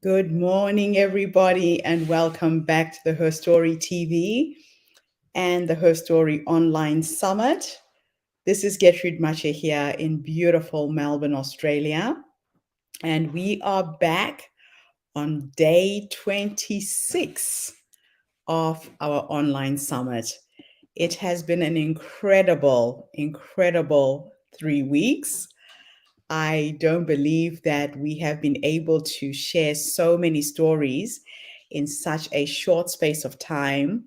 Good morning, everybody, and welcome back to the Herstory TV and the Herstory Online Summit. This is Gertrude Mache here in beautiful Melbourne, Australia, and we are back on day 26 of our online summit. It has been an incredible 3 weeks. I don't believe that we have been able to share so many stories in such a short space of time.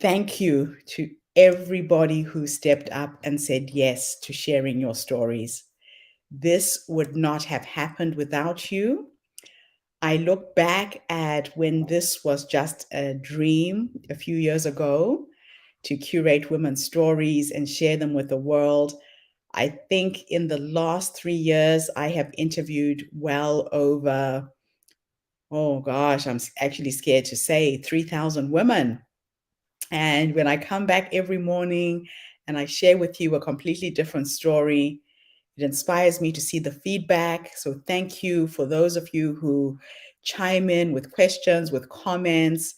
Thank you to everybody who stepped up and said yes to sharing your stories. This would not have happened without you. I look back at when this was just a dream a few years ago to curate women's stories and share them with the world. I think in the last 3 years, I have interviewed well over, I'm actually scared to say 3,000 women. And when I come back every morning and I share with you a completely different story, it inspires me to see the feedback. So thank you for those of you who chime in with questions, with comments.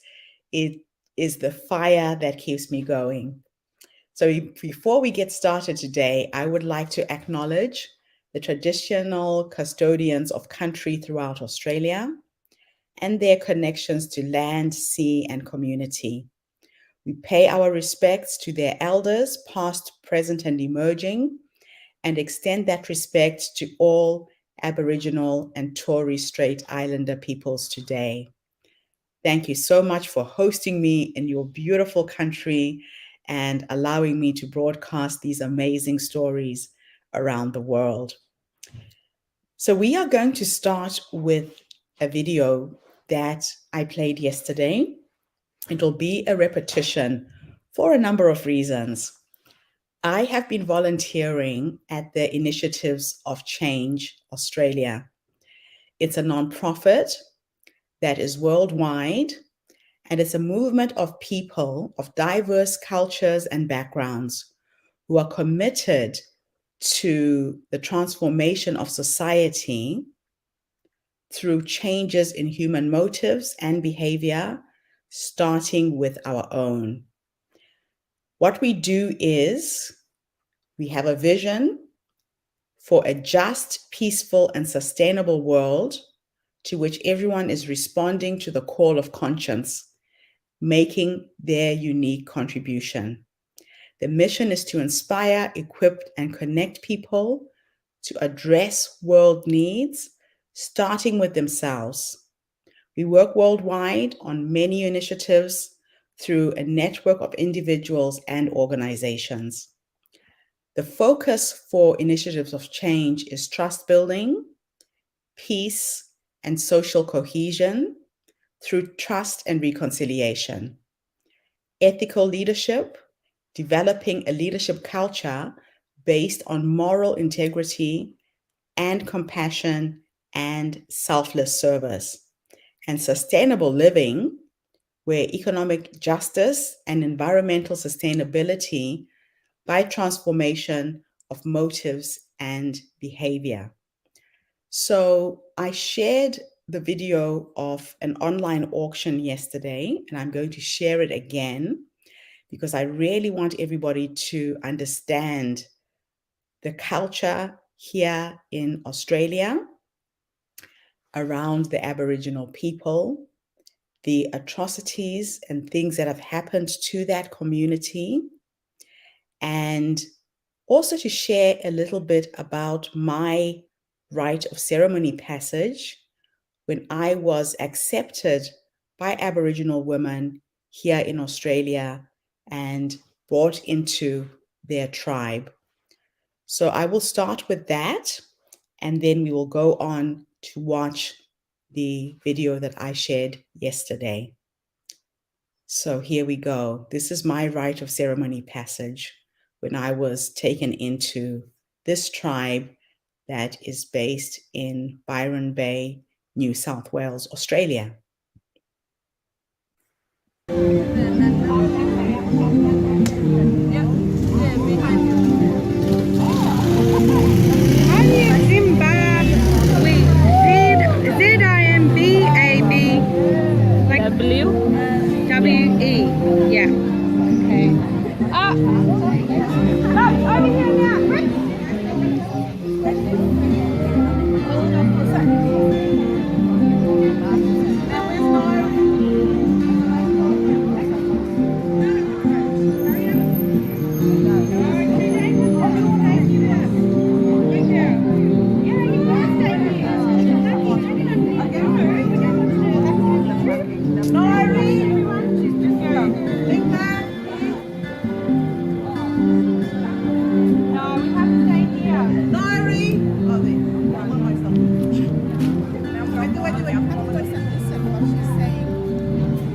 It is the fire that keeps me going. So before we get started today, I would like to acknowledge the traditional custodians of country throughout Australia and their connections to land, sea, and community. We pay our respects to their elders, past, present, and emerging, and extend that respect to all Aboriginal and Torres Strait Islander peoples today. Thank you so much for hosting me in your beautiful country and allowing me to broadcast these amazing stories around the world. So we are going to start with a video that I played yesterday. It'll be a repetition for a number of reasons. I have been volunteering at the Initiatives of Change Australia. It's a nonprofit that is worldwide, and it's a movement of people of diverse cultures and backgrounds who are committed to the transformation of society through changes in human motives and behavior, starting with our own. What we do is we have a vision for a just, peaceful, and sustainable world to which everyone is responding to the call of conscience, making their unique contribution. The mission is to inspire, equip, and connect people to address world needs, starting with themselves. We work worldwide on many initiatives through a network of individuals and organizations. The focus for Initiatives of Change is trust building, peace, and social cohesion through trust and reconciliation, ethical leadership, developing a leadership culture based on moral integrity and compassion and selfless service, and sustainable living, where economic justice and environmental sustainability by transformation of motives and behavior. So I shared the video of an online auction yesterday, and I'm going to share it again because I really want everybody to understand the culture here in Australia around the Aboriginal people, the atrocities and things that have happened to that community, and also to share a little bit about my rite of ceremony passage when I was accepted by Aboriginal women here in Australia and brought into their tribe. So I will start with that, and then we will go on to watch the video that I shared yesterday. So here we go. This is my rite of ceremony passage when I was taken into this tribe that is based in Byron Bay, New South Wales, Australia. ZIMBA. Wait, ZIMB.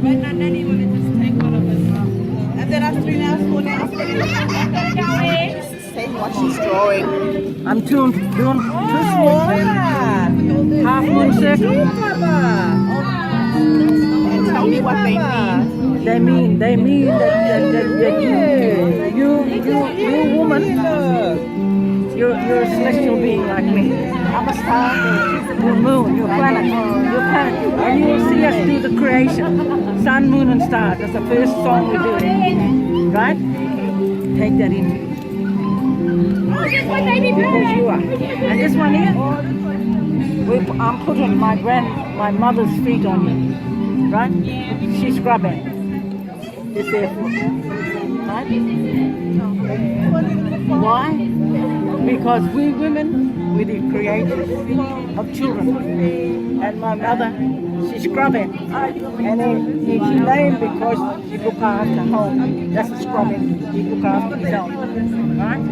Right now, Nanny will just take one of us. And then after 3 hours, 4 hours, saying what she's drawing. I'm doing two small, half moon circle. And tell me what they mean. They mean that you woman, you're a celestial being like me. I'm a star, you're moon, you're planet, and you will see us do the creation, sun, moon, and stars. That's the first song we do, right? Take that in. And this one here, I'm putting my mother's feet on you, right? She's scrubbing. It's there for you, right? Why? Because we women, we're the creators of children. And my mother, she's scrubbing. And she's laying because she look after home. That's the scrubbing. She look after herself, right?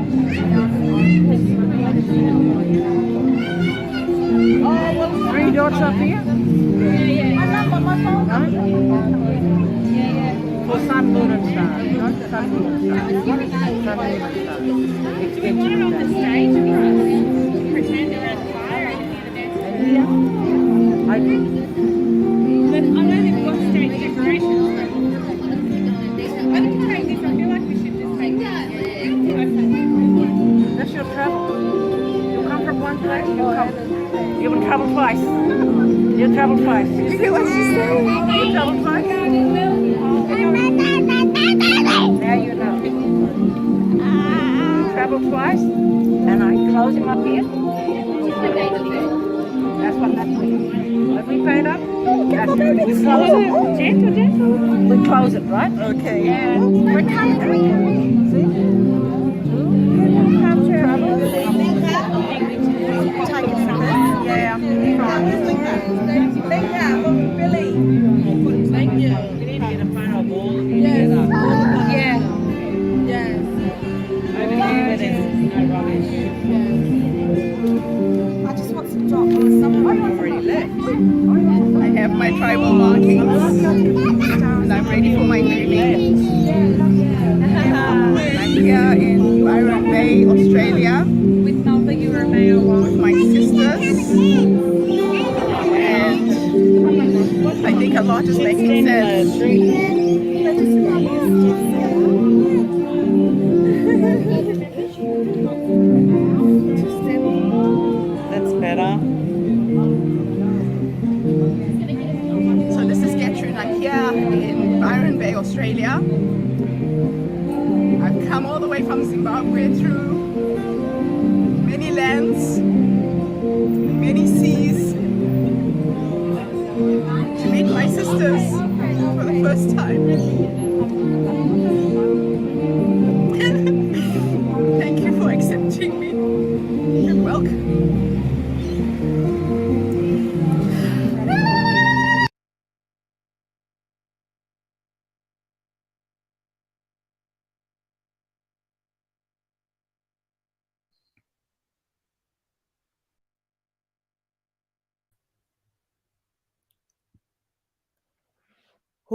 3 dots up here. For sun, moon, and stars. Not sun, moon, and stars. Sun, moon, and stars. We want it on the stage for us. Pretend around the fire and here. I do. But I know they've got stage decorations. I think we're doing this. I feel like we should just take that. That's your travel. You come from one place, you will travel twice. You travel twice. You see what she's saying? You travel twice. Now you know. Travel twice, and I close him up here. That's what happens. When we paint up, we close it. Gentle. We close it, right? Okay. Yeah. We're coming. See? Yeah. Billy. Thank you. We need to get a final ball. Yes. Yeah. Yes. Over here where there's no rubbish. I just want some dots. Some of them have already left. I have my tribal markings. And I'm ready for my movie. I'm here in Byron Bay, Australia. With Melba, you were mayor With my sisters. And I think a lot is making sense. That's better. So this is Gertrude. I'm here in Byron Bay, Australia. I've come all the way from Zimbabwe through many lands, many seas to meet my sisters for the first time. Thank you for accepting me and welcome.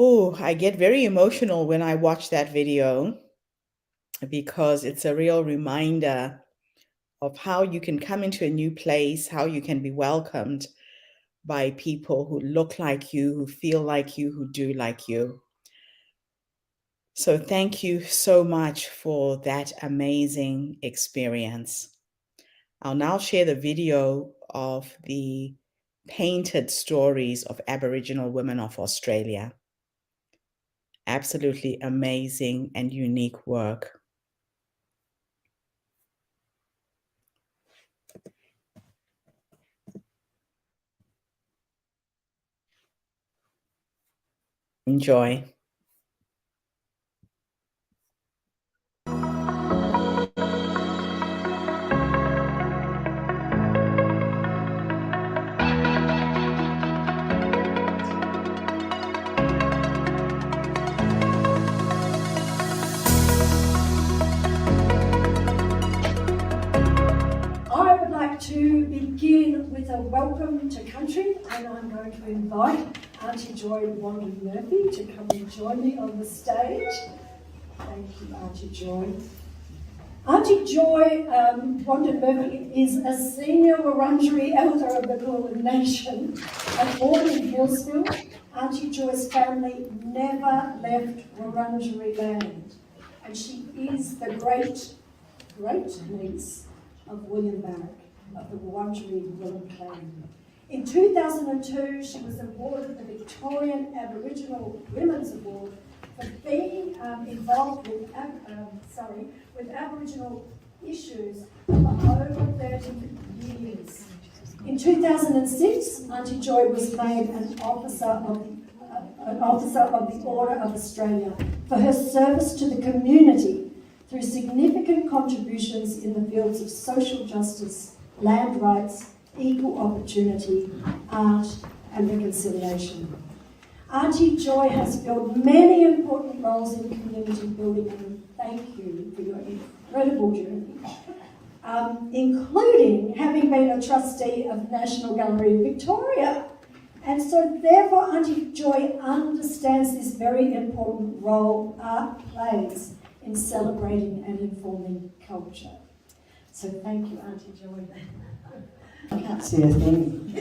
Oh, I get very emotional when I watch that video because it's a real reminder of how you can come into a new place, how you can be welcomed by people who look like you, who feel like you, who do like you. So thank you so much for that amazing experience. I'll now share the video of the painted stories of Aboriginal women of Australia. Absolutely amazing and unique work. Enjoy. To begin with a welcome to country, and I'm going to invite Auntie Joy Wanda Murphy to come and join me on the stage. Thank you, Auntie Joy. Auntie Joy Wanda Murphy is a senior Wurundjeri elder of the Kulin Nation and born in Hillsville. Auntie Joy's family never left Wurundjeri land, and she is the great niece of William Barrack of the Wurundjeri Willam clan. In 2002, she was awarded the Victorian Aboriginal Women's Award for being involved with Aboriginal issues for over 30 years. In 2006, Auntie Joy was made an officer of the Order of Australia for her service to the community through significant contributions in the fields of social justice, land rights, equal opportunity, art and reconciliation. Auntie Joy has filled many important roles in community building, and thank you for your incredible journey, including having been a trustee of National Gallery of Victoria. And so therefore Auntie Joy understands this very important role art plays in celebrating and informing culture. So thank you, Auntie Joy. I can't see a thing.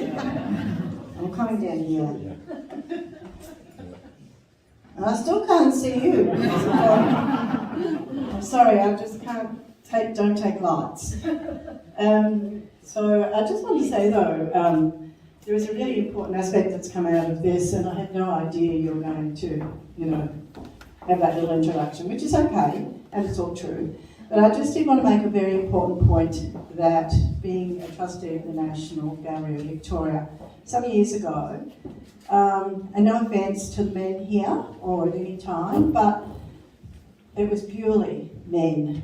I'm coming down here. And I still can't see you. I'm sorry, I just don't take lights. So I just want to say though, there is a really important aspect that's come out of this, and I had no idea you were going to, have that little introduction, which is okay, and it's all true. But I just did want to make a very important point that being a trustee of the National Gallery of Victoria some years ago, and no offence to the men here or at any time, but it was purely men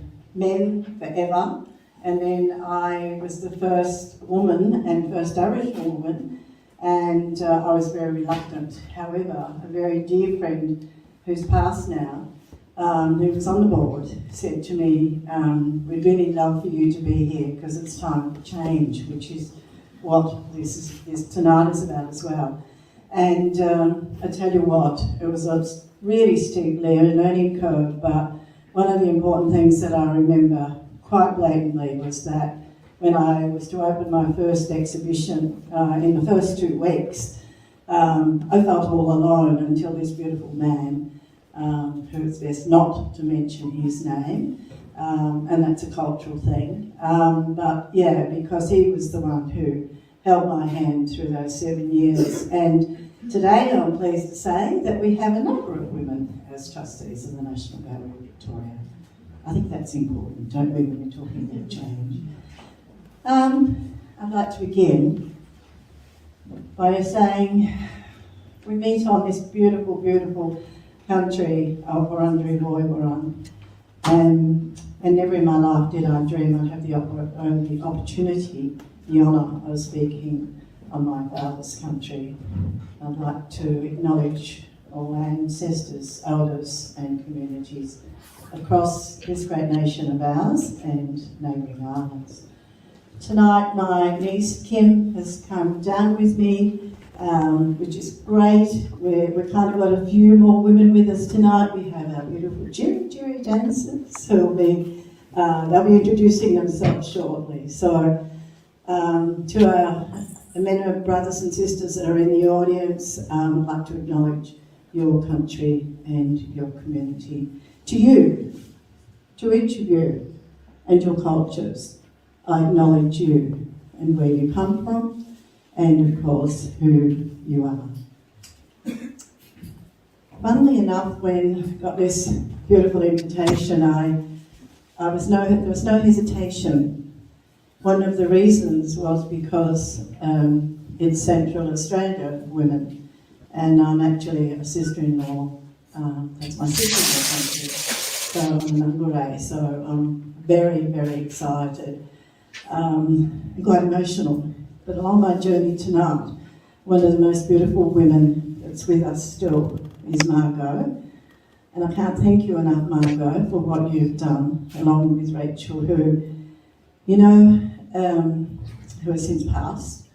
forever. And then I was the first woman and first Aboriginal woman, and I was very reluctant. However, a very dear friend who's passed now, who was on the board, said to me, we'd really love for you to be here because it's time to change, which is what this tonight is about as well. And I tell you what, it was a really steep learning curve, but one of the important things that I remember quite blatantly was that when I was to open my first exhibition in the first 2 weeks, I felt all alone until this beautiful man, who it's best not to mention his name, and that's a cultural thing, but yeah, because he was the one who held my hand through those 7 years. And today I'm pleased to say that we have a number of women as trustees of the National Gallery of Victoria. I think that's important, don't we, when we're talking about change. I'd like to begin by saying we meet on this beautiful, beautiful country of Wurundjeri Woi-wurrung, and never in my life did I dream I'd have the opportunity, the honour of speaking on my father's country. I'd like to acknowledge all our ancestors, elders and communities across this great nation of ours and neighbouring islands. Tonight my niece Kim has come down with me, which is great. We've kind of got a few more women with us tonight. We have our beautiful Jerry dancers who they'll be introducing themselves shortly. So to our men, brothers and sisters that are in the audience, I'd like to acknowledge your country and your community. To you, to each of you and your cultures, I acknowledge you and where you come from and of course who you are. Funnily enough, when I got this beautiful invitation, there was no hesitation. One of the reasons was because it's Central Australia women, and I'm actually a sister-in-law. That's my sister-in-law country, so I'm Ngure, so I'm very, very excited, quite emotional. But along my journey tonight, one of the most beautiful women that's with us still is Margot. And I can't thank you enough, Margot, for what you've done, along with Rachel, who has since passed.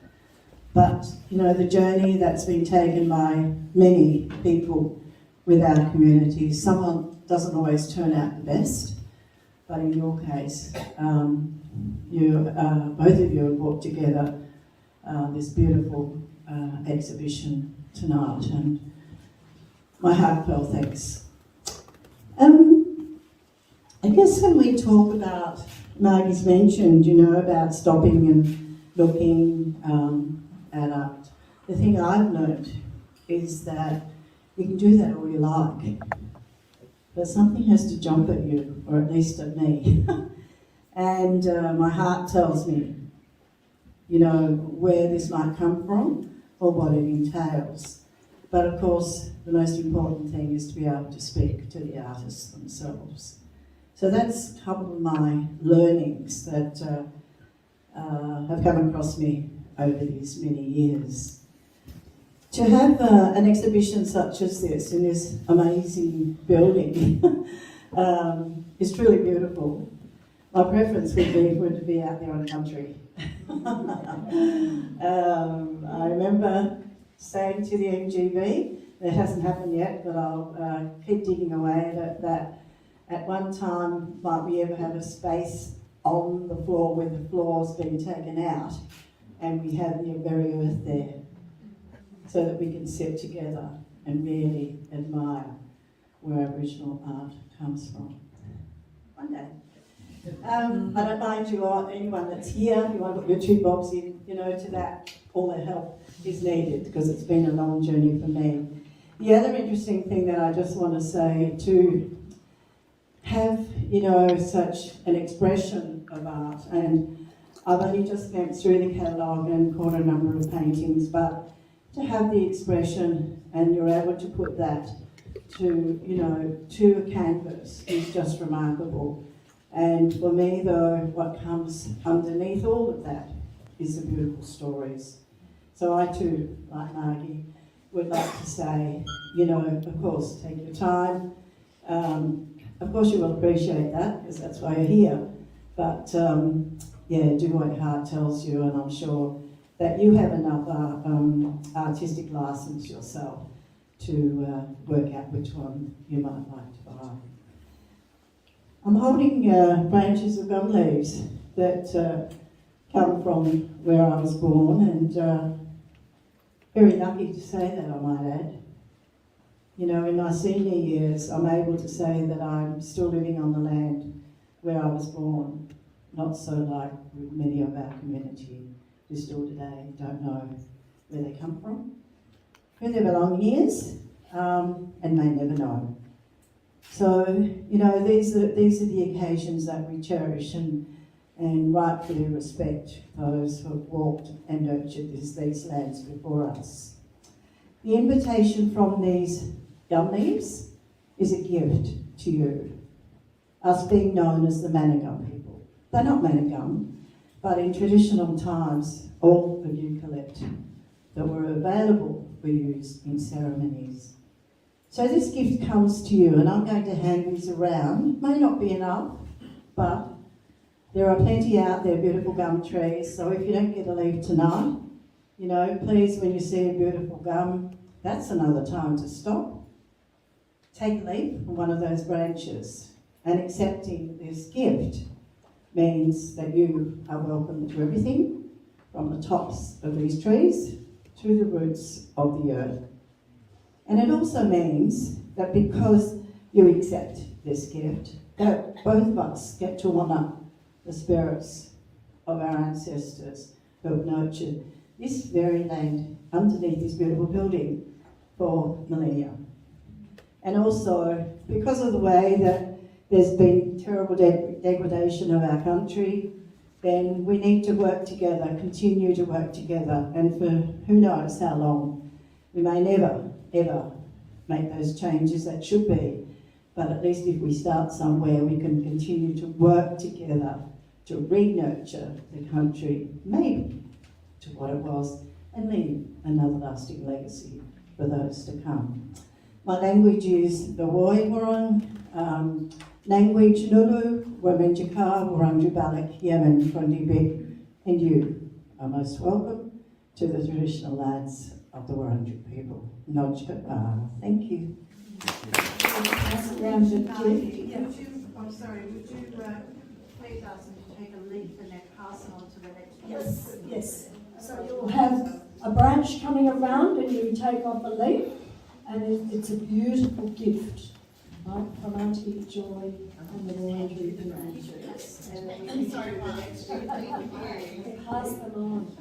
But, the journey that's been taken by many people with our community, someone doesn't always turn out the best, but in your case, both of you have brought together this beautiful exhibition tonight, and my heartfelt thanks. I guess when we talk about, Margie's mentioned, about stopping and looking at art, the thing I've learned is that you can do that all you like, but something has to jump at you, or at least at me. And my heart tells me, where this might come from or what it entails. But of course, the most important thing is to be able to speak to the artists themselves. So that's a couple of my learnings that have come across me over these many years. To have an exhibition such as this in this amazing building is truly beautiful. My preference would be out there on the country. I remember saying to the MGB, it hasn't happened yet, but I'll keep digging away that at one time might we ever have a space on the floor where the floor's been taken out and we have the very earth there so that we can sit together and really admire where Aboriginal art comes from. One day. I don't mind you or anyone that's here, if you want to put your 2 bobs in, to that, all the help is needed because it's been a long journey for me. The other interesting thing that I just want to say, to have, such an expression of art, and I've only just went through the catalogue and caught a number of paintings, but to have the expression and you're able to put that to a canvas is just remarkable. And for me, though, what comes underneath all of that is the beautiful stories. So I too, like Margie, would like to say, of course, take your time. Of course you will appreciate that, because that's why you're here. But do what your heart tells you, and I'm sure that you have enough artistic license yourself to work out which one you might like to buy. I'm holding branches of gum leaves that come from where I was born, and very lucky to say that, I might add. In my senior years, I'm able to say that I'm still living on the land where I was born, not so like many of our community who still today don't know where they come from, who their belonging is, and may never know. So, these are the occasions that we cherish and rightfully respect those who have walked and nurtured these lands before us. The invitation from these gum leaves is a gift to you, us being known as the Managum people. They're not Managum, but in traditional times, all the eucalypt that were available were used in ceremonies. So this gift comes to you, and I'm going to hand these around. May not be enough, but there are plenty out there, beautiful gum trees. So if you don't get a leaf tonight, please, when you see a beautiful gum, that's another time to stop. Take a leaf from one of those branches, and accepting this gift means that you are welcome to everything from the tops of these trees to the roots of the earth. And it also means that because you accept this gift, that both of us get to honour the spirits of our ancestors who have nurtured this very land underneath this beautiful building for millennia. And also, because of the way that there's been terrible degradation of our country, then we need to work together, continue to work together, and for who knows how long. We may never, ever make those changes that should be, but at least if we start somewhere, we can continue to work together to re-nurture the country, maybe to what it was, and leave another lasting legacy for those to come. My language is the Woiwurrung, language Nulu, Womenjaka, Wurundjeri Balak, Yemen, Frondibik, and you are most welcome to the traditional lands of the Wurundjeri people. Notch Kapa. Thank you. Pass it round to Grieve. I'm sorry, would you please ask them to take a leaf and then pass it on to the next person? Yes, yes. So you'll have a branch coming around and you take off a leaf, and it's a beautiful gift, right, from Auntie Joy and the Wurundjeri people. I'm sorry, Pass them on.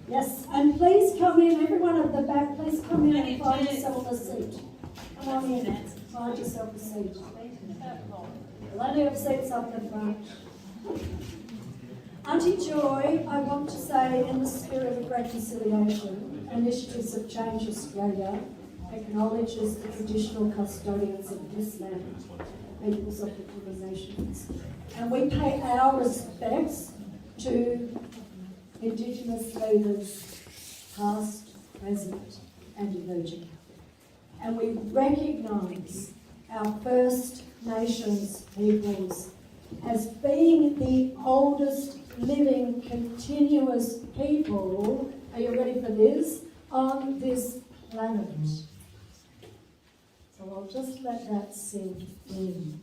Yes, and please come in, everyone at the back, please come in and find yourself a seat. Come on in, find yourself a seat. Plenty of seats up the front. Auntie Joy, I want to say, in the spirit of reconciliation, Initiatives of Change Australia acknowledges the traditional custodians of this land, peoples of the Kulin Nations. And we pay our respects to Indigenous leaders, past, present, and emerging. And we recognise our First Nations peoples as being the oldest living continuous people, are you ready for this, on this planet. So I'll just let that sink in,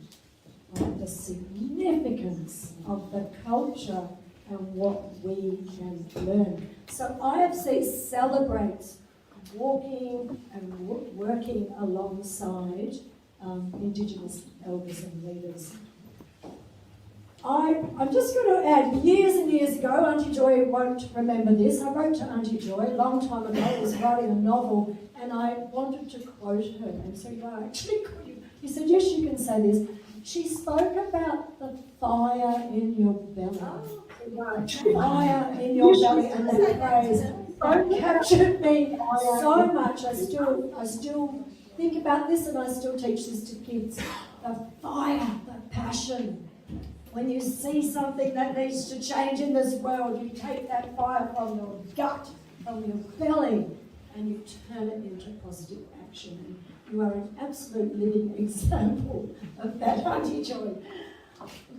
right? The significance of the culture and what we can learn. So IFC celebrates walking and working alongside Indigenous elders and leaders. I'm just going to add, years and years ago, Auntie Joy won't remember this, I wrote to Auntie Joy a long time ago, I was writing a novel, and I wanted to quote her, and so I actually you said, yes, you can say this. She spoke about the fire in your belly. Fire in your belly, and that phrase captured me so much. I still think about this, and I still teach this to kids. The fire, the passion. When you see something that needs to change in this world, you take that fire from your gut, from your belly, and you turn it into positive action. You are an absolute living example of that, Auntie Joy.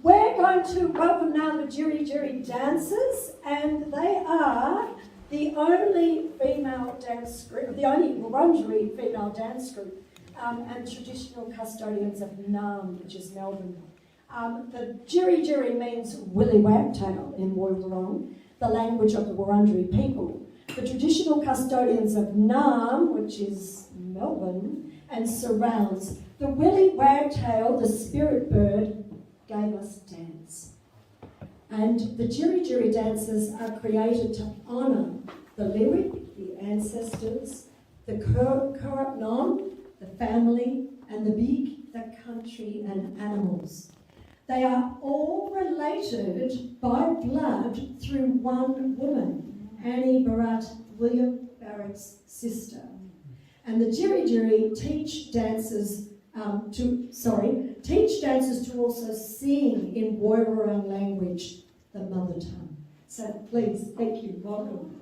We're going to welcome now the Jiri Jiri dancers, and they are the only female dance group, the only Wurundjeri female dance group, and traditional custodians of Naarm, which is Melbourne. The Jiri Jiri means willy wagtail in Woiwurrung, the language of the Wurundjeri people. The traditional custodians of Naarm, which is Melbourne, and surrounds. The willy wagtail, the spirit bird, gave us dance. And the Jiri Jiri dances are created to honour the Liwit, the ancestors, the Kurrup Non, the family, and the Big, the country and animals. They are all related by blood through one woman, Annie Barrett, William Barrett's sister. And the Jiri Jiri teach dancers to also sing in Woiwurrung language, the mother tongue. So please, thank you, welcome.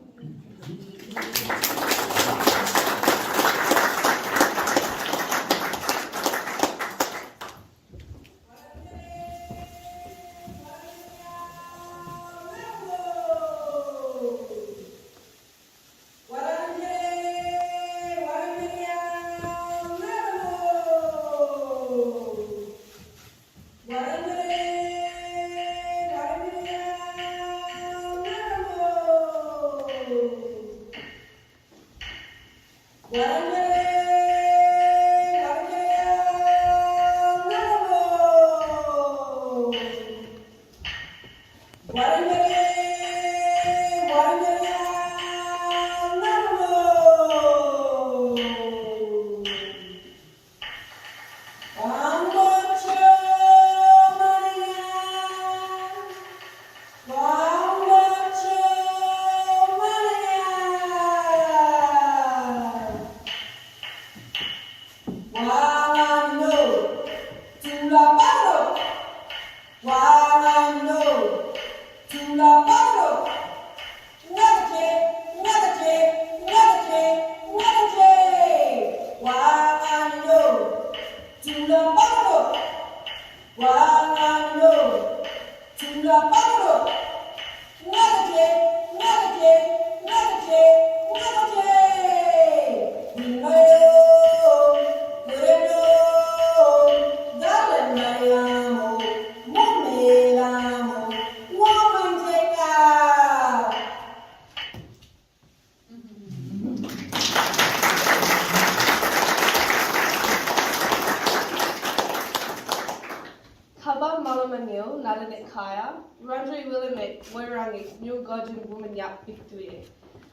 Ngalanet Kaya, Wurundjeri Willamette, Woirangi, New Godwin Woman Yap Victory.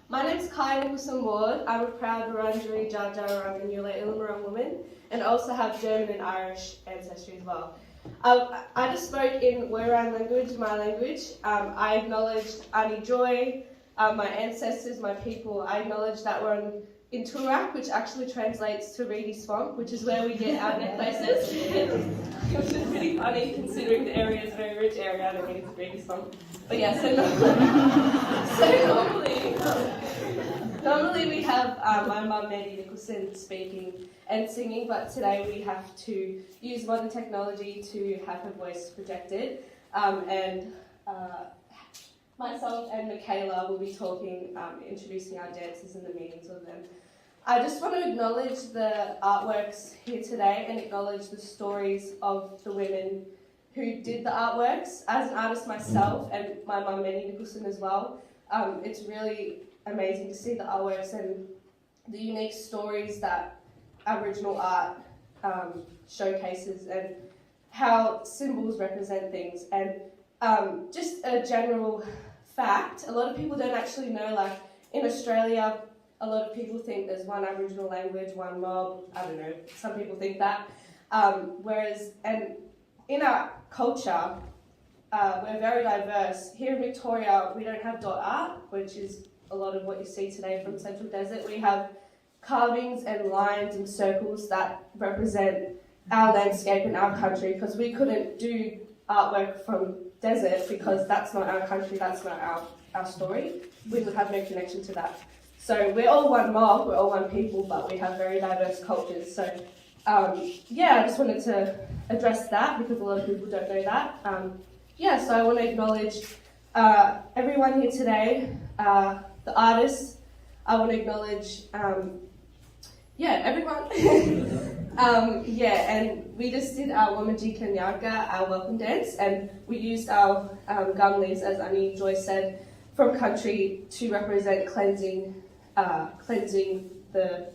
My name's Kaya Nicholson Ward. I'm a proud Wurundjeri Dja Dja Wurrung and Yule Ilmarung woman, and also have German and Irish ancestry as well. I just spoke in Woiran language, my language. I acknowledged Ani Joy, my ancestors, my people. I acknowledge that we're in Turak, which actually translates to Reedy Swamp, which is where we get our necklaces. Which is pretty funny considering the area is a very rich area. I don't mean it's a Reedy Swamp. But yeah, normally we have my mum Mandy Nicholson speaking and singing, but today we have to use modern technology to have her voice projected. Myself and Michaela will be talking, introducing our dancers and the meanings of them. I just want to acknowledge the artworks here today and acknowledge the stories of the women who did the artworks. As an artist myself, and my mum Mandy Nicholson as well, it's really amazing to see the artworks and the unique stories that Aboriginal art showcases and how symbols represent things. And just a general fact, a lot of people don't actually know, like in Australia, a lot of people think there's one Aboriginal language, one mob, I don't know, some people think that. And in our culture, we're very diverse. Here in Victoria, we don't have dot art, which is a lot of what you see today from Central Desert. We have carvings and lines and circles that represent our landscape and our country, because we couldn't do artwork from desert because that's not our country, that's not our story. We would have no connection to that. So we're all one mob, we're all one people, but we have very diverse cultures. So I just wanted to address that because a lot of people don't know that. So I want to acknowledge everyone here today, the artists. I want to acknowledge, everyone. And we just did our Wamajika Nyaga, our welcome dance, and we used our gum leaves, as Annie Joy said, from country to represent cleansing the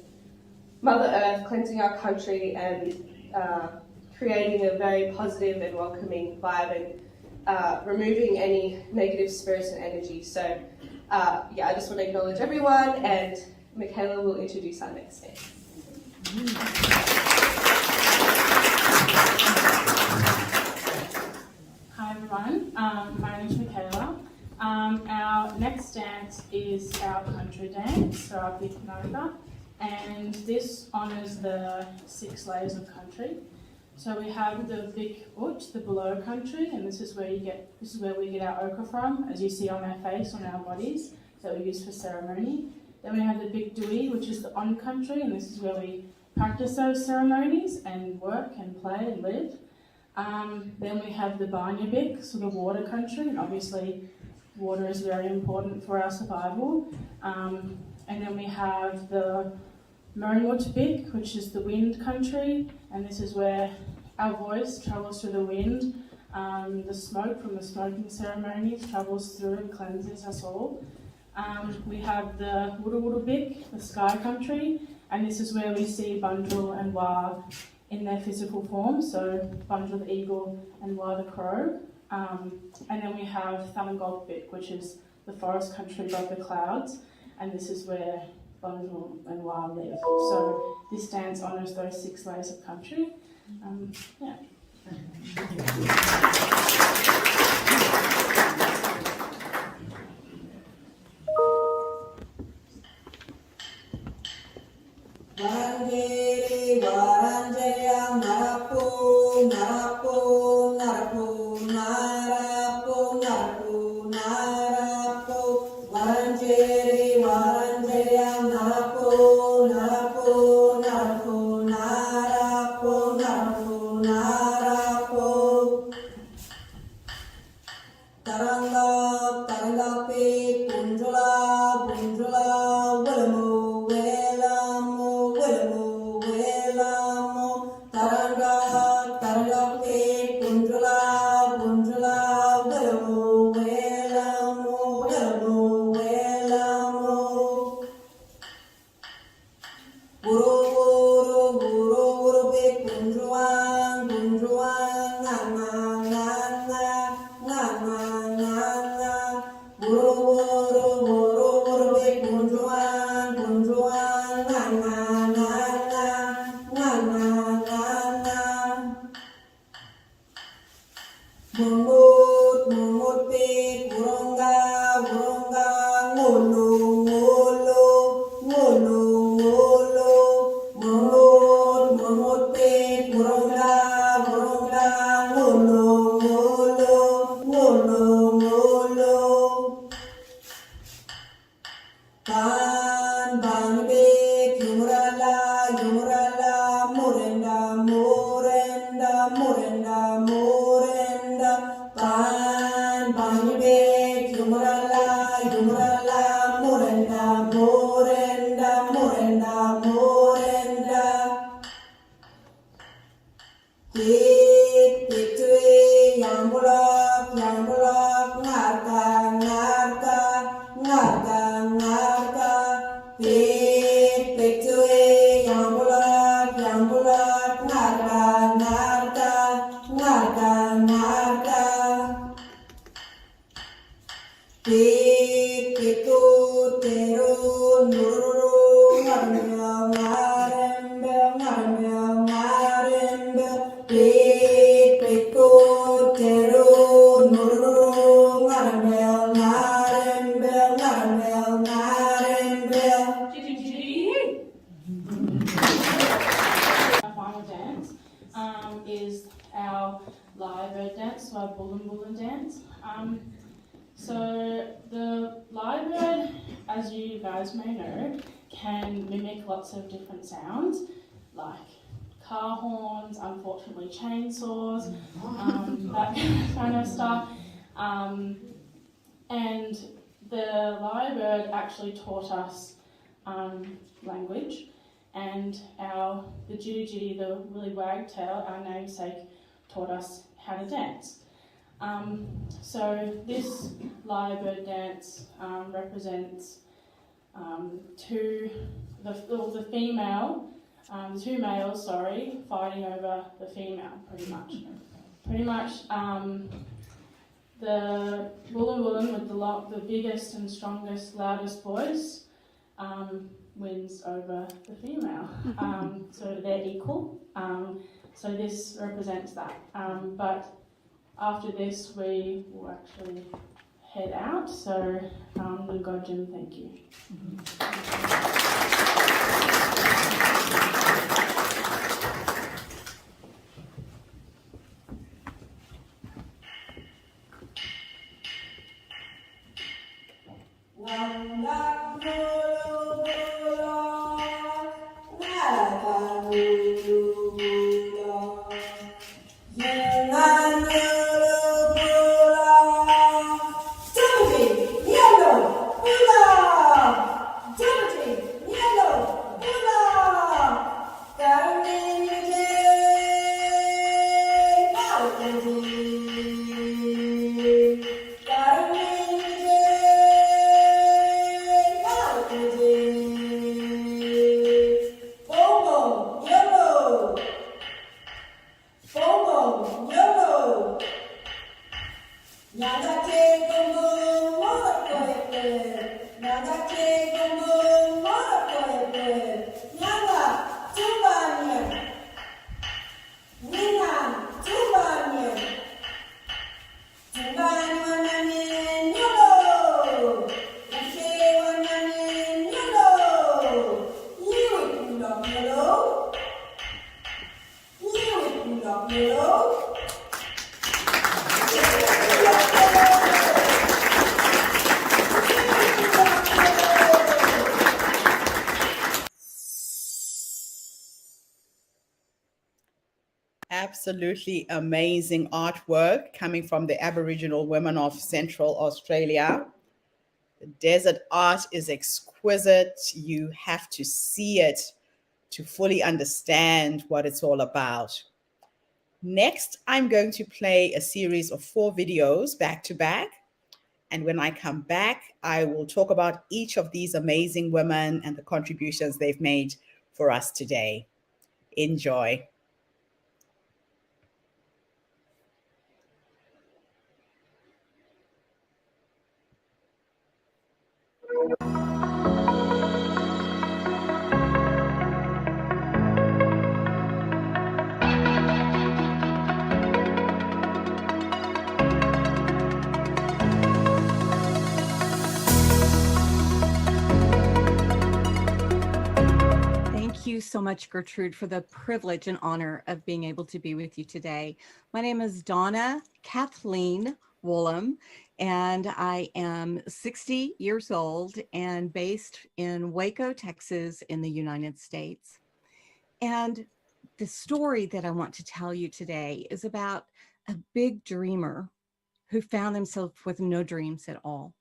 Mother Earth, cleansing our country, and creating a very positive and welcoming vibe, and removing any negative spirits and energy. So, I just want to acknowledge everyone, and Michaela will introduce our next guest. Hi everyone, my name is Michaela. Our next dance is our country dance, so our Big Nova, and this honours the 6 layers of country. So we have the Big Ut, the below country, and this is where we get our ochre from, as you see on our face, on our bodies, that we use for ceremony. Then we have the Big Dui, which is the on country, and this is where we practice those ceremonies and work and play and live. Then we have the Banyabik, so the water country, and obviously water is very important for our survival. And then we have the Murrinwutbik, which is the wind country, and this is where our voice travels through the wind. The smoke from the smoking ceremonies travels through and cleanses us all. We have the Wurundjeri, the sky country, and this is where we see Bundrul and Wa in their physical form, so Bundrul the eagle and Wa the crow. And then we have Thalangolbik, which is the forest country above the clouds, and this is where Bundrul and Wa live. So this dance honours those 6 layers of country. Warangeri, Waranjaya, Narapu, Narapu, Narapu, Narapu, Narapu, Narapu, Warangeri, Waranjaya, Narapu, Narapu, Narapu, Narapu, Narapu, Narapu. Taranga, Tarangapi, Punjula, Punjula, Willamu, Willamu, Willamu, Willamu. our lyrebird dance, so our Bullen Bullen dance. So the lyrebird, as you guys may know, can mimic lots of different sounds, like car horns, unfortunately chainsaws, that kind of stuff. And the lyrebird actually taught us language, and the Jitty Jitty, the Willy Wagtail, our namesake, taught us how to dance. So this lyrebird dance represents the two males, fighting over the female, pretty much. The Woolen Woolen with the biggest and strongest, loudest voice wins over the female. So they're equal. So this represents that. But after this, we will actually head out. So, Ngojin, thank you. Absolutely amazing artwork coming from the Aboriginal women of Central Australia. The desert art is exquisite. You have to see it to fully understand what it's all about. Next, I'm going to play a series of 4 videos back to back. And when I come back, I will talk about each of these amazing women and the contributions they've made for us today. Enjoy. Thank you so much, Gertrude, for the privilege and honor of being able to be with you today. My name is Donna Kathleen Woolham, and I am 60 years old and based in Waco, Texas, in the United States. And the story that I want to tell you today is about a big dreamer who found himself with no dreams at all,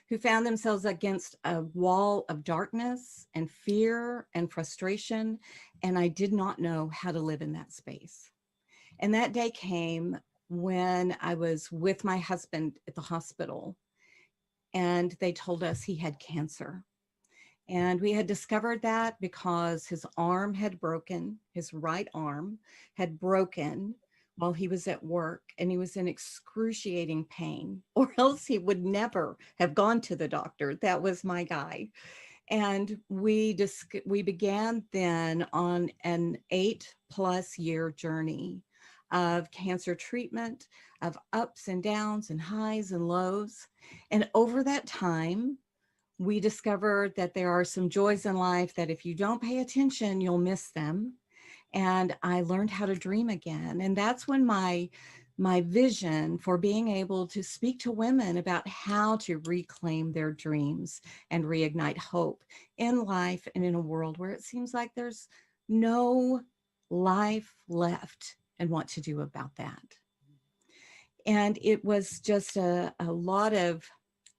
who found themselves against a wall of darkness and fear and frustration, and I did not know how to live in that space. And that day came when I was with my husband at the hospital, and they told us he had cancer. And we had discovered that because his arm had broken, his right arm had broken while he was at work, and he was in excruciating pain, or else he would never have gone to the doctor. That was my guy. And we began then on an 8+ year journey of cancer treatment, of ups and downs and highs and lows. And over that time, we discovered that there are some joys in life that if you don't pay attention, you'll miss them. and I learned how to dream again. And that's when my vision for being able to speak to women about how to reclaim their dreams and reignite hope in life and in a world where it seems like there's no life left and what to do about that. And it was just a lot of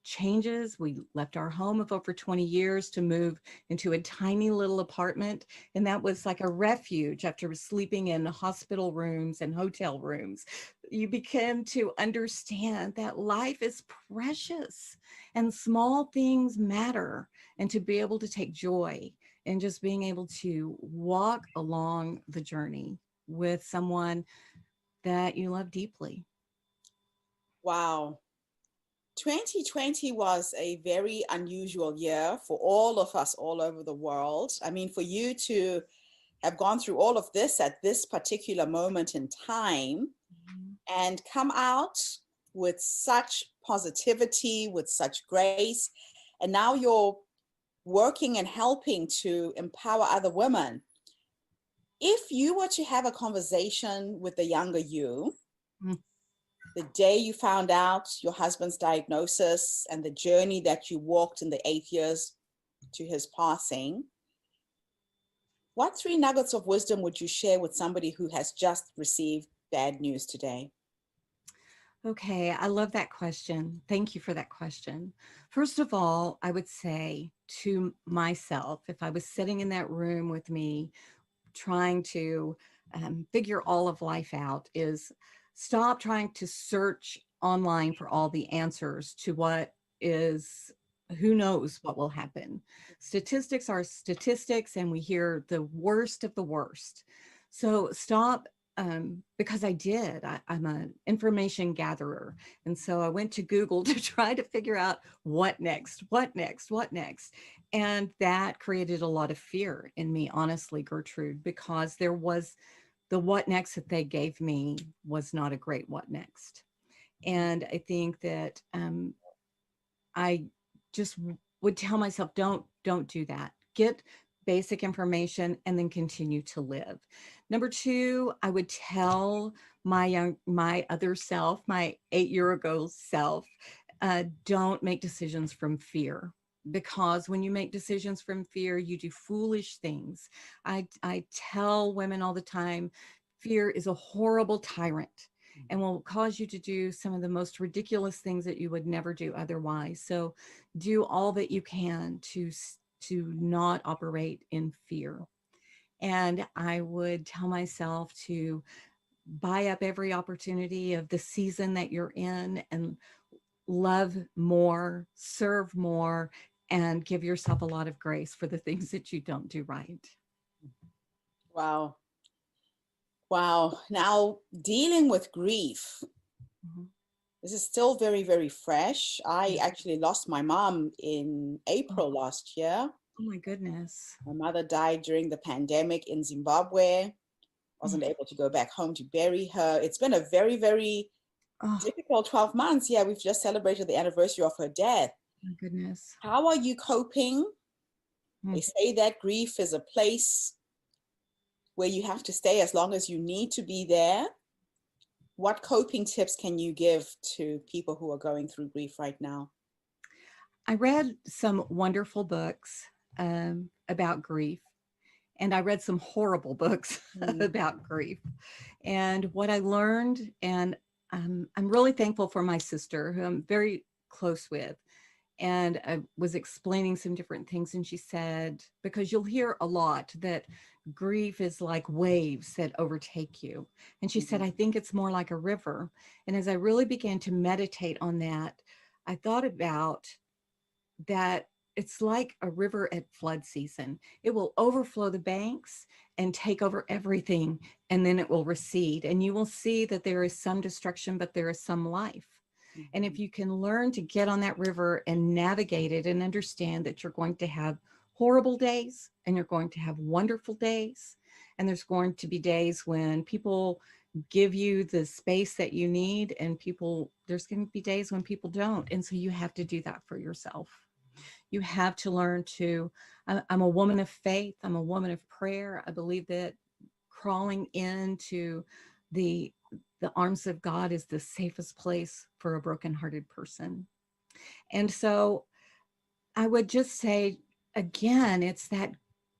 changes. We left our home of over 20 years to move into a tiny little apartment. And that was like a refuge after sleeping in hospital rooms and hotel rooms. You begin to understand that life is precious and small things matter, and to be able to take joy in just being able to walk along the journey with someone that you love deeply. Wow. 2020 was a very unusual year for all of us all over the world. I mean, for you to have gone through all of this at this particular moment in time and come out with such positivity, with such grace, and now you're working and helping to empower other women. If you were to have a conversation with the younger you, the day you found out your husband's diagnosis and the journey that you walked in the 8 years to his passing, what 3 nuggets of wisdom would you share with somebody who has just received bad news today? Okay, I love that question. Thank you for that question. First of all, I would say to myself, if I was sitting in that room with me trying to figure all of life out, is stop trying to search online for all the answers to what is, who knows what will happen. Statistics are statistics, and we hear the worst of the worst. So stop, because I'm an information gatherer. And so I went to Google to try to figure out what next. And that created a lot of fear in me, honestly, Gertrude, because there was the what next that they gave me was not a great what next. And I think that I just would tell myself, don't do that. Get basic information and then continue to live. Number 2, I would tell my other self, my 8-year-ago self, don't make decisions from fear. Because when you make decisions from fear, you do foolish things. I tell women all the time, fear is a horrible tyrant and will cause you to do some of the most ridiculous things that you would never do otherwise. So do all that you can to not operate in fear. And I would tell myself to buy up every opportunity of the season that you're in and love more, serve more, and give yourself a lot of grace for the things that you don't do right. Wow. Wow. Now, dealing with grief. This is still very, very fresh. I actually lost my mom in April last year. Oh my goodness. My mother died during the pandemic in Zimbabwe. Wasn't able to go back home to bury her. It's been a very, very difficult 12 months. Yeah, we've just celebrated the anniversary of her death. My goodness. How are you coping? They say that grief is a place where you have to stay as long as you need to be there. What coping tips can you give to people who are going through grief right now? I read some wonderful books about grief, and I read some horrible books about grief. And what I learned, and I'm really thankful for my sister, who I'm very close with, and I was explaining some different things, and she said, because you'll hear a lot that grief is like waves that overtake you. And she said, I think it's more like a river. And as I really began to meditate on that, I thought about that it's like a river at flood season. It will overflow the banks and take over everything, and then it will recede. And you will see that there is some destruction, but there is some life. And if you can learn to get on that river and navigate it and understand that you're going to have horrible days and you're going to have wonderful days, and there's going to be days when people give you the space that you need, and there's going to be days when people don't. And so you have to do that for yourself. You have to learn to, I'm a woman of faith. I'm a woman of prayer. I believe that crawling into the arms of God is the safest place for a brokenhearted person. And so I would just say, again, it's that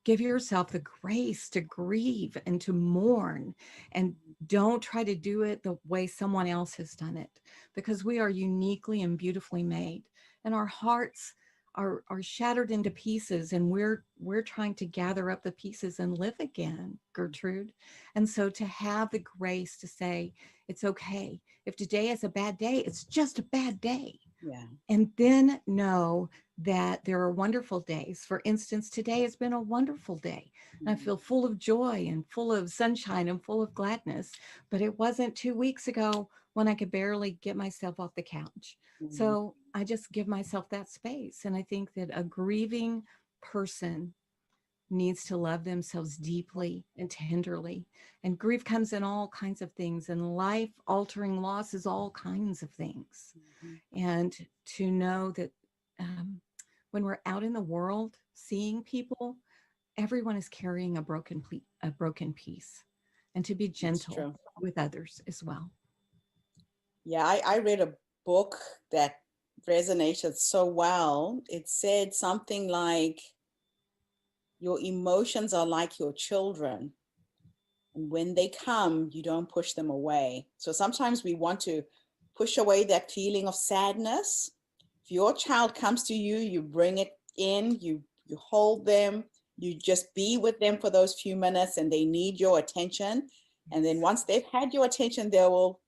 give yourself the grace to grieve and to mourn, and don't try to do it the way someone else has done it, because we are uniquely and beautifully made, and our hearts are shattered into pieces, and we're trying to gather up the pieces and live again, Gertrude. And so to have the grace to say, it's okay. If today is a bad day, it's just a bad day. Yeah. And then know that there are wonderful days. For instance, today has been a wonderful day. And I feel full of joy and full of sunshine and full of gladness. But it wasn't 2 weeks ago when I could barely get myself off the couch. So I just give myself that space. And I think that a grieving person needs to love themselves deeply and tenderly. And grief comes in all kinds of things, and life altering loss is all kinds of things. And to know that when we're out in the world seeing people, everyone is carrying a broken piece, and to be gentle with others as well. Yeah, I read a book that resonated so well. It said something like, your emotions are like your children. And when they come, you don't push them away. So sometimes we want to push away that feeling of sadness. If your child comes to you, you bring it in, you hold them, you just be with them for those few minutes, and they need your attention. And then once they've had your attention, they will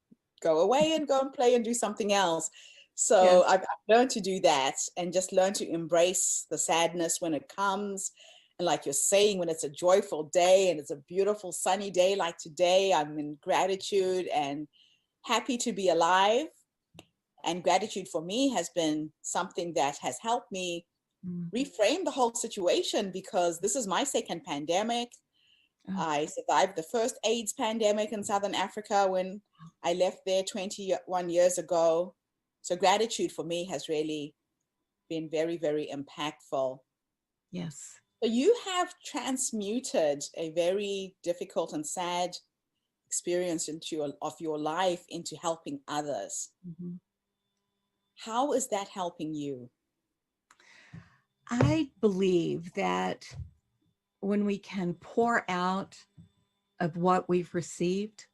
go away and go and play and do something else. So I've learned to do that, and just learn to embrace the sadness when it comes. And like you're saying, when it's a joyful day and it's a beautiful sunny day like today, I'm in gratitude and happy to be alive. And gratitude for me has been something that has helped me reframe the whole situation, because this is my second pandemic. I survived the first AIDS pandemic in Southern Africa when I left there 21 years ago. So gratitude for me has really been very, very impactful. Yes. So you have transmuted a very difficult and sad experience of your life into helping others. How is that helping you? I believe that when we can pour out of what we've received,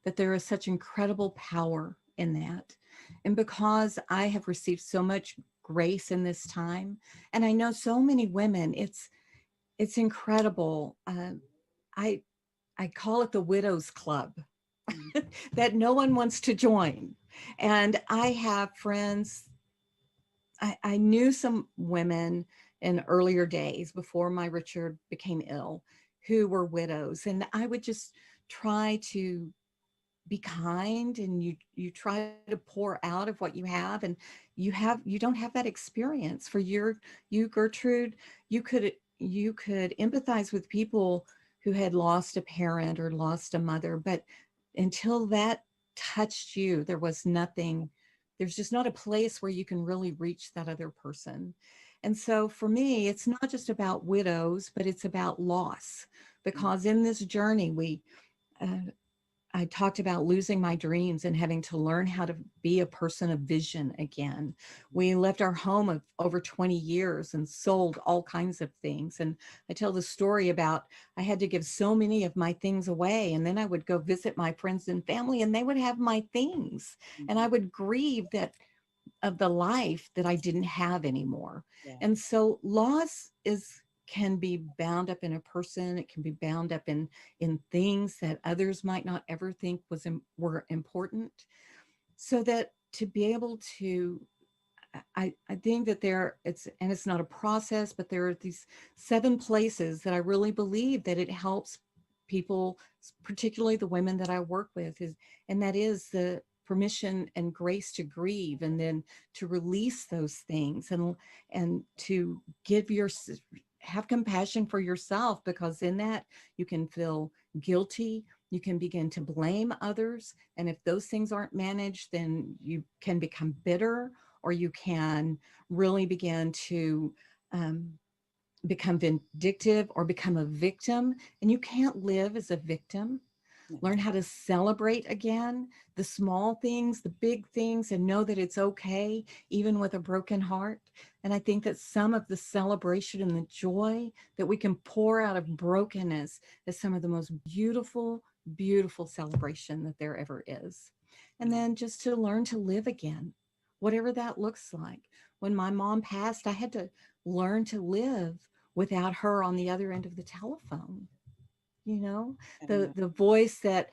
that there is such incredible power in that. And because I have received so much grace in this time, and I know so many women, it's incredible. I call it the Widows Club that no one wants to join. And I have friends, I knew some women in earlier days before my Richard became ill who were widows. And I would just try to be kind, and you try to pour out of what you have, and you don't have that experience. For you, Gertrude, you could empathize with people who had lost a parent or lost a mother, but until that touched you, there's just not a place where you can really reach that other person. And so for me, it's not just about widows, but it's about loss, because in this journey, I talked about losing my dreams and having to learn how to be a person of vision again. We left our home of over 20 years and sold all kinds of things. And I tell the story about I had to give so many of my things away. And then I would go visit my friends and family, and they would have my things. And I would grieve that of the life that I didn't have anymore. And so loss can be bound up in a person. It can be bound up in things that others might not ever think were important. So that to be able to, I think that it's not a process, but there are these 7 places that I really believe that it helps people, particularly the women that I work with, and that is the permission and grace to grieve, and then to release those things, and to have compassion for yourself, because in that you can feel guilty, you can begin to blame others, and if those things aren't managed, then you can become bitter, or you can really begin to become vindictive or become a victim. And you can't live as a victim. Learn how to celebrate again, the small things, the big things, and know that it's okay, even with a broken heart. And I think that some of the celebration and the joy that we can pour out of brokenness is some of the most beautiful, beautiful celebration that there ever is. And then just to learn to live again, whatever that looks like. When my mom passed, I had to learn to live without her on the other end of the telephone. You know, the voice that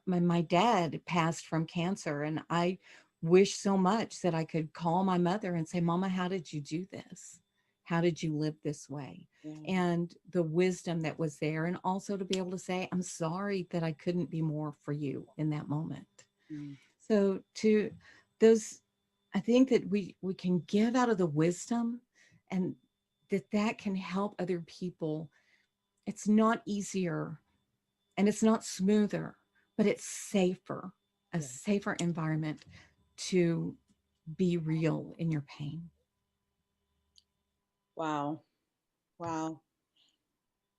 my dad passed from cancer, and I wish so much that I could call my mother and say, Mama, how did you do this? How did you live this way? And the wisdom that was there, and also to be able to say, I'm sorry that I couldn't be more for you in that moment. So to those, I think that we can give out of the wisdom, and that can help other people. It's not easier and it's not smoother, but it's safer, a safer environment to be real in your pain. Wow. Wow.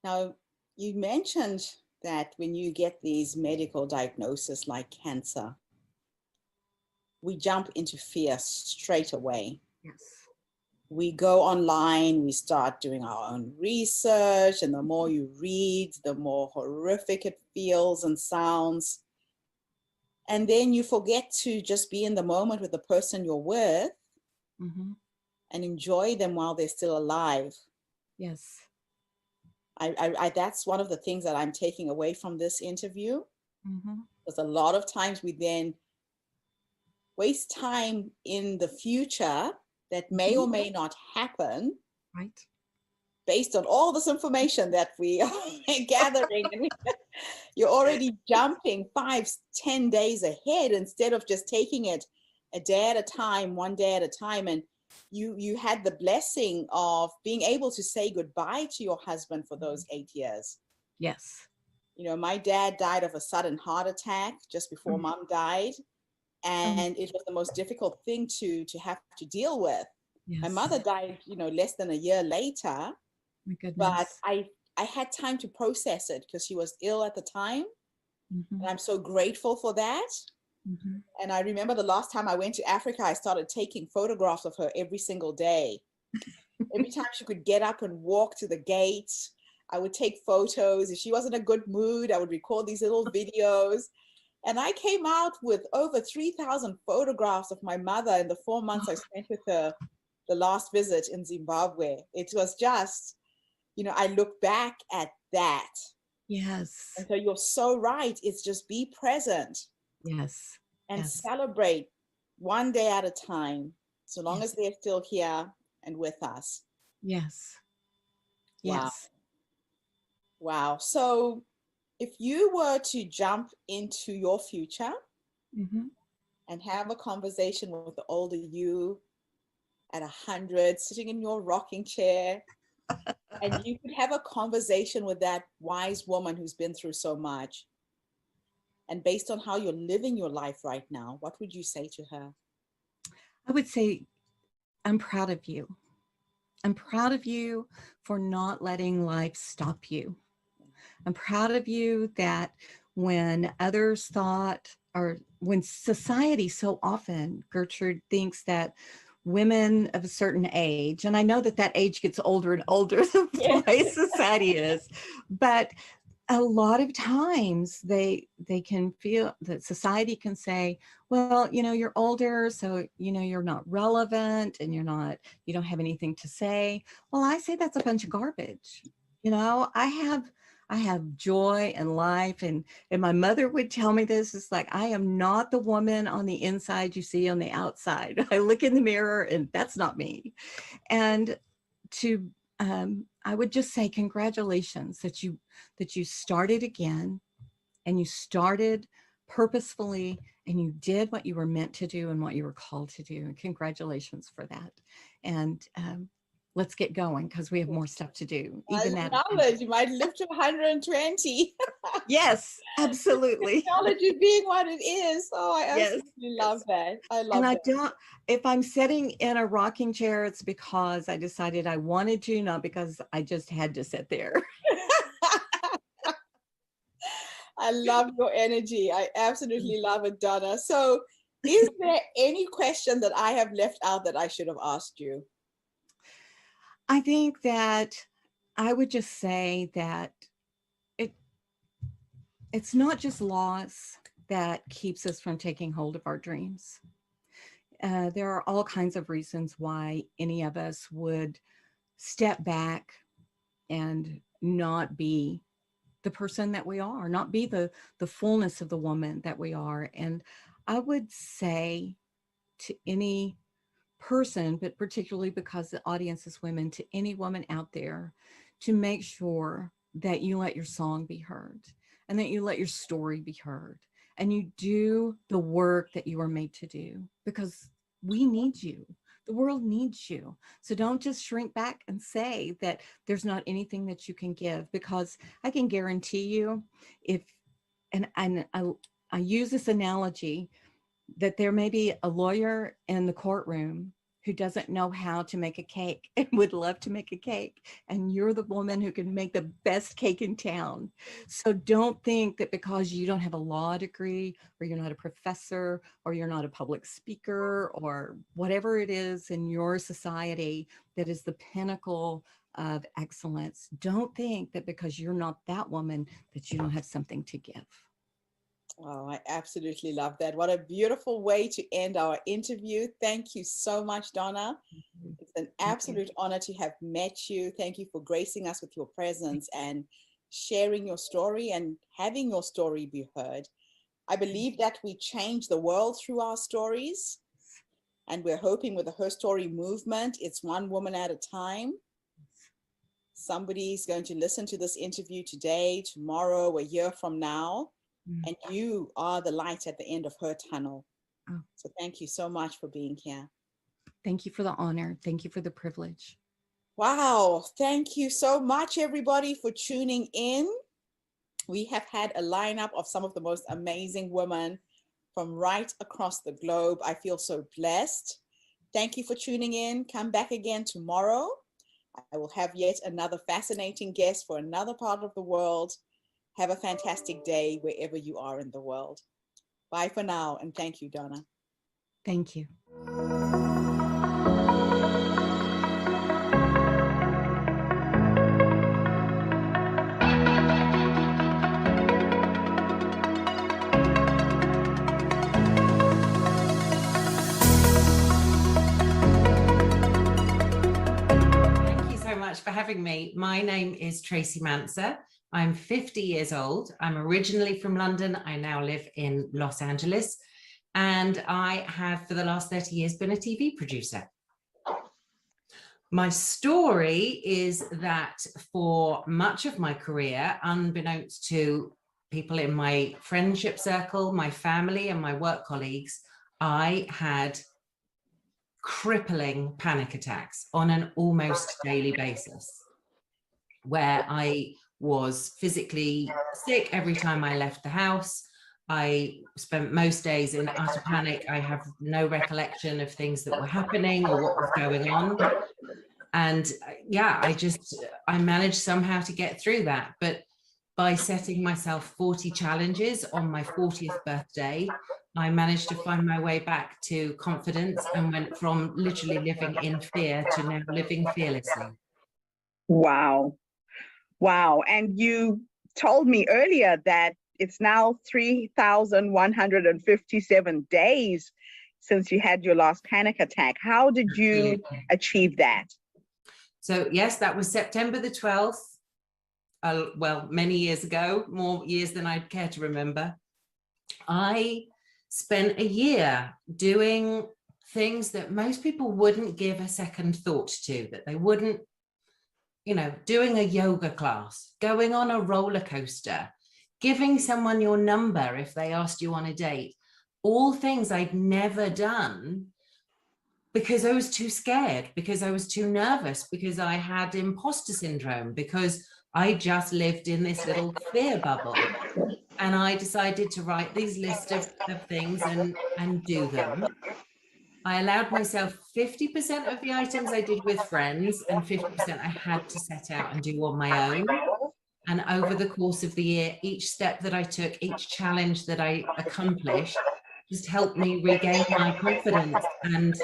Now, you mentioned that when you get these medical diagnoses like cancer, we jump into fear straight away. Yes. We go online, we start doing our own research, and the more you read, the more horrific it feels and sounds. And then you forget to just be in the moment with the person you're with and enjoy them while they're still alive. Yes. I that's one of the things that I'm taking away from this interview. Because a lot of times we then waste time in the future that may or may not happen, right? Based on all this information that we are gathering. And you're already jumping 5-10 days ahead instead of just taking it a day at a time, one day at a time. And you had the blessing of being able to say goodbye to your husband for those 8 years. Yes. You know, my dad died of a sudden heart attack just before mom died. And it was the most difficult thing to have to deal with. Yes. My mother died, you know, less than a year later. My goodness. But I had time to process it because she was ill at the time. And I'm so grateful for that. And I remember the last time I went to Africa, I started taking photographs of her every single day. Every time she could get up and walk to the gate, I would take photos. If she was in a good mood, I would record these little videos. And I came out with over 3,000 photographs of my mother in the 4 months I spent with her the last visit in Zimbabwe. It was just, you know, I look back at that. Yes. And so you're so right. It's just be present. Yes. And celebrate one day at a time, so long as they're still here and with us. Yes. Wow. Wow. So if you were to jump into your future and have a conversation with the older you at 100, sitting in your rocking chair, and you could have a conversation with that wise woman who's been through so much, and based on how you're living your life right now, what would you say to her? I would say, I'm proud of you. I'm proud of you for not letting life stop you. I'm proud of you that when others thought, or when society so often, Gertrude, thinks that women of a certain age, and I know that that age gets older and older the way society is, but a lot of times they can feel that society can say, well, you know, you're older, so, you know, you're not relevant and you don't have anything to say. Well, I say that's a bunch of garbage. You know, I have joy and life, and my mother would tell me this. It's like, I am not the woman on the inside you see on the outside. I look in the mirror and that's not me. And to I would just say congratulations that you started again, and you started purposefully, and you did what you were meant to do and what you were called to do. And congratulations for that. And let's get going because we have more stuff to do. Even I that. love it. You might live to 120. Yes, absolutely. Technology being what it is. Oh, I Yes, absolutely love that. I love And I that. don't, if I'm sitting in a rocking chair, it's because I decided I wanted to, not because I just had to sit there. I love your energy. I absolutely love it, Donna. So is there any question that I have left out that I should have asked you? I think that I would just say that it's not just loss that keeps us from taking hold of our dreams. There are all kinds of reasons why any of us would step back and not be the person that we are, not be the fullness of the woman that we are. And I would say to any person, but particularly because the audience is women, to any woman out there, to make sure that you let your song be heard and that you let your story be heard and you do the work that you are made to do, because we need you. The world needs you. So don't just shrink back and say that there's not anything that you can give, because I can guarantee you, if, and I use this analogy, that there may be a lawyer in the courtroom who doesn't know how to make a cake and would love to make a cake. And you're the woman who can make the best cake in town. So don't think that because you don't have a law degree, or you're not a professor, or you're not a public speaker, or whatever it is in your society that is the pinnacle of excellence, don't think that because you're not that woman that you don't have something to give. Oh, I absolutely love that. What a beautiful way to end our interview. Thank you so much, Donna. It's an absolute honor to have met you. Thank you for gracing us with your presence and sharing your story and having your story be heard. I believe that we change the world through our stories, and we're hoping with the Herstory movement, it's one woman at a time. Somebody's going to listen to this interview today, tomorrow, a year from now. And you are the light at the end of her tunnel. Oh. So thank you so much for being here. Thank you for the honor. Thank you for the privilege. Wow. Thank you so much, everybody, for tuning in. We have had a lineup of some of the most amazing women from right across the globe. I feel so blessed. Thank you for tuning in. Come back again tomorrow. I will have yet another fascinating guest for another part of the world. Have a fantastic day wherever you are in the world. Bye for now, and thank you, Donna. Thank you. Thank you so much for having me. My name is Tracy Manser. I'm 50 years old. I'm originally from London. I now live in Los Angeles, and I have for the last 30 years been a TV producer. My story is that for much of my career, unbeknownst to people in my friendship circle, my family, and my work colleagues, I had crippling panic attacks on an almost daily basis, where I was physically sick every time I left the house. I spent most days in utter panic. I have no recollection of things that were happening or what was going on. And yeah, I managed somehow to get through that. But by setting myself 40 challenges on my 40th birthday, I managed to find my way back to confidence and went from literally living in fear to now living fearlessly. Wow. Wow. And you told me earlier that it's now 3,157 days since you had your last panic attack. How did you achieve that? So yes, that was September the 12th. Well, many years ago, more years than I'd care to remember. I spent a year doing things that most people wouldn't give a second thought to, that they wouldn't, doing a yoga class, going on a roller coaster, giving someone your number if they asked you on a date, all things I'd never done because I was too scared, because I was too nervous, because I had imposter syndrome, because I just lived in this little fear bubble. And I decided to write these lists of things and do them. I allowed myself 50% of the items I did with friends and 50% I had to set out and do on my own. And over the course of the year, each step that I took, each challenge that I accomplished just helped me regain my confidence. And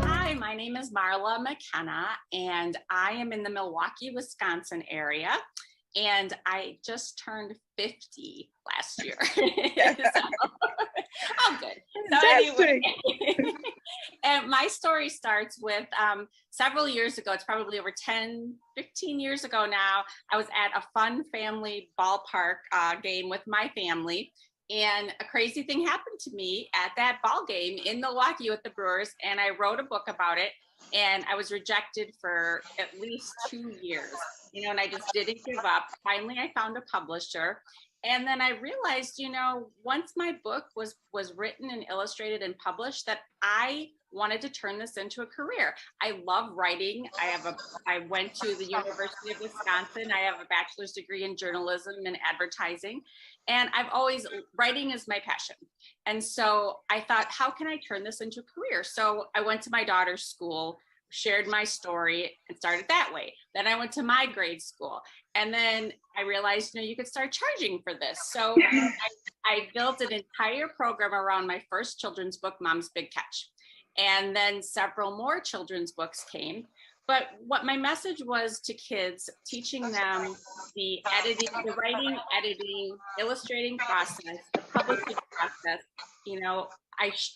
Hi, my name is Marla Mckenna, and I am in the Milwaukee, Wisconsin area. And I just turned 50 last year. So, I'm good. So anyway, and my story starts with several years ago. It's probably over 10, 15 years ago now. I was at a fun family ballpark game with my family. And a crazy thing happened to me at that ball game in Milwaukee with the Brewers. And I wrote a book about it. And I was rejected for at least 2 years, you know, and I just didn't give up. Finally, I found a publisher. And then I realized, you know, once my book was written and illustrated and published, that I wanted to turn this into a career. I love writing. I went to the University of Wisconsin. I have a bachelor's degree in journalism and advertising. And writing is my passion. And so I thought, how can I turn this into a career? So I went to my daughter's school, shared my story, and started that way. Then I went to my grade school. And then I realized, you know, you could start charging for this. So I built an entire program around my first children's book, Mom's Big Catch. And then several more children's books came. But what my message was to kids, teaching them the editing, the writing, editing, illustrating process, the publishing process, you know,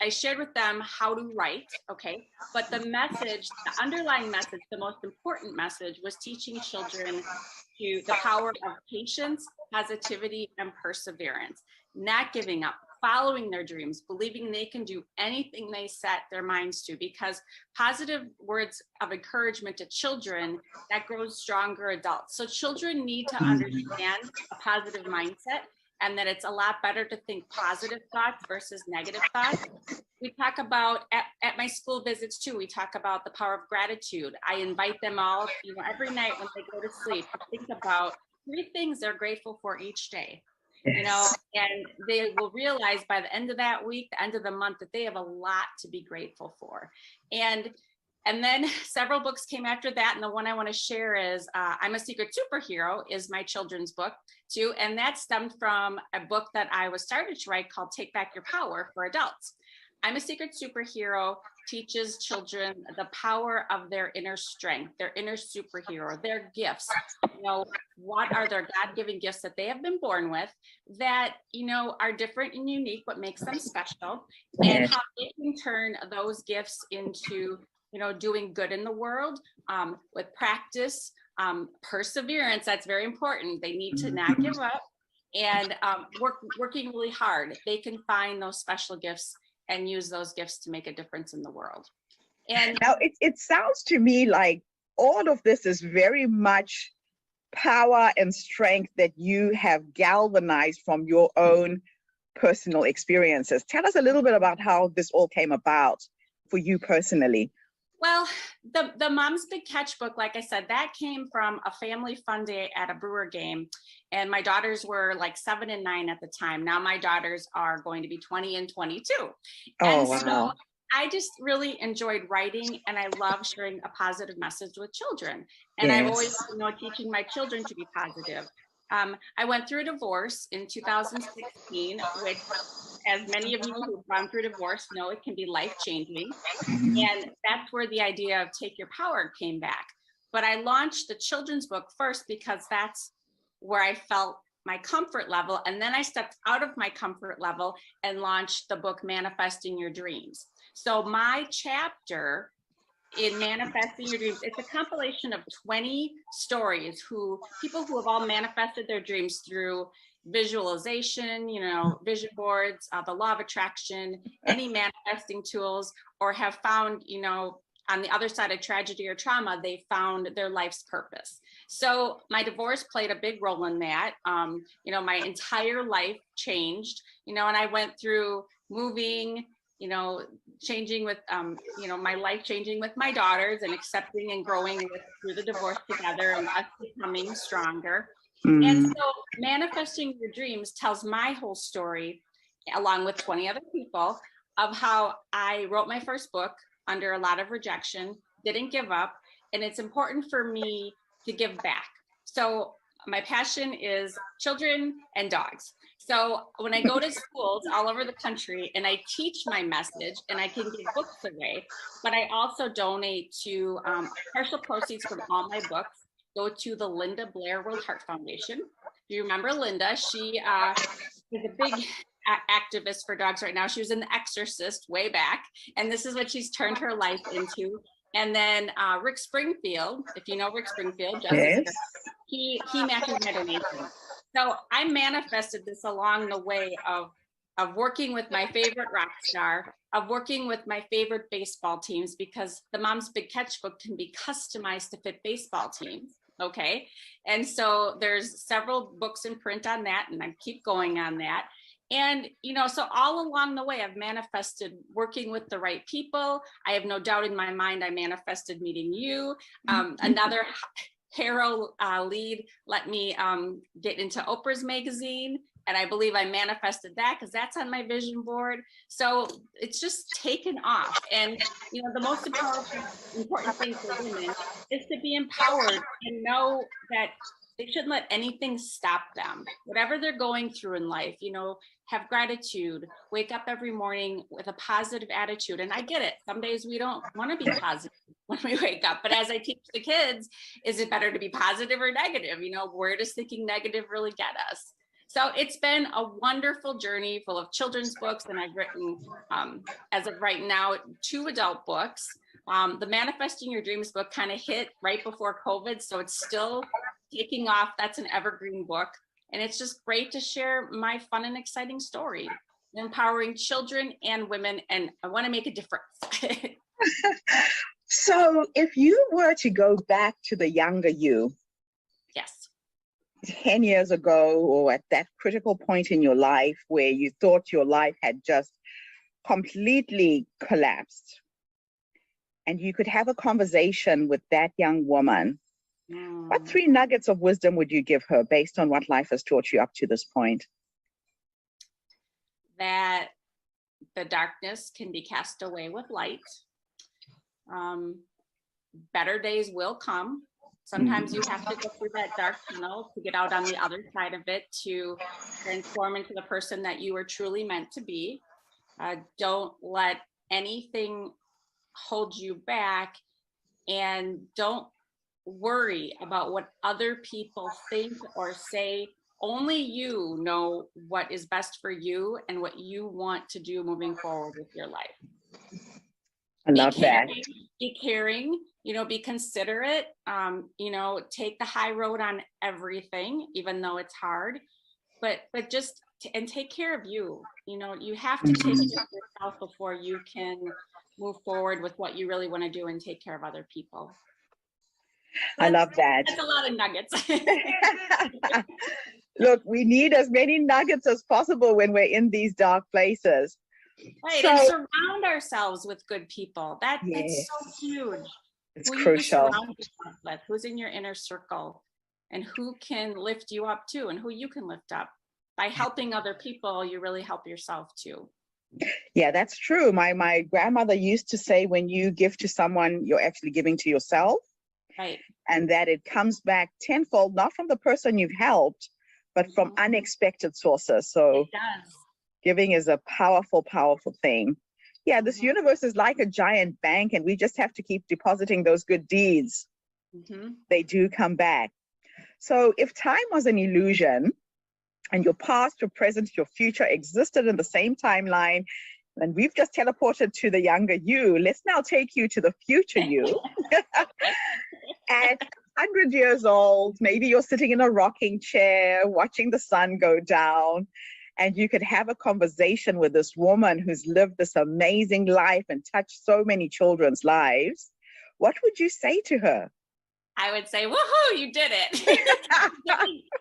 I shared with them how to write, okay? But the message, the underlying message, the most important message was teaching children to the power of patience, positivity, and perseverance, not giving up, following their dreams, believing they can do anything they set their minds to, because positive words of encouragement to children, that grows stronger adults. So children need to understand a positive mindset, and that it's a lot better to think positive thoughts versus negative thoughts. We talk about, at my school visits too, we talk about the power of gratitude. I invite them all, you know, every night when they go to sleep, to think about 3 things they're grateful for each day. You know, and they will realize by the end of that week, the end of the month, that they have a lot to be grateful for. And then several books came after that. And the one I want to share is I'm a Secret Superhero, is my children's book too. And that stemmed from a book that I was started to write called Take Back Your Power for adults. I'm a Secret Superhero teaches children the power of their inner strength, their inner superhero, their gifts. You know, what are their God-given gifts that they have been born with that, you know, are different and unique, what makes them special, and how they can turn those gifts into, you know, doing good in the world with practice, perseverance. That's very important. They need to not give up, and working really hard. They can find those special gifts and use those gifts to make a difference in the world. And now it sounds to me like all of this is very much power and strength that you have galvanized from your own personal experiences. Tell us a little bit about how this all came about for you personally. Well, the Mom's Big Catch book, like I said, that came from a family fun day at a Brewer game. And my daughters were like 7 and 9 at the time. Now my daughters are going to be 20 and 22. And so I just really enjoyed writing, and I love sharing a positive message with children. And I've always, you know, teaching my children to be positive. I went through a divorce in 2016, which, as many of you who've gone through divorce know, it can be life-changing. And that's where the idea of Take Your Power came back. But I launched the children's book first because that's where I felt my comfort level. And then I stepped out of my comfort level and launched the book Manifesting Your Dreams. So my chapter in Manifesting Your Dreams. It's a compilation of 20 stories people who have all manifested their dreams through visualization, vision boards, the law of attraction, any manifesting tools, or have found, on the other side of tragedy or trauma, they found their life's purpose. So my divorce played a big role in that. My entire life changed, and I went through moving, changing with, my life changing with my daughters and accepting and growing through the divorce together and us becoming stronger. And so Manifesting Your Dreams tells my whole story, along with 20 other people, of how I wrote my first book under a lot of rejection, didn't give up. And it's important for me to give back. So my passion is children and dogs. So when I go to schools all over the country and I teach my message, and I can give books away, but I also donate to partial proceeds from all my books go to the Linda Blair World Heart Foundation. Do you remember Linda? She is a big activist for dogs right now. She was in The Exorcist way back, and this is what she's turned her life into. And then Rick Springfield, if you know Rick Springfield, Justice, he matches my donation. So I manifested this along the way of working with my favorite rock star, of working with my favorite baseball teams, because the Mom's Big Catch book can be customized to fit baseball teams. Okay. And so there's several books in print on that, and I keep going on that. And, so all along the way, I've manifested working with the right people. I have no doubt in my mind, I manifested meeting you. Another hero lead let me get into Oprah's magazine. And I believe I manifested that because that's on my vision board. So it's just taken off. And, the most important thing for women is to be empowered and know that they shouldn't let anything stop them. Whatever they're going through in life, have gratitude, wake up every morning with a positive attitude. And I get it. Some days we don't want to be positive when we wake up. But as I teach the kids, is it better to be positive or negative? Where does thinking negative really get us? So it's been a wonderful journey full of children's books. And I've written, as of right now, 2 adult books. The Manifesting Your Dreams book kind of hit right before COVID. So it's still taking off. That's an evergreen book. And it's just great to share my fun and exciting story, empowering children and women. And I want to make a difference. So if you were to go back to the younger you, yes, 10 years ago, or at that critical point in your life where you thought your life had just completely collapsed, and you could have a conversation with that young woman, what 3 nuggets of wisdom would you give her based on what life has taught you up to this point? That the darkness can be cast away with light. Better days will come. Sometimes you have to go through that dark tunnel to get out on the other side of it, to transform into the person that you are truly meant to be. Don't let anything hold you back, and don't worry about what other people think or say. Only you know what is best for you and what you want to do moving forward with your life. I love that. Be caring, be considerate, take the high road on everything, even though it's hard, but just, and take care of you. You have to take care of yourself before you can move forward with what you really want to do and take care of other people. I love that. That's a lot of nuggets. Look, we need as many nuggets as possible when we're in these dark places. Right, and surround ourselves with good people. That's so huge. It's who crucial. You surround yourself with, who's in your inner circle, and who can lift you up too, and who you can lift up. By helping other people, you really help yourself too. Yeah, that's true. My grandmother used to say, when you give to someone, you're actually giving to yourself. Right. And that it comes back tenfold, not from the person you've helped, but from unexpected sources. So it does. Giving is a powerful, powerful thing. Yeah, this universe is like a giant bank, and we just have to keep depositing those good deeds. They do come back. So if time was an illusion, and your past, your present, your future existed in the same timeline, And we've just teleported to the younger you. Let's now take you to the future you. At 100 years old, maybe you're sitting in a rocking chair, watching the sun go down, and you could have a conversation with this woman who's lived this amazing life and touched so many children's lives. What would you say to her? I would say, woohoo, you did it.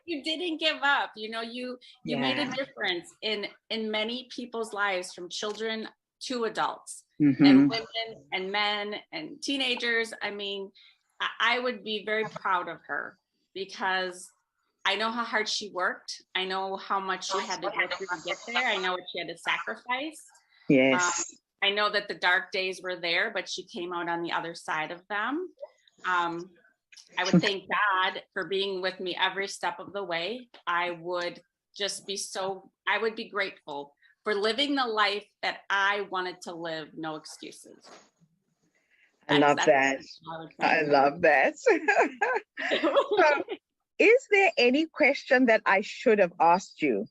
You didn't give up. You know, you made a difference in many people's lives, from children to adults, and women and men and teenagers. I mean, I would be very proud of her, because I know how hard she worked. I know how much she had to go through to get there. I know what she had to sacrifice. Yes. I know that the dark days were there, but she came out on the other side of them. I would thank God for being with me every step of the way. I would just be I would be grateful for living the life that I wanted to live, no excuses. I love that. I love that. So, is there any question that I should have asked you?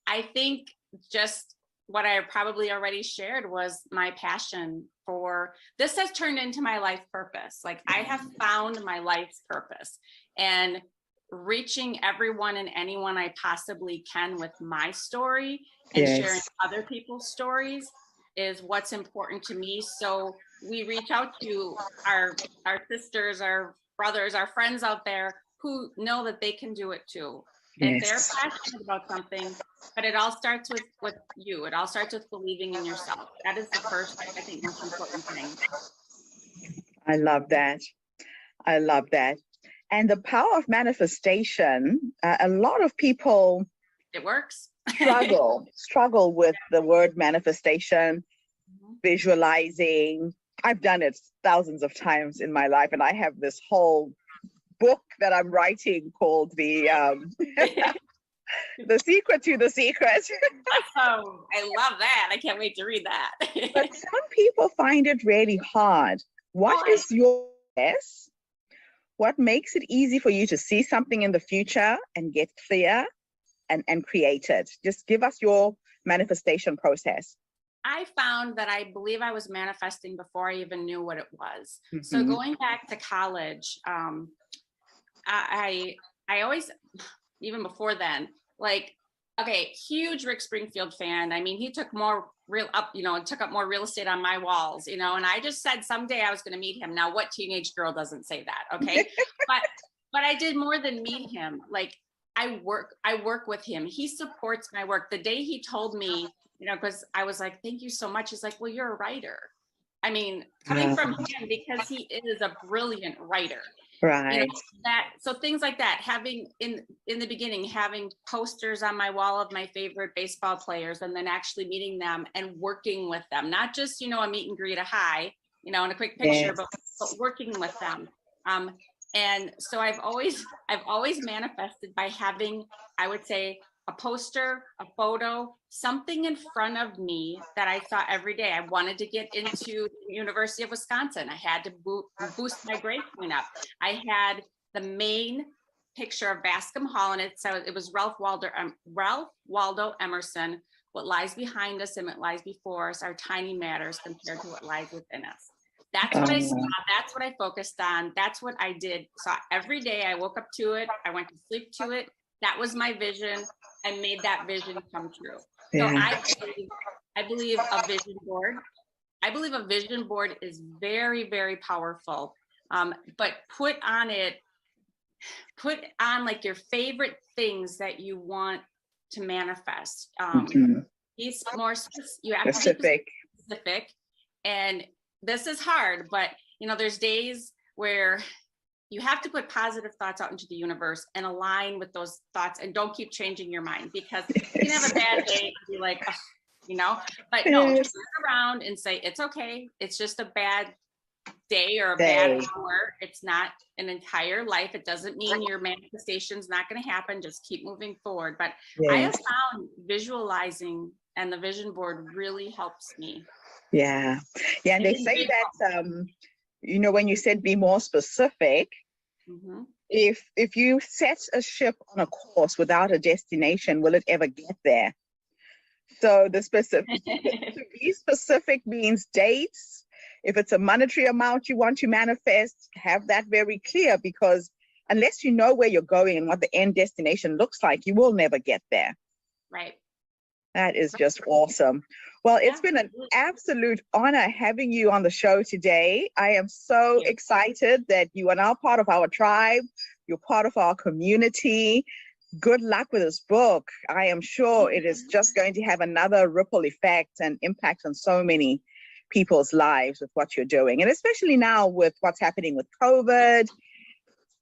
I think just what I probably already shared was my passion for this has turned into my life purpose. Like, I have found my life's purpose, and reaching everyone and anyone I possibly can with my story and sharing other people's stories is what's important to me. So we reach out to our sisters, our brothers, our friends out there who know that they can do it too. If they're passionate about something, but it all starts with you. It all starts with believing in yourself. That is the first, I think, most important thing. I love that. I love that. And the power of manifestation, a lot of people it works. struggle with the word manifestation, visualizing. I've done it thousands of times in my life, and I have this whole book that I'm writing called the Secret to the Secret. Oh, I love that. I can't wait to read that. But some people find it really hard. What is your guess? What makes it easy for you to see something in the future and get clear and create it? Just give us your manifestation process. I found that I believe I was manifesting before I even knew what it was. So going back to college, I always, even before then, like, okay, huge Rick Springfield fan. I mean, he took more took up more real estate on my walls, and I just said someday I was going to meet him. Now, what teenage girl doesn't say that? Okay. but I did more than meet him. Like, I work with him. He supports my work. The day he told me, because I was like, thank you so much. He's like, well, you're a writer. I mean, coming from him, because he is a brilliant writer. Right. So things like that, having in the beginning, having posters on my wall of my favorite baseball players, and then actually meeting them and working with them, not just, a meet and greet, a hi, and a quick picture, but working with them. And so I've always manifested by having, I would say, a poster, a photo, something in front of me that I saw every day. I wanted to get into the University of Wisconsin. I had to boost my grade point up. I had the main picture of Bascom Hall, and it was Ralph Waldo Emerson, what lies behind us and what lies before us are tiny matters compared to what lies within us. That's what I saw. That's what I focused on. That's what I did. Saw every day. I woke up to it. I went to sleep to it. That was my vision. I made that vision come true. Yeah. So I believe a vision board. I believe a vision board is very, very powerful. But put on like your favorite things that you want to manifest. Be more you have to be specific. And this is hard, but there's days where you have to put positive thoughts out into the universe and align with those thoughts, and don't keep changing your mind, because you can have a bad day and be like, but no, turn around and say, it's okay. It's just a bad day or a bad hour. It's not an entire life. It doesn't mean your manifestation's not going to happen. Just keep moving forward. But I have found visualizing and the vision board really helps me. Yeah. And they say that, when you said be more specific, if you set a ship on a course without a destination, will it ever get there? So the specific to be specific means dates. If it's a monetary amount you want to manifest, have that very clear, because unless you know where you're going and what the end destination looks like, you will never get there. Right. That is just awesome. Well, it's been an absolute honor having you on the show today. I am so excited that you are now part of our tribe. You're part of our community. Good luck with this book. I am sure it is just going to have another ripple effect and impact on so many people's lives with what you're doing. And especially now with what's happening with COVID,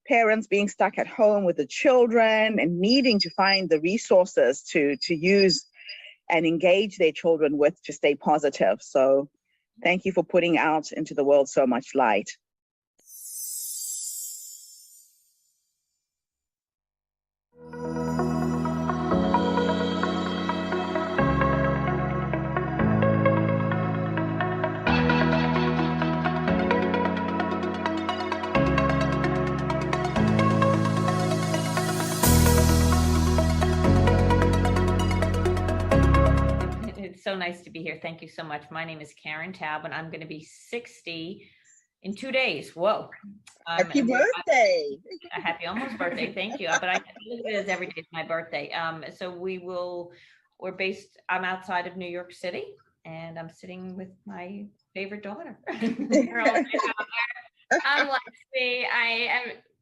parents being stuck at home with the children and needing to find the resources to use and engage their children with to stay positive. So thank you for putting out into the world so much light. It's so nice to be here. Thank you so much. My name is Karen Taub, and I'm going to be 60 in 2 days. Whoa. Happy birthday. A happy almost birthday. Thank you. But I look at it as every day is my birthday. So I'm outside of New York City, and I'm sitting with my favorite daughter. I'm Lexi.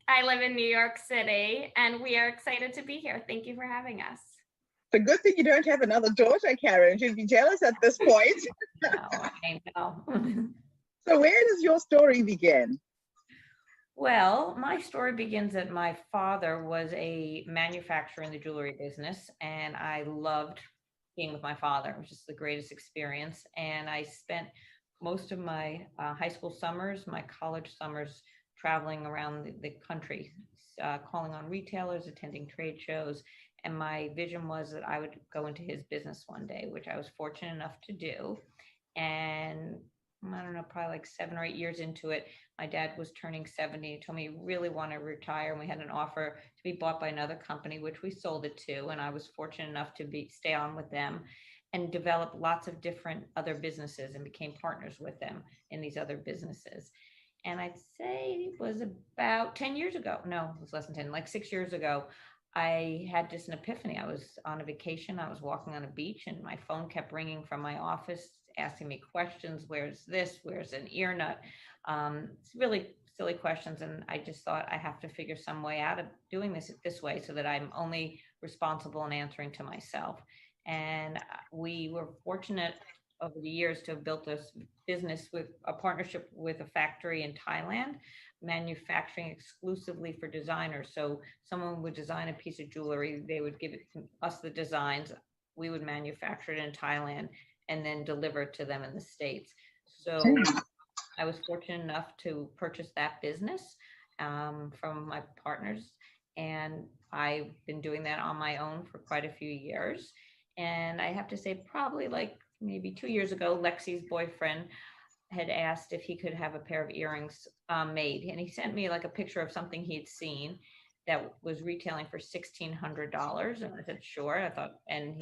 I live in New York City, and we are excited to be here. Thank you for having us. It's a good thing you don't have another daughter, Karen. She'd be jealous at this point. No, I know. So where does your story begin? Well, my story begins that my father was a manufacturer in the jewelry business, and I loved being with my father. It was just the greatest experience. And I spent most of my high school summers, my college summers, traveling around the country, calling on retailers, attending trade shows. And my vision was that I would go into his business one day, which I was fortunate enough to do. And I don't know, probably like 7 or 8 years into it, my dad was turning 70. He told me he really wanted to retire. And we had an offer to be bought by another company, which we sold it to. And I was fortunate enough to stay on with them and develop lots of different other businesses and became partners with them in these other businesses. And I'd say it was about 10 years ago. No, it was less than 10, like 6 years ago. I had just an epiphany. I was on a vacation. I was walking on a beach, and my phone kept ringing from my office, asking me questions. Where's this? Where's an ear nut? It's really silly questions. And I just thought I have to figure some way out of doing this way so that I'm only responsible and answering to myself. And we were fortunate over the years to have built this business with a partnership with a factory in Thailand, manufacturing exclusively for designers. So someone would design a piece of jewelry, they would give us the designs, we would manufacture it in Thailand and then deliver it to them in the States. So I was fortunate enough to purchase that business from my partners, and I've been doing that on my own for quite a few years. And I have to say, probably like maybe 2 years ago, Lexi's boyfriend had asked if he could have a pair of earrings made. And he sent me like a picture of something he had seen that was retailing for $1,600. And I said, sure. I thought, and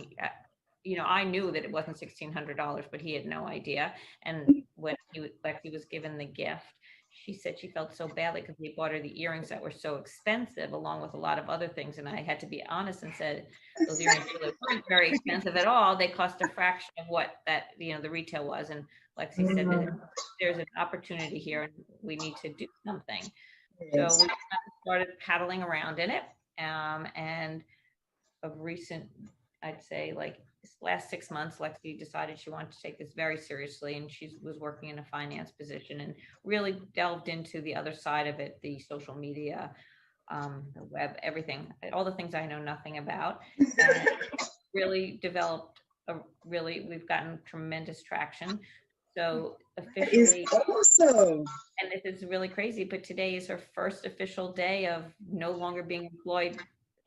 he, I knew that it wasn't $1,600, but he had no idea. And when Lexi was given the gift, she said she felt so badly because we bought her the earrings that were so expensive, along with a lot of other things. And I had to be honest and said, those earrings really weren't very expensive at all. They cost a fraction of what that, the retail was. And Lexi said that there's an opportunity here and we need to do something. Yes. So we started paddling around in it. And of recent, I'd say like this last 6 months, Lexi decided she wanted to take this very seriously, and she was working in a finance position and really delved into the other side of it, the social media, the web, everything, all the things I know nothing about. And really developed we've gotten tremendous traction. So officially, awesome. And this is really crazy, but today is her first official day of no longer being employed,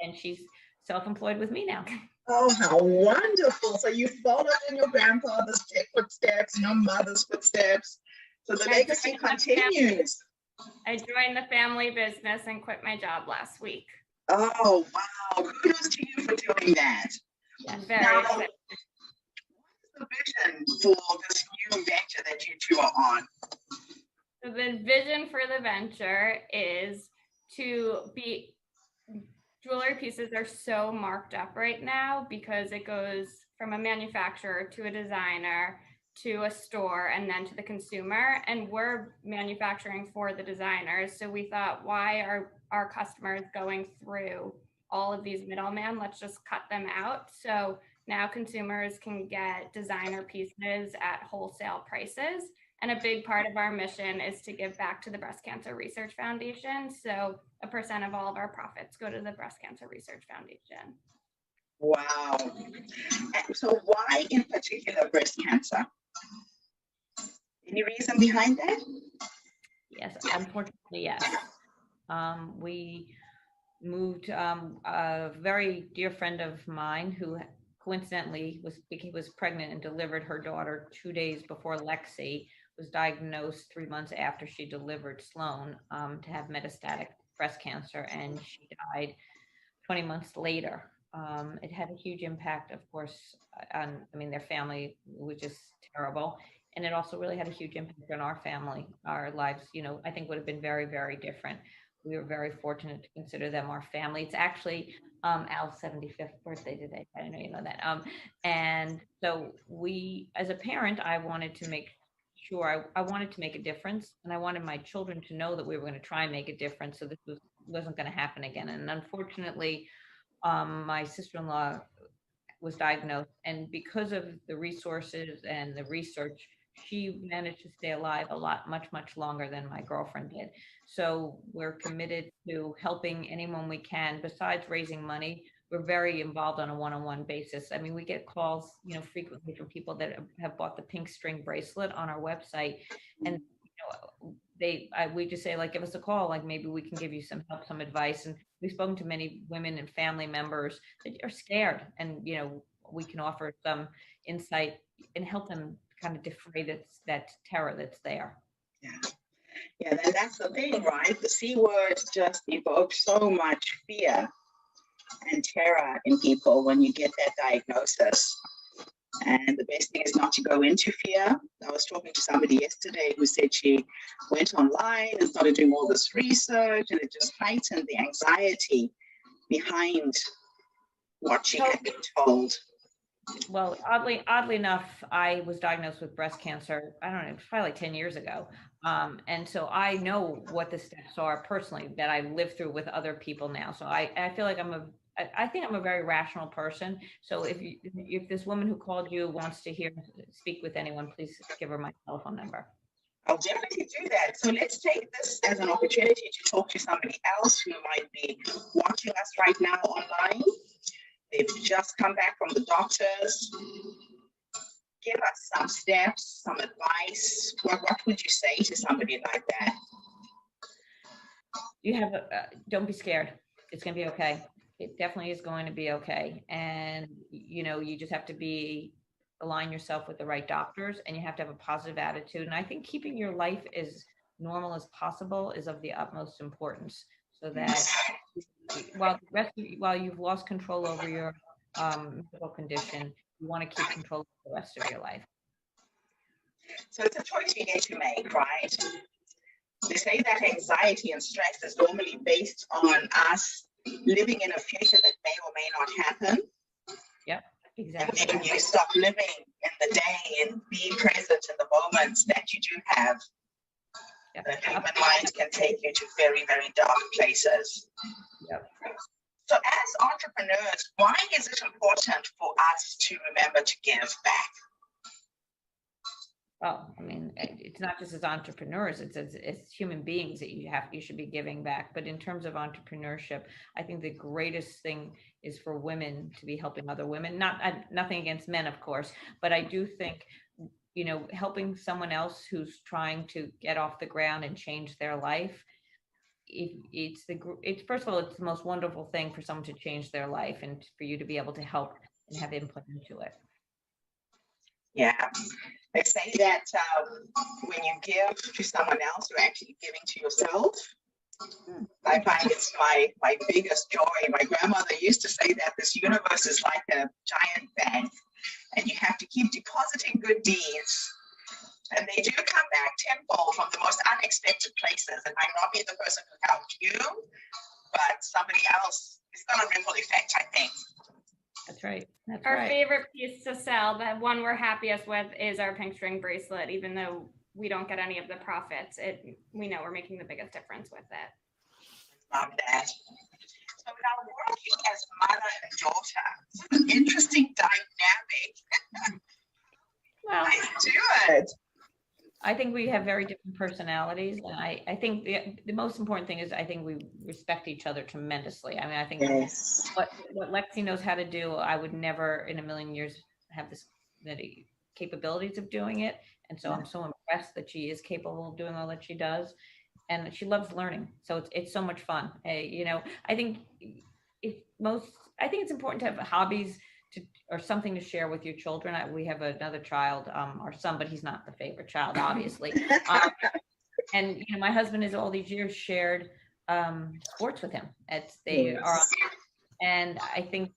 and she's self-employed with me now. Oh, how wonderful. So you followed in your grandfather's footsteps, your mother's footsteps. So the legacy continues. I joined the family business and quit my job last week. Oh, wow. Kudos to you for doing that. Yeah, very now, excited. What's the vision for this new venture that you two are on? So the vision for the venture is to be, jewelry pieces are so marked up right now because it goes from a manufacturer to a designer to a store and then to the consumer, and we're manufacturing for the designers. So we thought, why are our customers going through all of these middlemen? Let's just cut them out. So now consumers can get designer pieces at wholesale prices. And a big part of our mission is to give back to the Breast Cancer Research Foundation. So 1% of all of our profits go to the Breast Cancer Research Foundation. Wow. And so why in particular breast cancer? Any reason behind that? Yes, unfortunately, yes. We moved, a very dear friend of mine who coincidentally was pregnant and delivered her daughter 2 days before Lexi was diagnosed 3 months after she delivered Sloan to have metastatic breast cancer, and she died 20 months later. It had a huge impact, of course, on, I mean, their family, which is terrible. And it also really had a huge impact on our family, our lives, you know, I think would have been very, very different. We were very fortunate to consider them our family. It's actually Al's 75th birthday today. I didn't know you know that. And so we, as a parent, I wanted to make sure I wanted to make a difference, and I wanted my children to know that we were going to try and make a difference. So this wasn't going to happen again. And unfortunately, my sister-in-law was diagnosed, and because of the resources and the research, she managed to stay alive much longer than my girlfriend did. So we're committed to helping anyone we can. Besides raising money, we're very involved on a one-on-one basis. I mean, we get calls, you know, frequently from people that have bought the pink string bracelet on our website, and you know, we just say, like, give us a call, like maybe we can give you some help, some advice. And we've spoken to many women and family members that are scared, and you know, we can offer some insight and help them kind of defray that terror that's there. Yeah, and that's the thing, right? The C words just evoke so much fear and terror in people when you get that diagnosis. And the best thing is not to go into fear. I was talking to somebody yesterday who said she went online and started doing all this research, and it just heightened the anxiety behind what she had been told. Well, oddly enough, I was diagnosed with breast cancer, I don't know, probably like 10 years ago. And so I know what the steps are personally that I live through with other people now. So I feel like I think I'm a very rational person. So if this woman who called you wants to speak with anyone, please give her my telephone number. I'll definitely do that. So let's take this as an opportunity to talk to somebody else who might be watching us right now online. They've just come back from the doctors. Give us some steps, some advice. What would you say to somebody like that? Don't be scared. It's going to be okay. It definitely is going to be okay. And, you know, you just have to align yourself with the right doctors, and you have to have a positive attitude. And I think keeping your life as normal as possible is of the utmost importance, so that while you've lost control over your medical condition, you want to keep control of the rest of your life. So it's a choice you get to make, right? They say that anxiety and stress is normally based on us living in a future that may or may not happen. Yep, exactly. And when you stop living in the day and be present in the moments that you do have, the human mind can take you to very, very dark places. Yep. So as entrepreneurs, why is it important for us to remember to give back? Well, I mean, it's not just as entrepreneurs, it's as human beings that you should be giving back. But in terms of entrepreneurship, I think the greatest thing is for women to be helping other women. Nothing against men, of course, but I do think, you know, helping someone else who's trying to get off the ground and change their life. It's first of all, it's the most wonderful thing for someone to change their life, and for you to be able to help and have input into it. Yeah. They say that when you give to someone else, you're actually giving to yourself. I find it's my biggest joy. My grandmother used to say that this universe is like a giant bank, and you have to keep depositing good deeds. And they do come back tenfold from the most unexpected places. It might not be the person who helped you, but somebody else. It's got a ripple effect, I think. That's right. That's Our right. favorite piece to sell, the one we're happiest with, is our pink string bracelet. Even though we don't get any of the profits, we know we're making the biggest difference with it. Love that. So now working as mother and daughter, it's an interesting dynamic. Well, I do it. I think we have very different personalities, and I think the most important thing is I think we respect each other tremendously. I mean, I think yes. what Lexi knows how to do, I would never in a million years have the capabilities of doing it, and so I'm so impressed that she is capable of doing all that she does, and she loves learning. So it's so much fun. You know, I think it's important to have hobbies or something to share with your children. We have another child, our son, but he's not the favorite child, obviously. And you know, my husband has all these years shared sports with him. And I think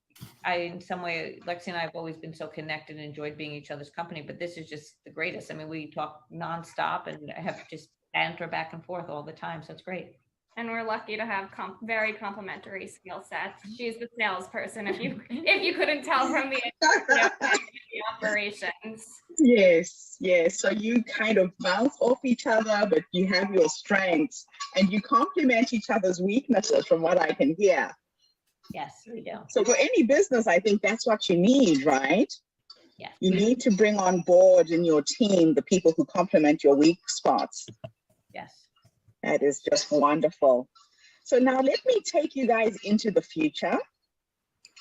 in some way, Lexi and I have always been so connected and enjoyed being each other's company. But this is just the greatest. I mean, we talk nonstop and have just banter back and forth all the time. So it's great. And we're lucky to have very complementary skill sets. She's the salesperson, if you couldn't tell from the operations. Yes, yes. So you kind of bounce off each other, but you have your strengths and you complement each other's weaknesses from what I can hear. Yes, we do. So for any business, I think that's what you need, right? Yes. You need to bring on board in your team the people who complement your weak spots. Yes. That is just wonderful. So now let me take you guys into the future.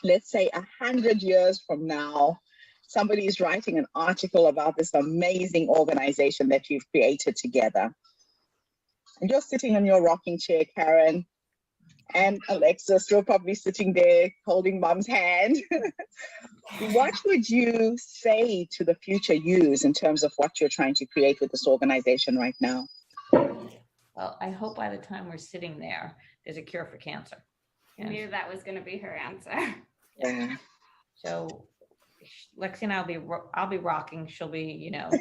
Let's say 100 years from now, somebody is writing an article about this amazing organization that you've created together. And you're sitting in your rocking chair, Karen, and Alexis, you're probably sitting there holding mom's hand. What would you say to the future yous in terms of what you're trying to create with this organization right now? Well, I hope by the time we're sitting there, there's a cure for cancer. I knew that was going to be her answer. Yeah. So Lexi and I'll be rocking. She'll be, you know,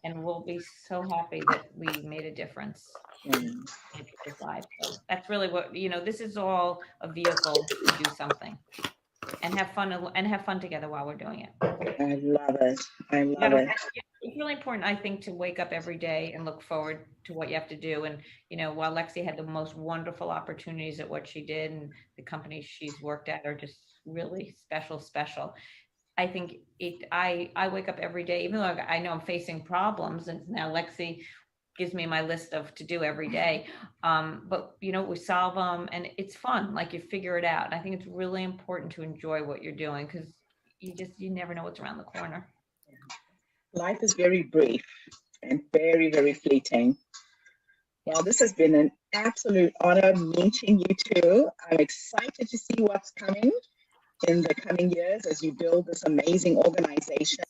and we'll be so happy that we made a difference in people's lives. So that's really what, you know, this is all a vehicle to do something and have fun together while we're doing it. I love it. I love it. It's really important, I think, to wake up every day and look forward to what you have to do. And, you know, while Lexi had the most wonderful opportunities at what she did and the companies she's worked at are just really special. I think I wake up every day, even though I know I'm facing problems, and now Lexi gives me my list of to do every day. But, you know, we solve them and it's fun, like you figure it out. And I think it's really important to enjoy what you're doing because you never know what's around the corner. Life is very brief and very, very fleeting. Well, this has been an absolute honor meeting you two. I'm excited to see what's coming in the coming years as you build this amazing organization.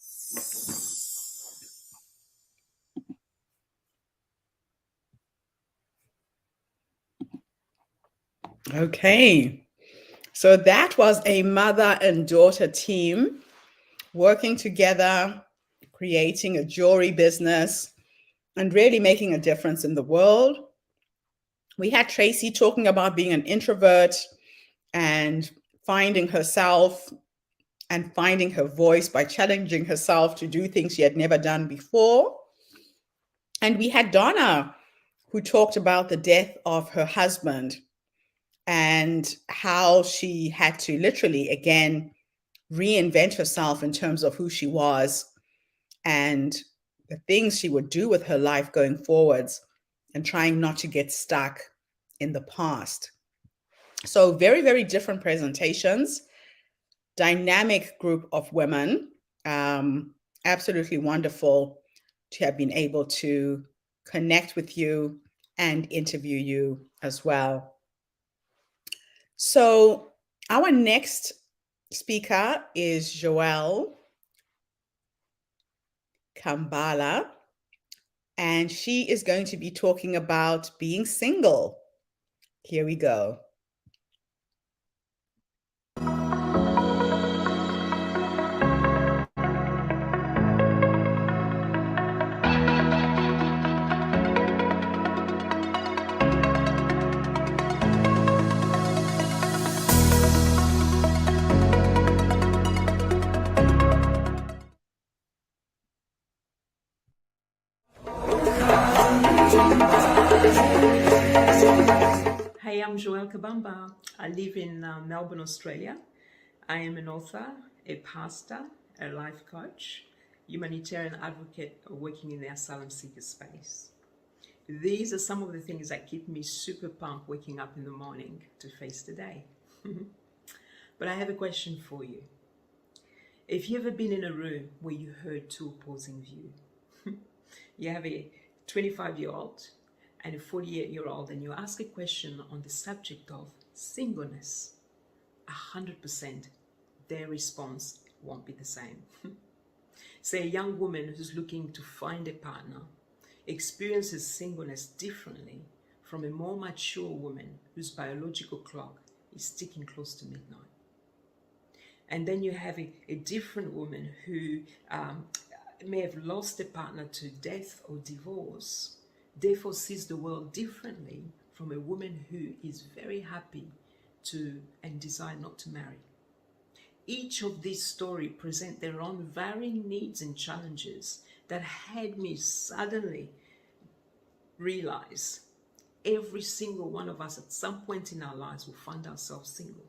Okay, so that was a mother and daughter team working together, creating a jewelry business, and really making a difference in the world. We had Tracy talking about being an introvert and finding herself and finding her voice by challenging herself to do things she had never done before. And we had Donna, who talked about the death of her husband and how she had to literally, again, reinvent herself in terms of who she was and the things she would do with her life going forwards and trying not to get stuck in the past. So very, very different presentations, dynamic group of women, absolutely wonderful to have been able to connect with you and interview you as well. So our next speaker is Joelle Kambala, and she is going to be talking about being single. Here we go. Hey, I'm Joelle Kambala. I live in Melbourne, Australia. I am an author, a pastor, a life coach, humanitarian advocate working in the asylum seeker space. These are some of the things that keep me super pumped waking up in the morning to face the day. But I have a question for you. If you've ever been in a room where you heard two opposing views, you have a 25-year-old and a 48-year-old, and you ask a question on the subject of singleness, 100% their response won't be the same. Say a young woman who's looking to find a partner experiences singleness differently from a more mature woman whose biological clock is ticking close to midnight. And then you have a different woman who may have lost a partner to death or divorce, therefore sees the world differently from a woman who is very happy to and desire not to marry. Each of these stories present their own varying needs and challenges that had me suddenly realize every single one of us at some point in our lives will find ourselves single,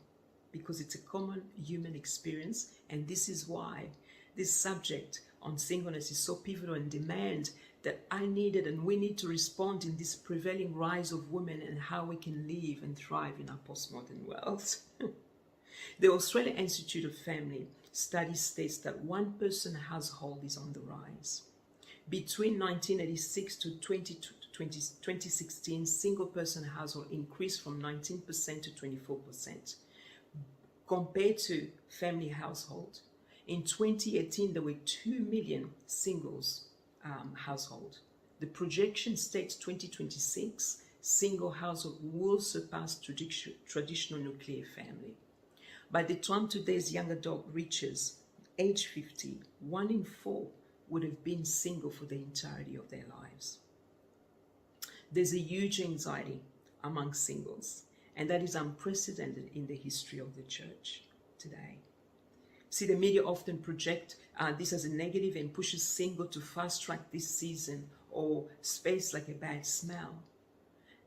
because it's a common human experience, and this is why this subject on singleness is so pivotal and demand that I needed and we need to respond in this prevailing rise of women and how we can live and thrive in our postmodern world. The Australian Institute of Family Studies states that one-person household is on the rise. Between 1986 to 2016, single-person household increased from 19% to 24%. Compared to family household, in 2018, there were 2 million singles household. The projection states 2026, single household will surpass traditional nuclear family. By the time today's young adult reaches age 50, 1 in 4 would have been single for the entirety of their lives. There's a huge anxiety among singles, and that is unprecedented in the history of the church today. See, the media often project this as a negative and pushes single to fast track this season or space like a bad smell.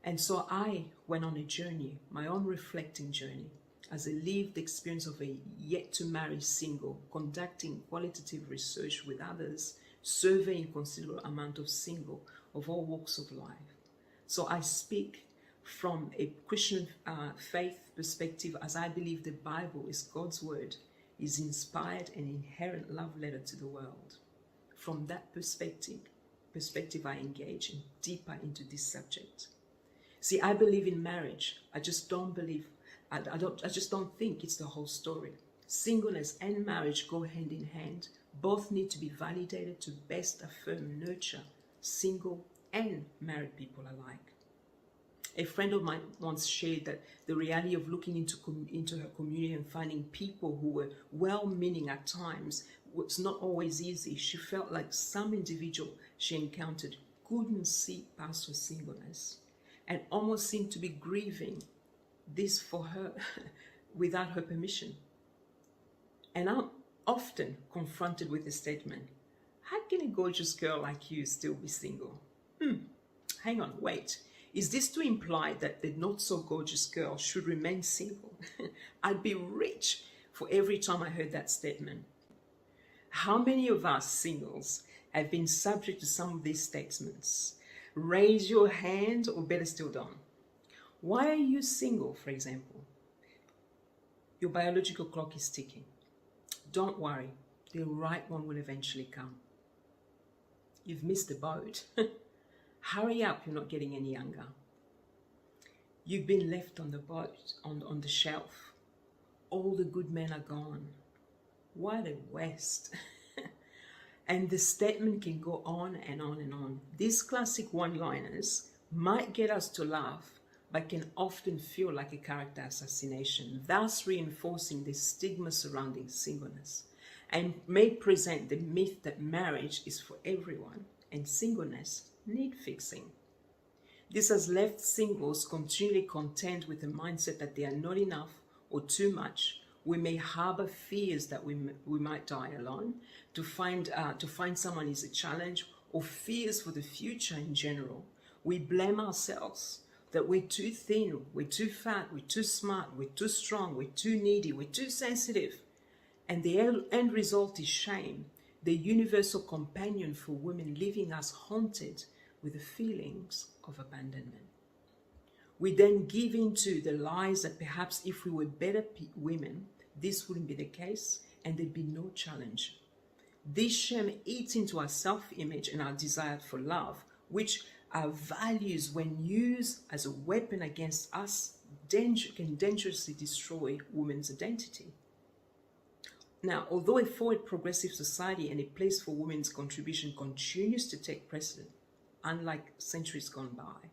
And so I went on a journey, my own reflecting journey, as a lived experience of a yet to marry single, conducting qualitative research with others, surveying considerable amount of single of all walks of life. So I speak from a Christian faith perspective, as I believe the Bible is God's word, is inspired and inherent love letter to the world. From that perspective I engage deeper into this subject. See, I believe in marriage. I just don't believe, I just don't think it's the whole story. Singleness and marriage go hand in hand. Both need to be validated to best affirm, nurture single and married people alike. A friend of mine once shared that the reality of looking into her community and finding people who were well-meaning at times was not always easy. She felt like some individual she encountered couldn't see past her singleness and almost seemed to be grieving this for her without her permission. And I'm often confronted with the statement, how can a gorgeous girl like you still be single? Hang on, wait. Is this to imply that the not so gorgeous girl should remain single? I'd be rich for every time I heard that statement. How many of us singles have been subject to some of these statements? Raise your hand, or better still don't. Why are you single, for example? Your biological clock is ticking. Don't worry, the right one will eventually come. You've missed the boat. Hurry up, you're not getting any younger. You've been left on the boat, on the shelf. All the good men are gone. What a waste. And the statement can go on and on and on. These classic one-liners might get us to laugh, but can often feel like a character assassination, thus reinforcing the stigma surrounding singleness, and may present the myth that marriage is for everyone and singleness need fixing. This has left singles continually content with the mindset that they are not enough or too much. We may harbor fears that we might die alone. To find someone is a challenge, or fears for the future in general. We blame ourselves that we're too thin, we're too fat, we're too smart, we're too strong, we're too needy, we're too sensitive. And the end result is shame, the universal companion for women, leaving us haunted with the feelings of abandonment. We then give into the lies that perhaps if we were better women, this wouldn't be the case and there'd be no challenge. This shame eats into our self-image and our desire for love, which are values when used as a weapon against us can dangerously destroy women's identity. Now, although a forward progressive society and a place for women's contribution continues to take precedent, unlike centuries gone by,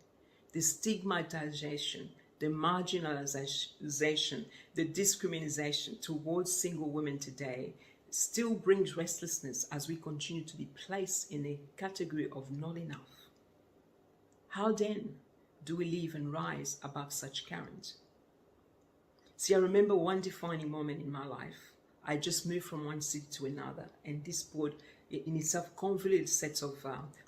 the stigmatization, the marginalization, the discrimination towards single women today still brings restlessness as we continue to be placed in a category of not enough. How then do we live and rise above such current? See, I remember one defining moment in my life. I just moved from one city to another, and this brought in itself convoluted sets of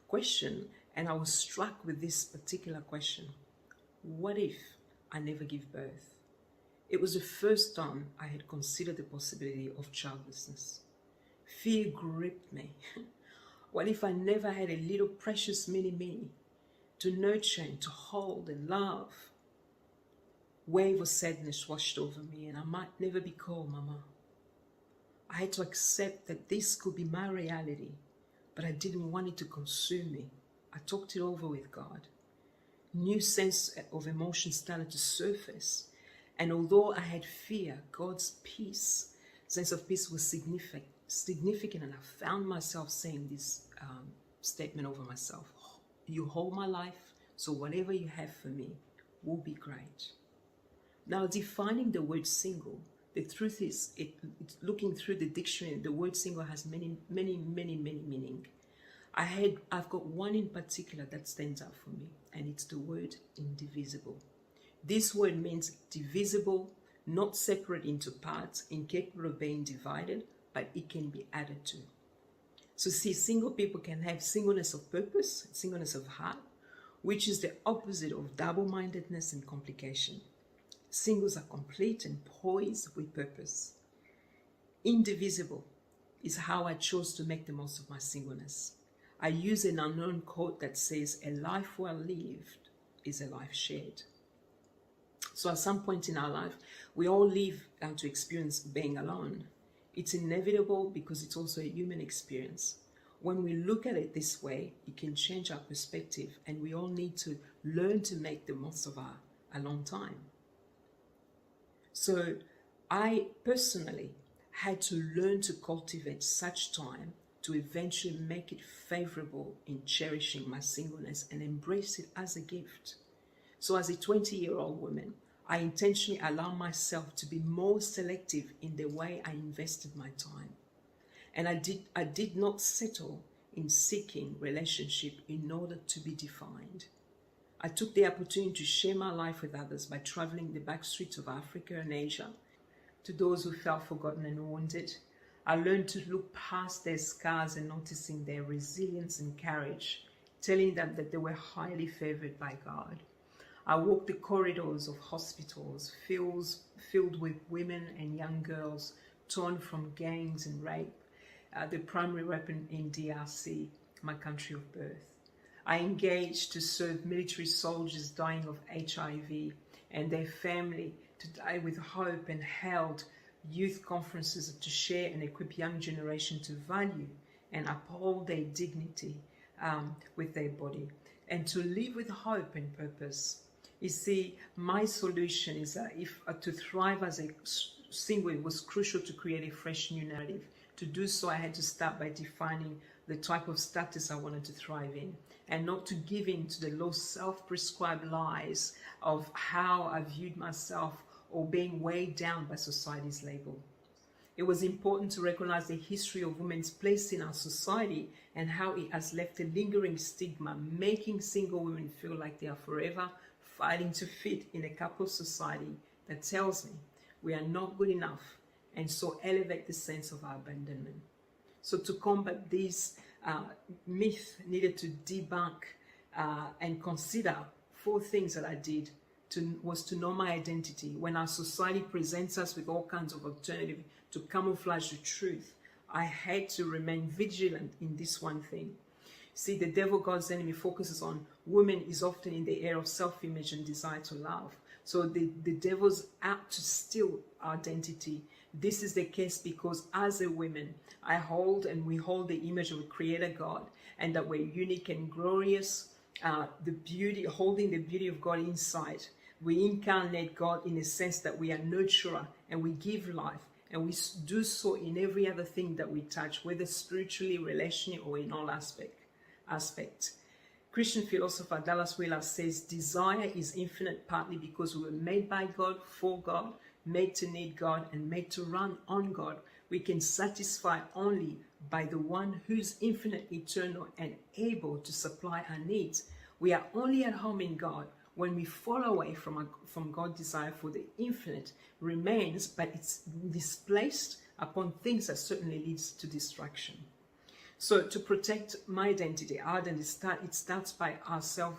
questions, and I was struck with this particular question. What if I never give birth? It was the first time I had considered the possibility of childlessness. Fear gripped me. What if I never had a little precious mini-me to nurture and to hold and love? Wave of sadness washed over me, and I might never be called Mama. I had to accept that this could be my reality, but I didn't want it to consume me. I talked it over with God. New sense of emotion started to surface, and although I had fear, God's peace, sense of peace was significant, and I found myself saying this statement over myself. You hold my life, so whatever you have for me will be great. Now, defining the word single, the truth is, it's looking through the dictionary, the word single has many meaning. I've got one in particular that stands out for me, and it's the word indivisible. This word means divisible, not separate into parts, incapable of being divided, but it can be added to. So see, single people can have singleness of purpose, singleness of heart, which is the opposite of double-mindedness and complication. Singles are complete and poised with purpose. Indivisible is how I chose to make the most of my singleness. I use an unknown quote that says, a life well lived is a life shared. So at some point in our life, we all live to experience being alone. It's inevitable because it's also a human experience. When we look at it this way, it can change our perspective, and we all need to learn to make the most of our alone time. So I personally had to learn to cultivate such time to eventually make it favorable in cherishing my singleness and embrace it as a gift. So as a 20-year-old woman, I intentionally allow myself to be more selective in the way I invested my time. And I did not settle in seeking relationship in order to be defined. I took the opportunity to share my life with others by traveling the back streets of Africa and Asia. To those who felt forgotten and wounded, I learned to look past their scars and noticing their resilience and courage, telling them that they were highly favored by God. I walked the corridors of hospitals filled with women and young girls torn from gangs and rape, the primary weapon in DRC, my country of birth. I engaged to serve military soldiers dying of HIV and their family to die with hope, and held youth conferences to share and equip young generation to value and uphold their dignity with their body, and to live with hope and purpose. You see, my solution is that to thrive as a single, it was crucial to create a fresh new narrative, To do so, I had to start by defining the type of status I wanted to thrive in, and not to give in to the low self-prescribed lies of how I viewed myself or being weighed down by society's label. It was important to recognize the history of women's place in our society and how it has left a lingering stigma, making single women feel like they are forever fighting to fit in a couple society that tells me we are not good enough, and so elevate the sense of our abandonment. So to combat these myths, needed to debunk and consider 4 things that I did. Was to know my identity. When our society presents us with all kinds of alternatives to camouflage the truth, I had to remain vigilant in this one thing. See, the devil, God's enemy, focuses on women is often in the area of self-image and desire to love. So the devil's out to steal our identity. This is the case because as a woman, we hold the image of a creator God, and that we're unique and glorious, holding the beauty of God inside. We incarnate God in the sense that we are nurturer and we give life, and we do so in every other thing that we touch, whether spiritually, relationally, or in all aspects. Christian philosopher Dallas Willard says, desire is infinite partly because we were made by God, for God, made to need God, and made to run on God. We can satisfy only by the one who's infinite, eternal, and able to supply our needs. We are only at home in God when we fall away from God's desire for the infinite remains, but it's displaced upon things that certainly leads to distraction. So to protect my identity, our identity, it starts by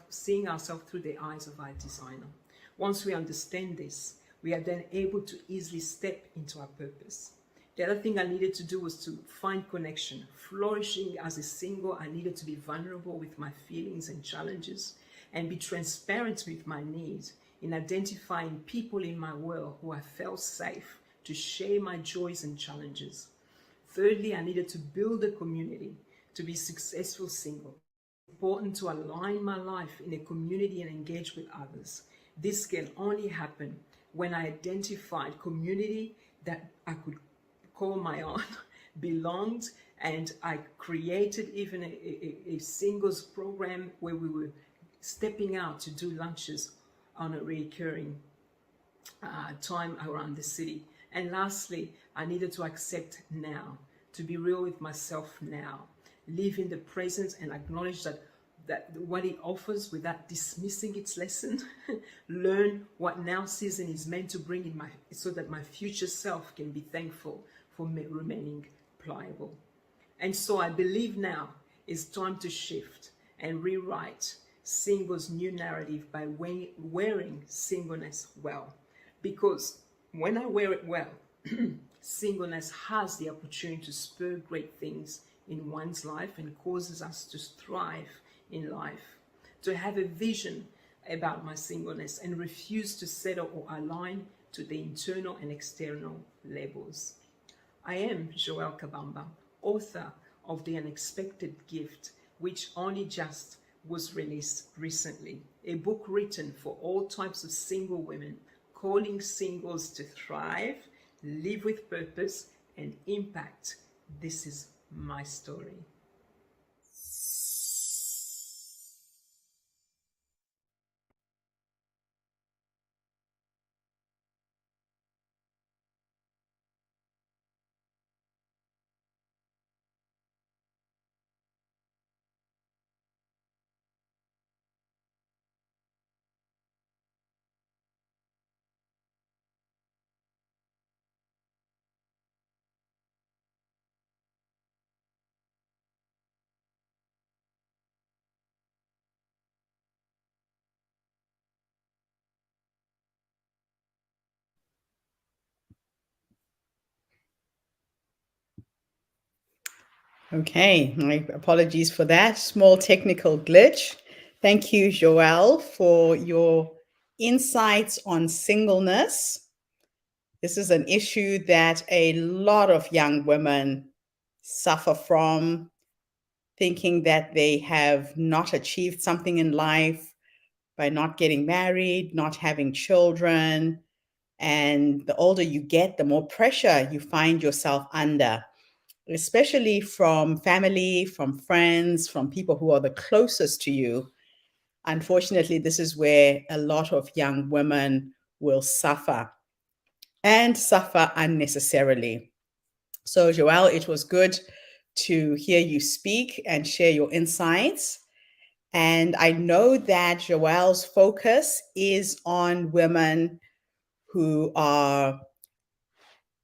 seeing ourselves through the eyes of our designer. Once we understand this, we are then able to easily step into our purpose. The other thing I needed to do was to find connection. Flourishing as a single, I needed to be vulnerable with my feelings and challenges, and be transparent with my needs in identifying people in my world who I felt safe to share my joys and challenges. Thirdly, I needed to build a community to be successful single. It's important to align my life in a community and engage with others. This can only happen when I identified community that I could call my own, belonged, and I created even a singles program where we were stepping out to do lunches on a recurring time around the city. And lastly, I needed to accept now, to be real with myself now, live in the present and acknowledge that what it offers without dismissing its lesson, learn what now season is meant to bring in so that my future self can be thankful for remaining pliable. And so I believe now is time to shift and rewrite singles' new narrative by wearing singleness well. Because when I wear it well, singleness has the opportunity to spur great things in one's life and causes us to thrive in life. To have a vision about my singleness and refuse to settle or align to the internal and external labels. I am Joelle Kambala, author of The Unexpected Gift, which only just was released recently. A book written for all types of single women, calling singles to thrive, live with purpose, and impact. This is my story. Okay, my apologies for that small technical glitch. Thank you, Joelle, for your insights on singleness. This is an issue that a lot of young women suffer from, thinking that they have not achieved something in life by not getting married, not having children. And the older you get, the more pressure you find yourself under. especially from family, from friends, from people who are the closest to you, unfortunately, this is where a lot of young women will suffer and suffer unnecessarily. So, Joelle, it was good to hear you speak and share your insights. And I know that Joelle's focus is on women who are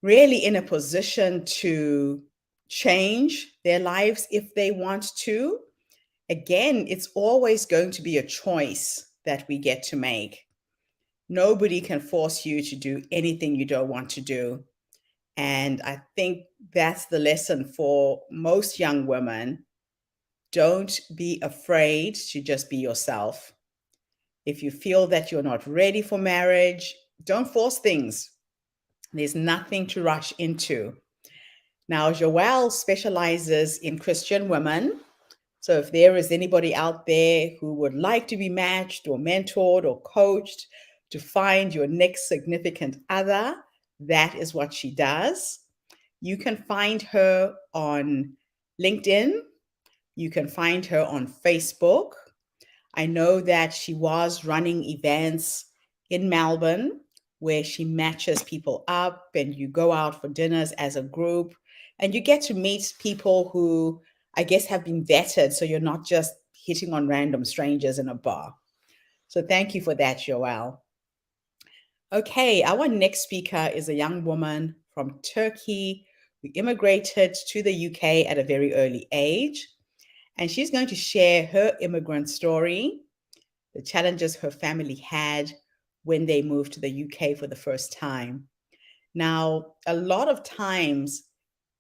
really in a position to change their lives if they want to. Again, it's always going to be a choice that we get to make. Nobody can force you to do anything you don't want to do. And I think that's the lesson for most young women. Don't be afraid to just be yourself. If you feel that you're not ready for marriage, don't force things. There's nothing to rush into. Now, Joelle specializes in Christian women. So if there is anybody out there who would like to be matched or mentored or coached to find your next significant other, that is what she does. You can find her on LinkedIn. You can find her on Facebook. I know that she was running events in Melbourne where she matches people up and you go out for dinners as a group and you get to meet people who I guess have been vetted. So you're not just hitting on random strangers in a bar. So thank you for that, Joelle. Okay, our next speaker is a young woman from Turkey who immigrated to the UK at a very early age. And she's going to share her immigrant story, the challenges her family had when they moved to the UK for the first time. Now, a lot of times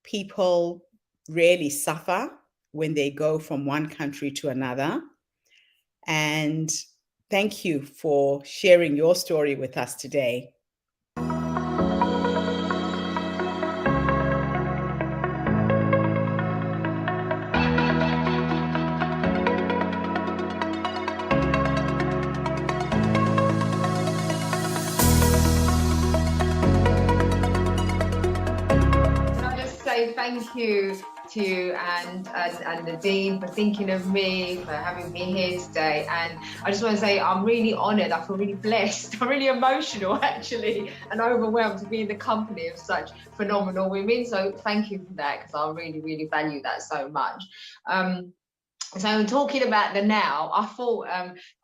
people really suffer when they go from one country to another. And thank you for sharing your story with us today. Thank you to you and Nadine for thinking of me, for having me here today. And I just want to say I'm really honoured. I feel really blessed. I'm really emotional, actually, and overwhelmed to be in the company of such phenomenal women. So thank you for that, because I really, really value that so much. So talking about the now, I thought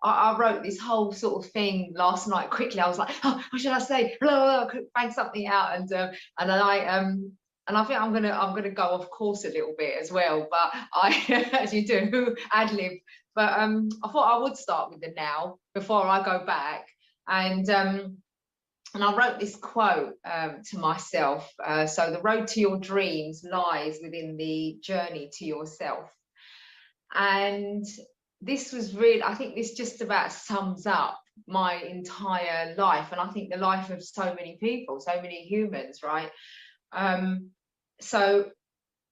I wrote this whole sort of thing last night quickly. I was like, oh, what should I say? Blah, blah, bang something out, and then I think I'm gonna go off course a little bit as well, but I, as you do, ad lib. But I thought I would start with the now before I go back, and I wrote this quote to myself. So the road to your dreams lies within the journey to yourself. And this was really, I think this just about sums up my entire life, and I think the life of so many people, so many humans, right? So,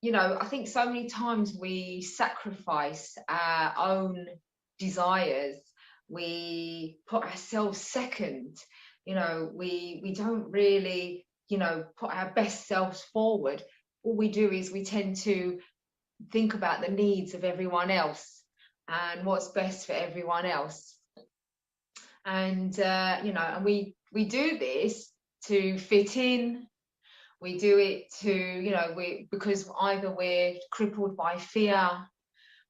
you know, I think so many times we sacrifice our own desires, we put ourselves second, you know, we don't really, you know, put our best selves forward. All we do is we tend to think about the needs of everyone else and what's best for everyone else. And, you know, and we do this to fit in. We do it to, you know, because either we're crippled by fear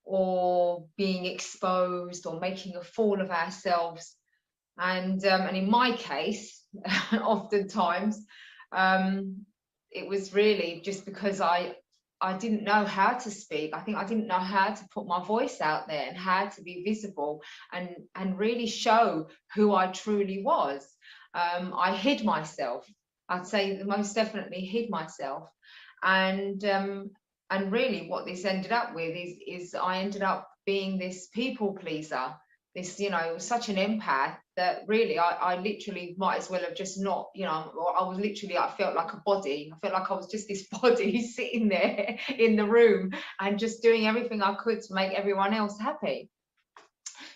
or being exposed or making a fool of ourselves. And in my case, oftentimes, it was really just because I didn't know how to speak. I think I didn't know how to put my voice out there and how to be visible and really show who I truly was. I hid myself. I'd say most definitely hid myself, and really what this ended up with is I ended up being this people pleaser, this, you know, such an empath that really I literally might as well have just not, you know, I was literally, I felt like a body. I felt like I was just this body sitting there in the room and just doing everything I could to make everyone else happy.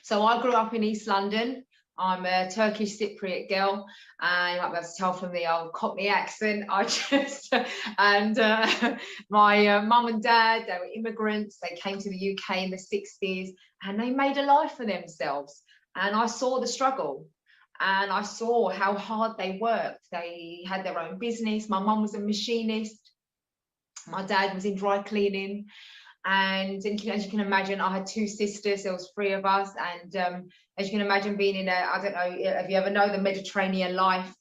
So I grew up in East London. I'm a Turkish Cypriot girl, and you might be able to tell from the old Cockney accent. And my mum and dad, they were immigrants. They came to the UK in the 60s, and they made a life for themselves. And I saw the struggle, and I saw how hard they worked. They had their own business. My mum was a machinist. My dad was in dry cleaning. And as you can imagine, I had 2 sisters. There was 3 of us. And as you can imagine, being in I don't know if you ever know the Mediterranean life,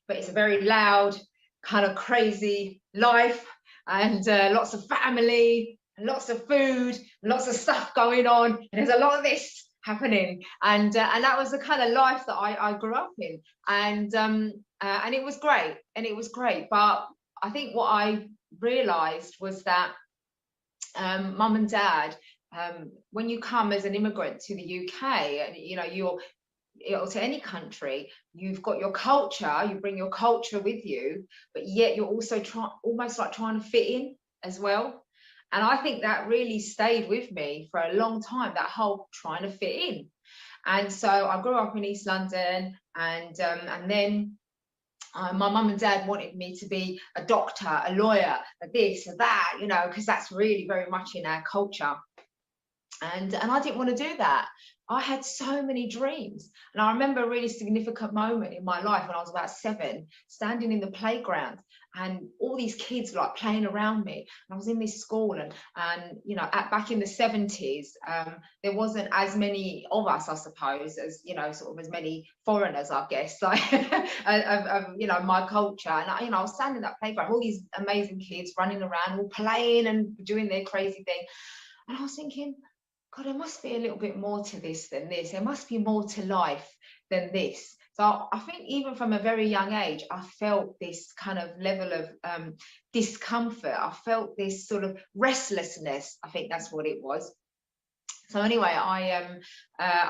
but it's a very loud, kind of crazy life, and lots of family, and lots of food, and lots of stuff going on. And there's a lot of this happening. And that was the kind of life that I grew up in. And it was great. And it was great. But I think what I realized was that mum and dad, when you come as an immigrant to the UK, and you're to any country, you've got your culture, you bring your culture with you, but yet you're also almost like trying to fit in as well. And I think that really stayed with me for a long time, that whole trying to fit in. And so I grew up in East London, and then my mum and dad wanted me to be a doctor, a lawyer, a this, a that, because that's really very much in our culture. And I didn't want to do that. I had so many dreams. And I remember a really significant moment in my life when I was about 7, standing in the playground, and all these kids were like playing around me. And I was in this school, and back in the 70s, there wasn't as many of us, I suppose, as sort of as many foreigners, I guess, like of my culture. And I was standing in that playground, all these amazing kids running around, all playing and doing their crazy thing. And I was thinking, God, there must be a little bit more to this than this. There must be more to life than this. So I think even from a very young age, I felt this kind of level of discomfort. I felt this sort of restlessness. I think that's what it was. So anyway, I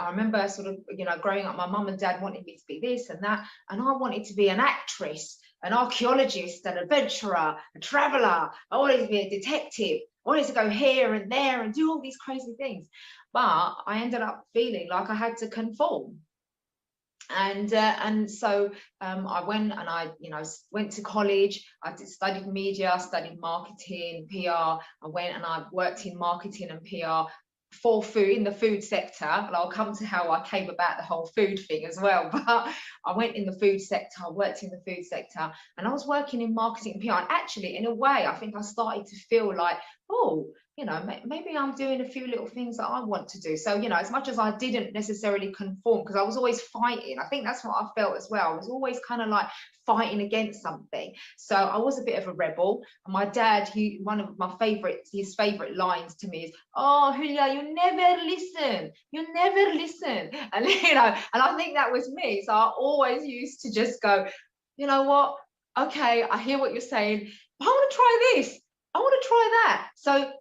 remember sort of, growing up, my mum and dad wanted me to be this and that, and I wanted to be an actress, an archaeologist, an adventurer, a traveller. I wanted to be a detective. I wanted to go here and there and do all these crazy things. But I ended up feeling like I had to conform. And so I went and I went to college. I studied media, studied marketing, PR. I went and I worked in marketing and PR for food, in the food sector, and I'll come to how I came about the whole food thing as well. But I went in the food sector, I worked in the food sector, and I was working in marketing and PR. And actually, in a way, I think I started to feel like, oh, maybe I'm doing a few little things that I want to do. So, as much as I didn't necessarily conform, because I was always fighting, I think that's what I felt as well. I was always kind of like fighting against something. So I was a bit of a rebel. And my dad, one of his favorite lines to me is, "Oh, Julia, you never listen. You never listen." And, and I think that was me. So I always used to just go, you know what? Okay, I hear what you're saying. I want to try this. I want to try that. So,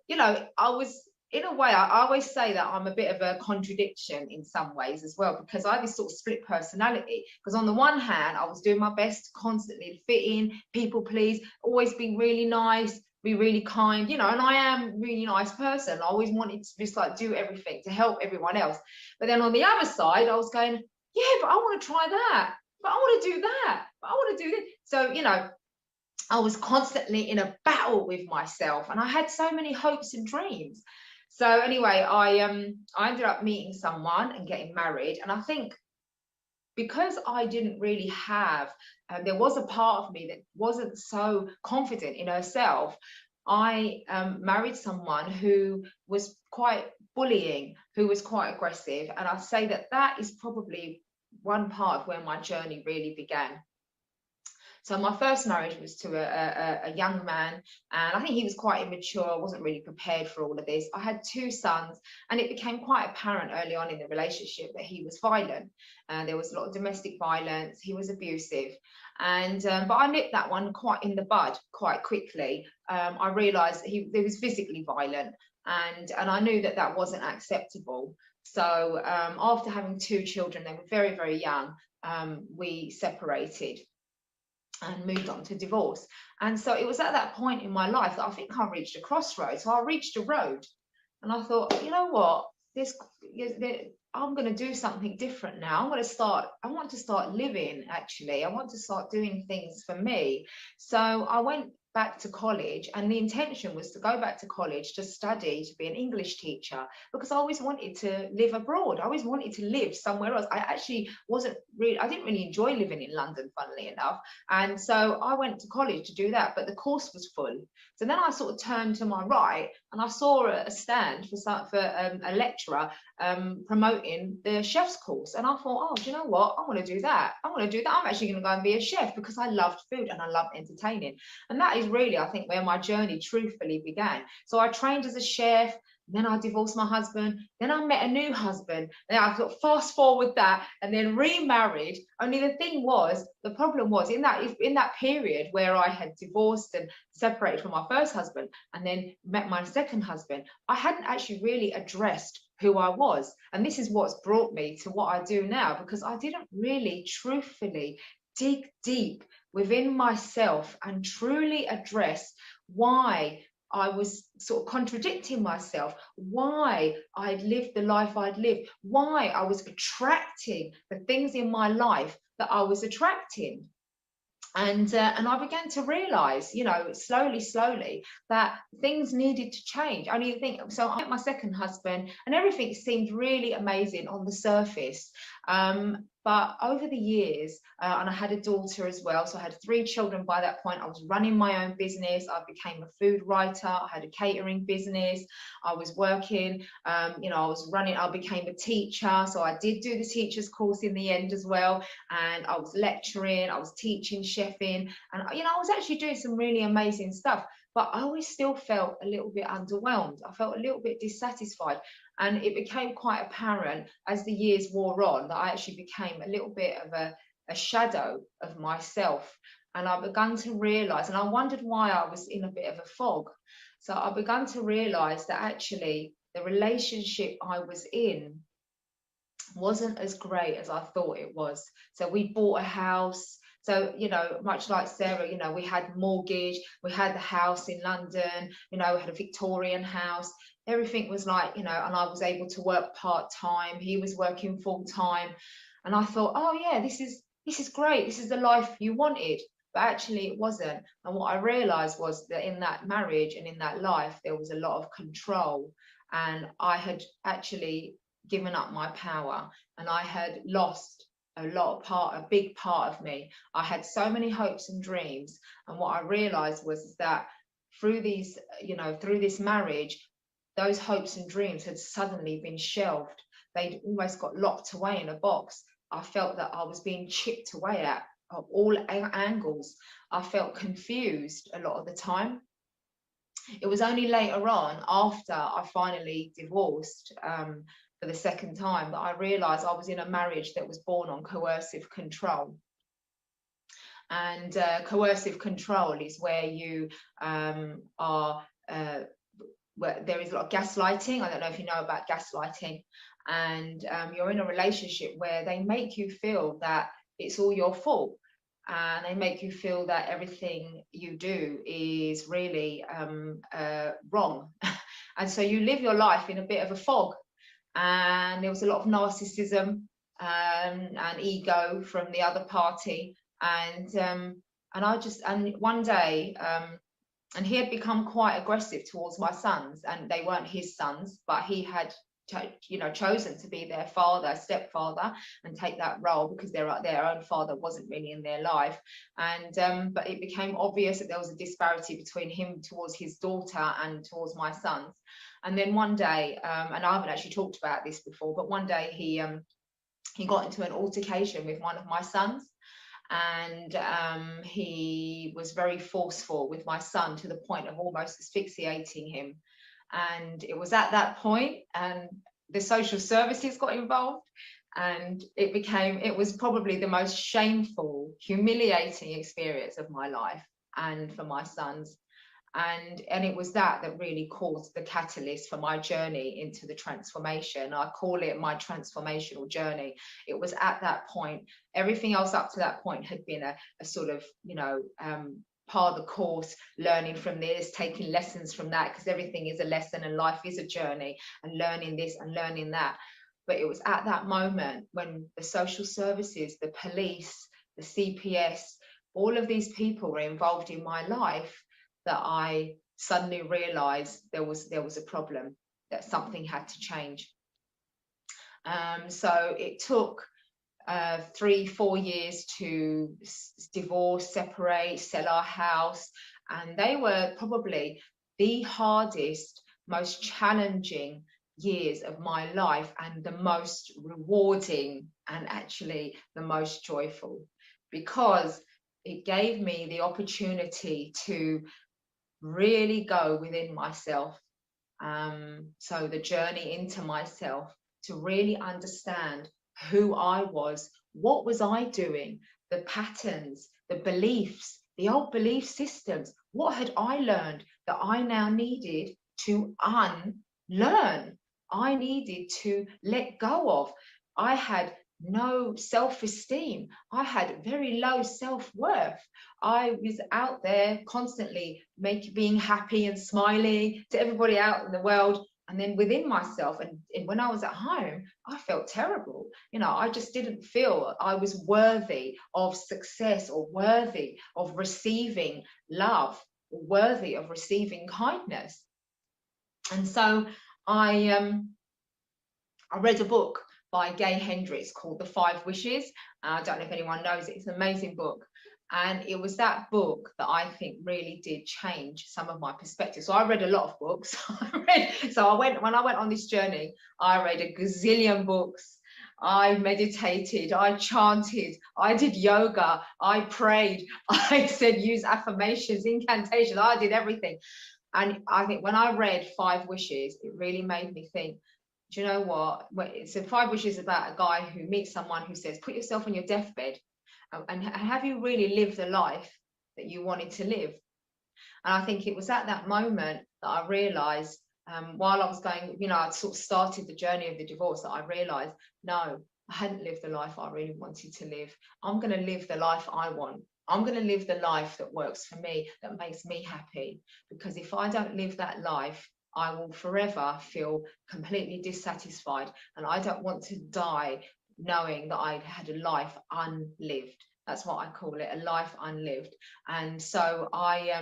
I was, in a way, I always say that I'm a bit of a contradiction in some ways as well, because I have this sort of split personality. Because on the one hand, I was doing my best to constantly fit in, people please, always be really nice, be really kind, and I am a really nice person. I always wanted to just like do everything to help everyone else. But then on the other side, I was going, yeah, but I want to try that. But I want to do that. But I want to do this. So, I was constantly in a battle with myself, and I had so many hopes and dreams. So anyway, I ended up meeting someone and getting married. And I think because I didn't really have, there was a part of me that wasn't so confident in herself. I married someone who was quite bullying, who was quite aggressive. And I'd say that is probably one part of where my journey really began. So my first marriage was to a young man, and I think he was quite immature. I wasn't really prepared for all of this. I had 2 sons, and it became quite apparent early on in the relationship that he was violent. There was a lot of domestic violence. He was abusive. And but I nipped that one quite in the bud quite quickly. I realised he was physically violent, and I knew that wasn't acceptable. So after having 2 children, they were very, very young, we separated and moved on to divorce. And so it was at that point in my life that I think I reached a crossroads. So I reached a road, and I thought, you know what, I'm going to do something different now. I want to start living, actually. I want to start doing things for me. So I went back to college, and the intention was to go back to college to study to be an English teacher, because I always wanted to live abroad. I always wanted to live somewhere else. I didn't really enjoy living in London, funnily enough. And so I went to college to do that, but the course was full. So then I sort of turned to my right, and I saw a stand for a lecturer promoting the chef's course. And I thought, oh, do you know what? I want to do that. I'm actually going to go and be a chef, because I loved food and I loved entertaining. And that is really, I think, where my journey truthfully began. So I trained as a chef. Then I divorced my husband. Then I met a new husband. Then I thought, fast forward that, and then remarried. Only the problem was in that period where I had divorced and separated from my first husband, and then met my second husband, I hadn't actually really addressed who I was. And this is what's brought me to what I do now, because I didn't really truthfully dig deep within myself and truly address why I was sort of contradicting myself, why I'd lived the life I'd lived, why I was attracting the things in my life that I was attracting. And I began to realize, slowly, that things needed to change. So I met my second husband, and everything seemed really amazing on the surface. But over the years, and I had a daughter as well, so I had 3 children by that point. I was running my own business. I became a food writer. I had a catering business. I was working, I became a teacher. So I did do the teacher's course in the end as well. And I was lecturing, I was teaching chefing, and I was actually doing some really amazing stuff. But I always still felt a little bit underwhelmed. I felt a little bit dissatisfied. And it became quite apparent as the years wore on that I actually became a little bit of a shadow of myself. And I began to realize, and I wondered why I was in a bit of a fog. So I began to realize that actually the relationship I was in wasn't as great as I thought it was. So we bought a house. So, much like Sarah, we had mortgage, we had the house in London, we had a Victorian house. Everything was like, and I was able to work part-time. He was working full-time. And I thought, oh yeah, this is great. This is the life you wanted. But actually it wasn't. And what I realized was that in that marriage and in that life, there was a lot of control. And I had actually given up my power, and I had lost a big part of me. I had so many hopes and dreams, and what I realized was that through this marriage, those hopes and dreams had suddenly been shelved. They'd almost got locked away in a box. I felt that I was being chipped away at all angles. I felt confused a lot of the time. It was only later on, after I finally divorced for the second time, that I realized I was in a marriage that was born on coercive control. And coercive control is where you where there is a lot of gaslighting. I don't know if you know about gaslighting. And you're in a relationship where they make you feel that it's all your fault. And they make you feel that everything you do is really wrong. And so you live your life in a bit of a fog. And there was a lot of narcissism and ego from the other party. And one day, and he had become quite aggressive towards my sons, and they weren't his sons, but he had chosen to be their father, stepfather, and take that role because their own father wasn't really in their life. And but it became obvious that there was a disparity between him towards his daughter and towards my sons. And then one day, and I haven't actually talked about this before, but one day he got into an altercation with one of my sons. And he was very forceful with my son to the point of almost asphyxiating him. And it was at that point, and the social services got involved, and it was probably the most shameful, humiliating experience of my life and for my sons. And it was that really caused the catalyst for my journey into the transformation. I call it my transformational journey. It was at that point. Everything else up to that point had been a sort of, part of the course, learning from this, taking lessons from that, because everything is a lesson and life is a journey, and learning this and learning that. But it was at that moment when the social services, the police, the CPS, all of these people were involved in my life, that I suddenly realized there was a problem, that something had to change. So it took 3-4 years to divorce, separate, sell our house, and they were probably the hardest, most challenging years of my life, and the most rewarding, and actually the most joyful, because it gave me the opportunity to really go within myself. So the journey into myself, to really understand who I was, what was I doing, the patterns, the beliefs, the old belief systems, what had I learned that I now needed to unlearn, I needed to let go of. I had no self-esteem, I had very low self-worth. I was out there constantly being happy and smiling to everybody out in the world, and then within myself, and when I was at home, I felt terrible. You know, I just didn't feel I was worthy of success, or worthy of receiving love, or worthy of receiving kindness. And so I read a book by Gay Hendricks called The 5 Wishes. I don't know if anyone knows it. It's an amazing book. And it was that book that I think really did change some of my perspective. So I read a lot of books. When I went on this journey, I read a gazillion books. I meditated, I chanted, I did yoga, I prayed, I said use affirmations, incantations, I did everything. And I think when I read 5 Wishes, it really made me think, do you know what? So 5 Wishes is about a guy who meets someone who says, put yourself on your deathbed, and have you really lived the life that you wanted to live? And I think it was at that moment that I realized, while I was going, you know, I'd sort of started the journey of the divorce, that I realized, no, I hadn't lived the life I really wanted to live. I'm going to live the life I want. I'm going to live the life that works for me, that makes me happy. Because if I don't live that life, I will forever feel completely dissatisfied, and I don't want to die knowing that I had a life unlived. That's what I call it, a life unlived. And so I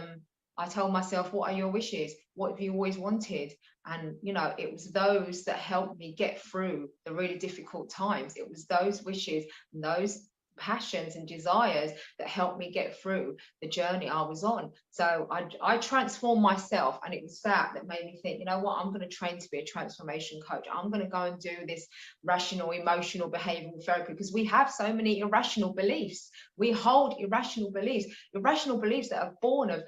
told myself, what are your wishes? What have you always wanted? And, you know, it was those that helped me get through the really difficult times. It was those wishes and those passions and desires that helped me get through the journey I was on. So I transformed myself, and it was that made me think, you know what, I'm going to train to be a transformation coach. I'm going to go and do this rational, emotional, behavioral therapy, because we have so many irrational beliefs. We hold irrational beliefs that are born of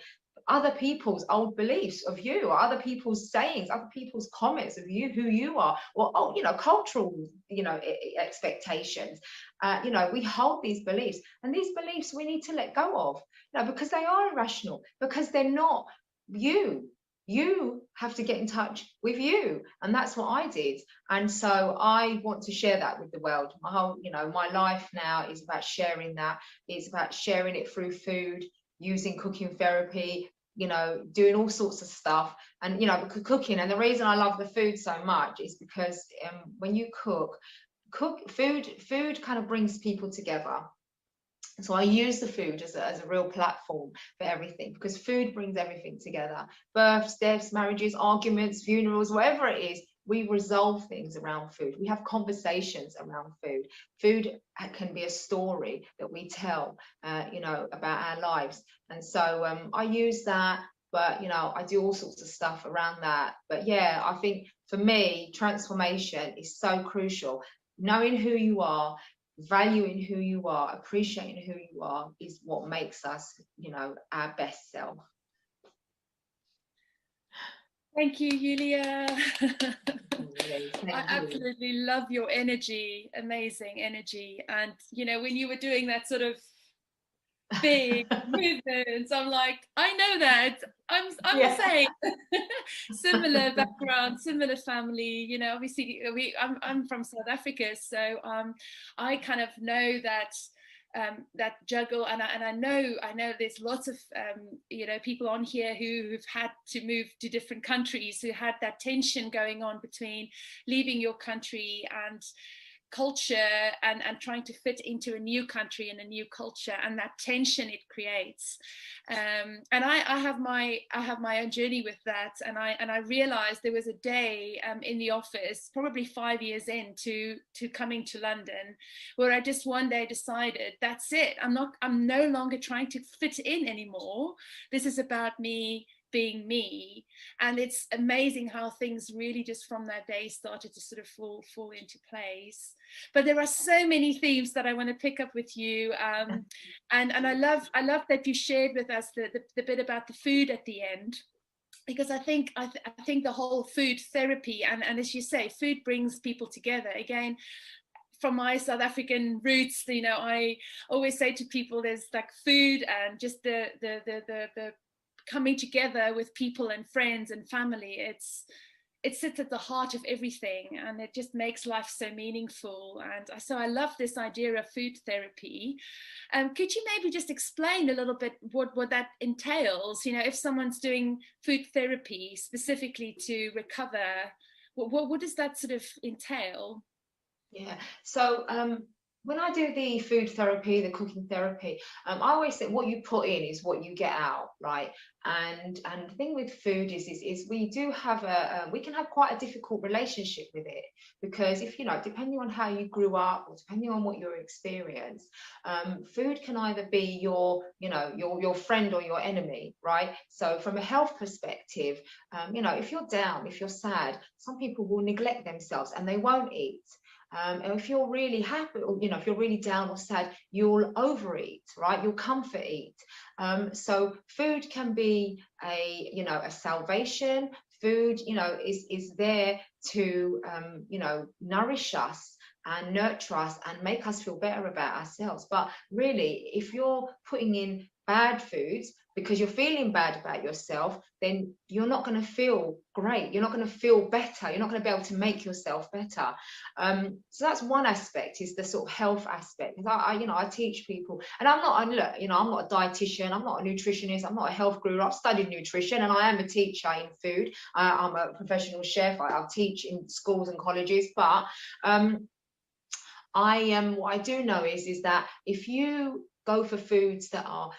other people's old beliefs of you, or other people's sayings, other people's comments of you, who you are, or, you know, cultural, you know, expectations. You know, we hold these beliefs, and these beliefs we need to let go of, you know, because they are irrational, because they're not you. You have to get in touch with you, and that's what I did. And so I want to share that with the world. My whole, you know, my life now is about sharing that. It's about sharing it through food, using cooking therapy, you know, doing all sorts of stuff. And, you know, cooking, and the reason I love the food so much is because when you cook food kind of brings people together. So I use the food as a real platform for everything, because food brings everything together. Births, deaths, marriages, arguments, funerals, whatever it is, we resolve things around food. We have conversations around food. Food can be a story that we tell, you know, about our lives. And so I use that, but, you know, I do all sorts of stuff around that. But yeah, I think for me, transformation is so crucial. Knowing who you are, valuing who you are, appreciating who you are is what makes us, you know, our best self. Thank you, Yulia. I absolutely love your energy, amazing energy. And, you know, when you were doing that sort of big movements, I'm like, I know that. I'm the same. Similar background, similar family, you know, obviously I'm from South Africa, so I kind of know that that juggle, and I know there's lots of people on here who've had to move to different countries, who had that tension going on between leaving your country and culture and trying to fit into a new country and a new culture, and that tension it creates. And I have my own journey with that, and I realized there was a day in the office, probably 5 years into coming to London, where I just one day decided, that's it, I'm no longer trying to fit in anymore. This is about me being me. And it's amazing how things really just from that day started to sort of fall into place. But there are so many themes that I want to pick up with you, and I love that you shared with us the bit about the food at the end, because I think the whole food therapy, and as you say, food brings people together. Again, from my South African roots, I always say to people, there's like food and just the coming together with people and friends and family. It sits at the heart of everything, and it just makes life so meaningful. And so I love this idea of food therapy. Could you maybe just explain a little bit what that entails? If someone's doing food therapy specifically to recover, what does that sort of entail? Yeah, so when I do the food therapy, the cooking therapy, I always say what you put in is what you get out, right? And the thing with food is we do have we can have quite a difficult relationship with it, because if depending on how you grew up or depending on what your experience, food can either be your friend or your enemy, right? So from a health perspective, if you're down, if you're sad, some people will neglect themselves and they won't eat. And if you're really happy, or if you're really down or sad, you'll overeat, right? You'll comfort eat. So food can be a salvation. Food, is there to nourish us and nurture us and make us feel better about ourselves. But really, if you're putting in bad foods because you're feeling bad about yourself, then you're not going to feel great. You're not going to feel better. You're not going to be able to make yourself better. So that's one aspect, is the sort of health aspect. I teach people, and I'm not a dietitian, I'm not a nutritionist, I'm not a health guru. I've studied nutrition and I am a teacher in food. I'm a professional chef. I teach in schools and colleges, but what I do know is that if you go for foods that are,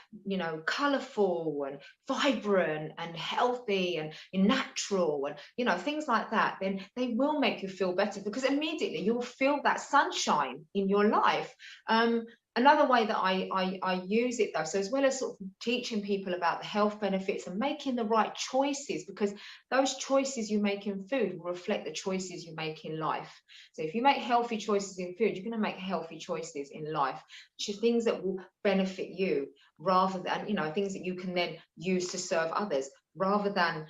colourful and vibrant and healthy and natural and, things like that, then they will make you feel better, because immediately you'll feel that sunshine in your life. Another way that I use it, though, so as well as sort of teaching people about the health benefits and making the right choices, because those choices you make in food will reflect the choices you make in life. So if you make healthy choices in food, you're going to make healthy choices in life, which are things that will benefit you, rather than, things that you can then use to serve others, rather than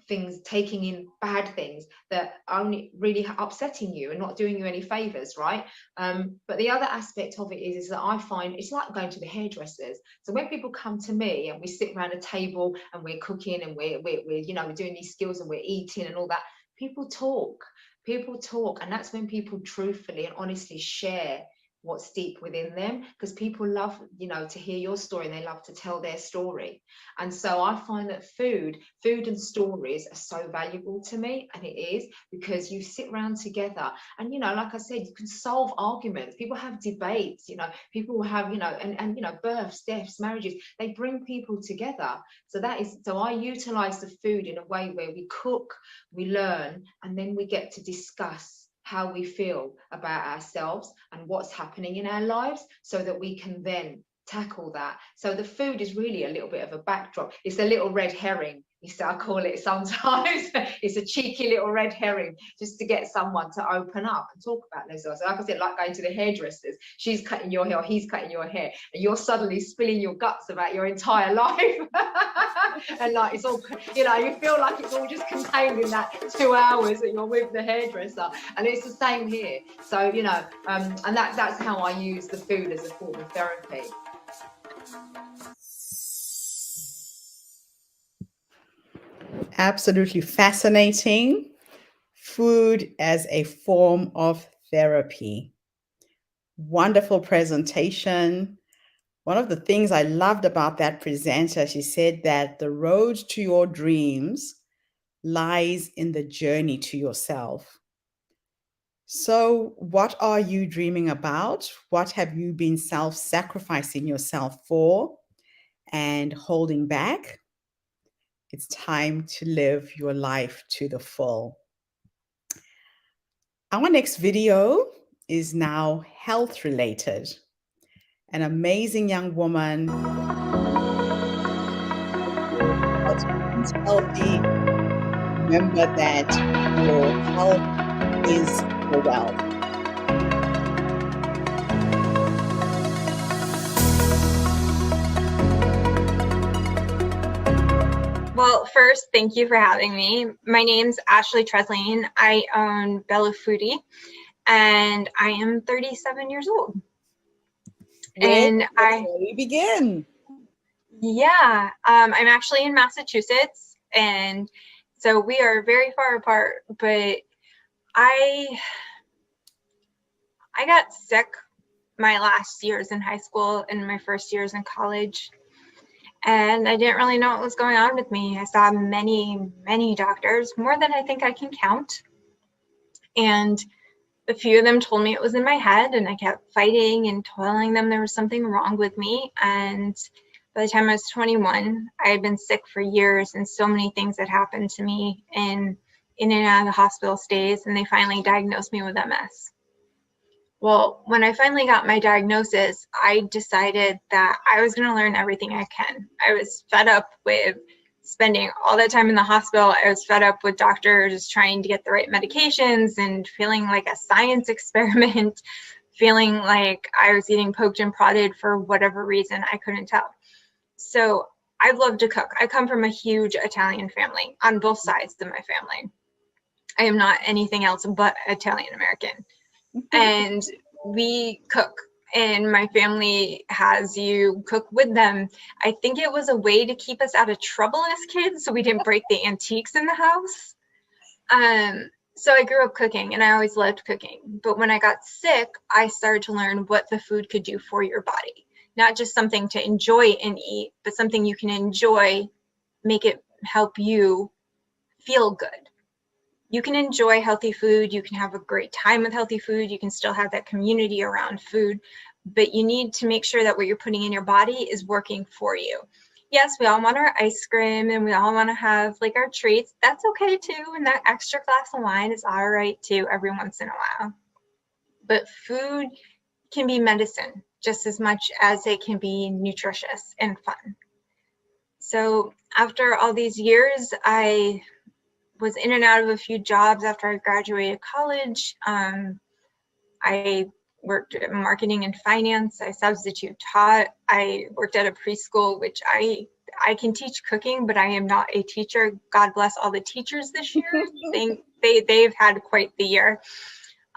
things, taking in bad things that are only really upsetting you and not doing you any favors, right? But the other aspect of it is that I find it's like going to the hairdressers. So when people come to me and we sit around a table and we're cooking and we're doing these skills and we're eating and all that, people talk, and that's when people truthfully and honestly share what's deep within them, because people love to hear your story and they love to tell their story. And so I find that food and stories are so valuable to me, and it is because you sit around together and like I said, you can solve arguments. People have debates, people have births, deaths, marriages. They bring people together. So I utilize the food in a way where we cook, we learn, and then we get to discuss how we feel about ourselves and what's happening in our lives, so that we can then tackle that. So the food is really a little bit of a backdrop. It's a little red herring, I call it sometimes. It's a cheeky little red herring, just to get someone to open up and talk about themselves. So like I said, like going to the hairdressers, she's cutting your hair or he's cutting your hair, and you're suddenly spilling your guts about your entire life. And like it's all, you feel like it's all just contained in that 2 hours that you're with the hairdresser. And it's the same here. So and that's how I use the food as a form of therapy. Absolutely fascinating. Food as a form of therapy. Wonderful presentation. One of the things I loved about that presenter, she said that the road to your dreams lies in the journey to yourself. So, what are you dreaming about? What have you been self-sacrificing yourself for and holding back? It's time to live your life to the full. Our next video is now health related. An amazing young woman who's healthy. Remember that your health is your wealth. Well, first, thank you for having me. My name's Ashley Tresleen. I own Bella Foodie, and I am 37 years old. Where we begin? Yeah, I'm actually in Massachusetts, and so we are very far apart, but I got sick my last years in high school and my first years in college, and I didn't really know what was going on with me. I saw many, many doctors, more than I think I can count, and a few of them told me it was in my head, and I kept fighting and telling them there was something wrong with me. And by the time I was 21, I had been sick for years, and so many things had happened to me in and out of the hospital stays, and they finally diagnosed me with MS. Well, when I finally got my diagnosis, I decided that I was going to learn everything I can. I was fed up with spending all that time in the hospital. I was fed up with doctors trying to get the right medications and feeling like a science experiment, feeling like I was getting poked and prodded for whatever reason, I couldn't tell. So I love to cook. I come from a huge Italian family on both sides of my family. I am not anything else but Italian American. And we cook, and my family has you cook with them. I think it was a way to keep us out of trouble as kids, so we didn't break the antiques in the house. So I grew up cooking, and I always loved cooking. But when I got sick, I started to learn what the food could do for your body. Not just something to enjoy and eat, but something you can enjoy, make it help you feel good. You can enjoy healthy food, you can have a great time with healthy food, you can still have that community around food, but you need to make sure that what you're putting in your body is working for you. Yes, we all want our ice cream and we all want to have like our treats. That's okay too, and that extra glass of wine is all right too every once in a while. But food can be medicine just as much as it can be nutritious and fun. So after all these years, I was in and out of a few jobs after I graduated college. I worked at marketing and finance. I substitute taught. I worked at a preschool, which I can teach cooking, but I am not a teacher. God bless all the teachers this year. They've had quite the year.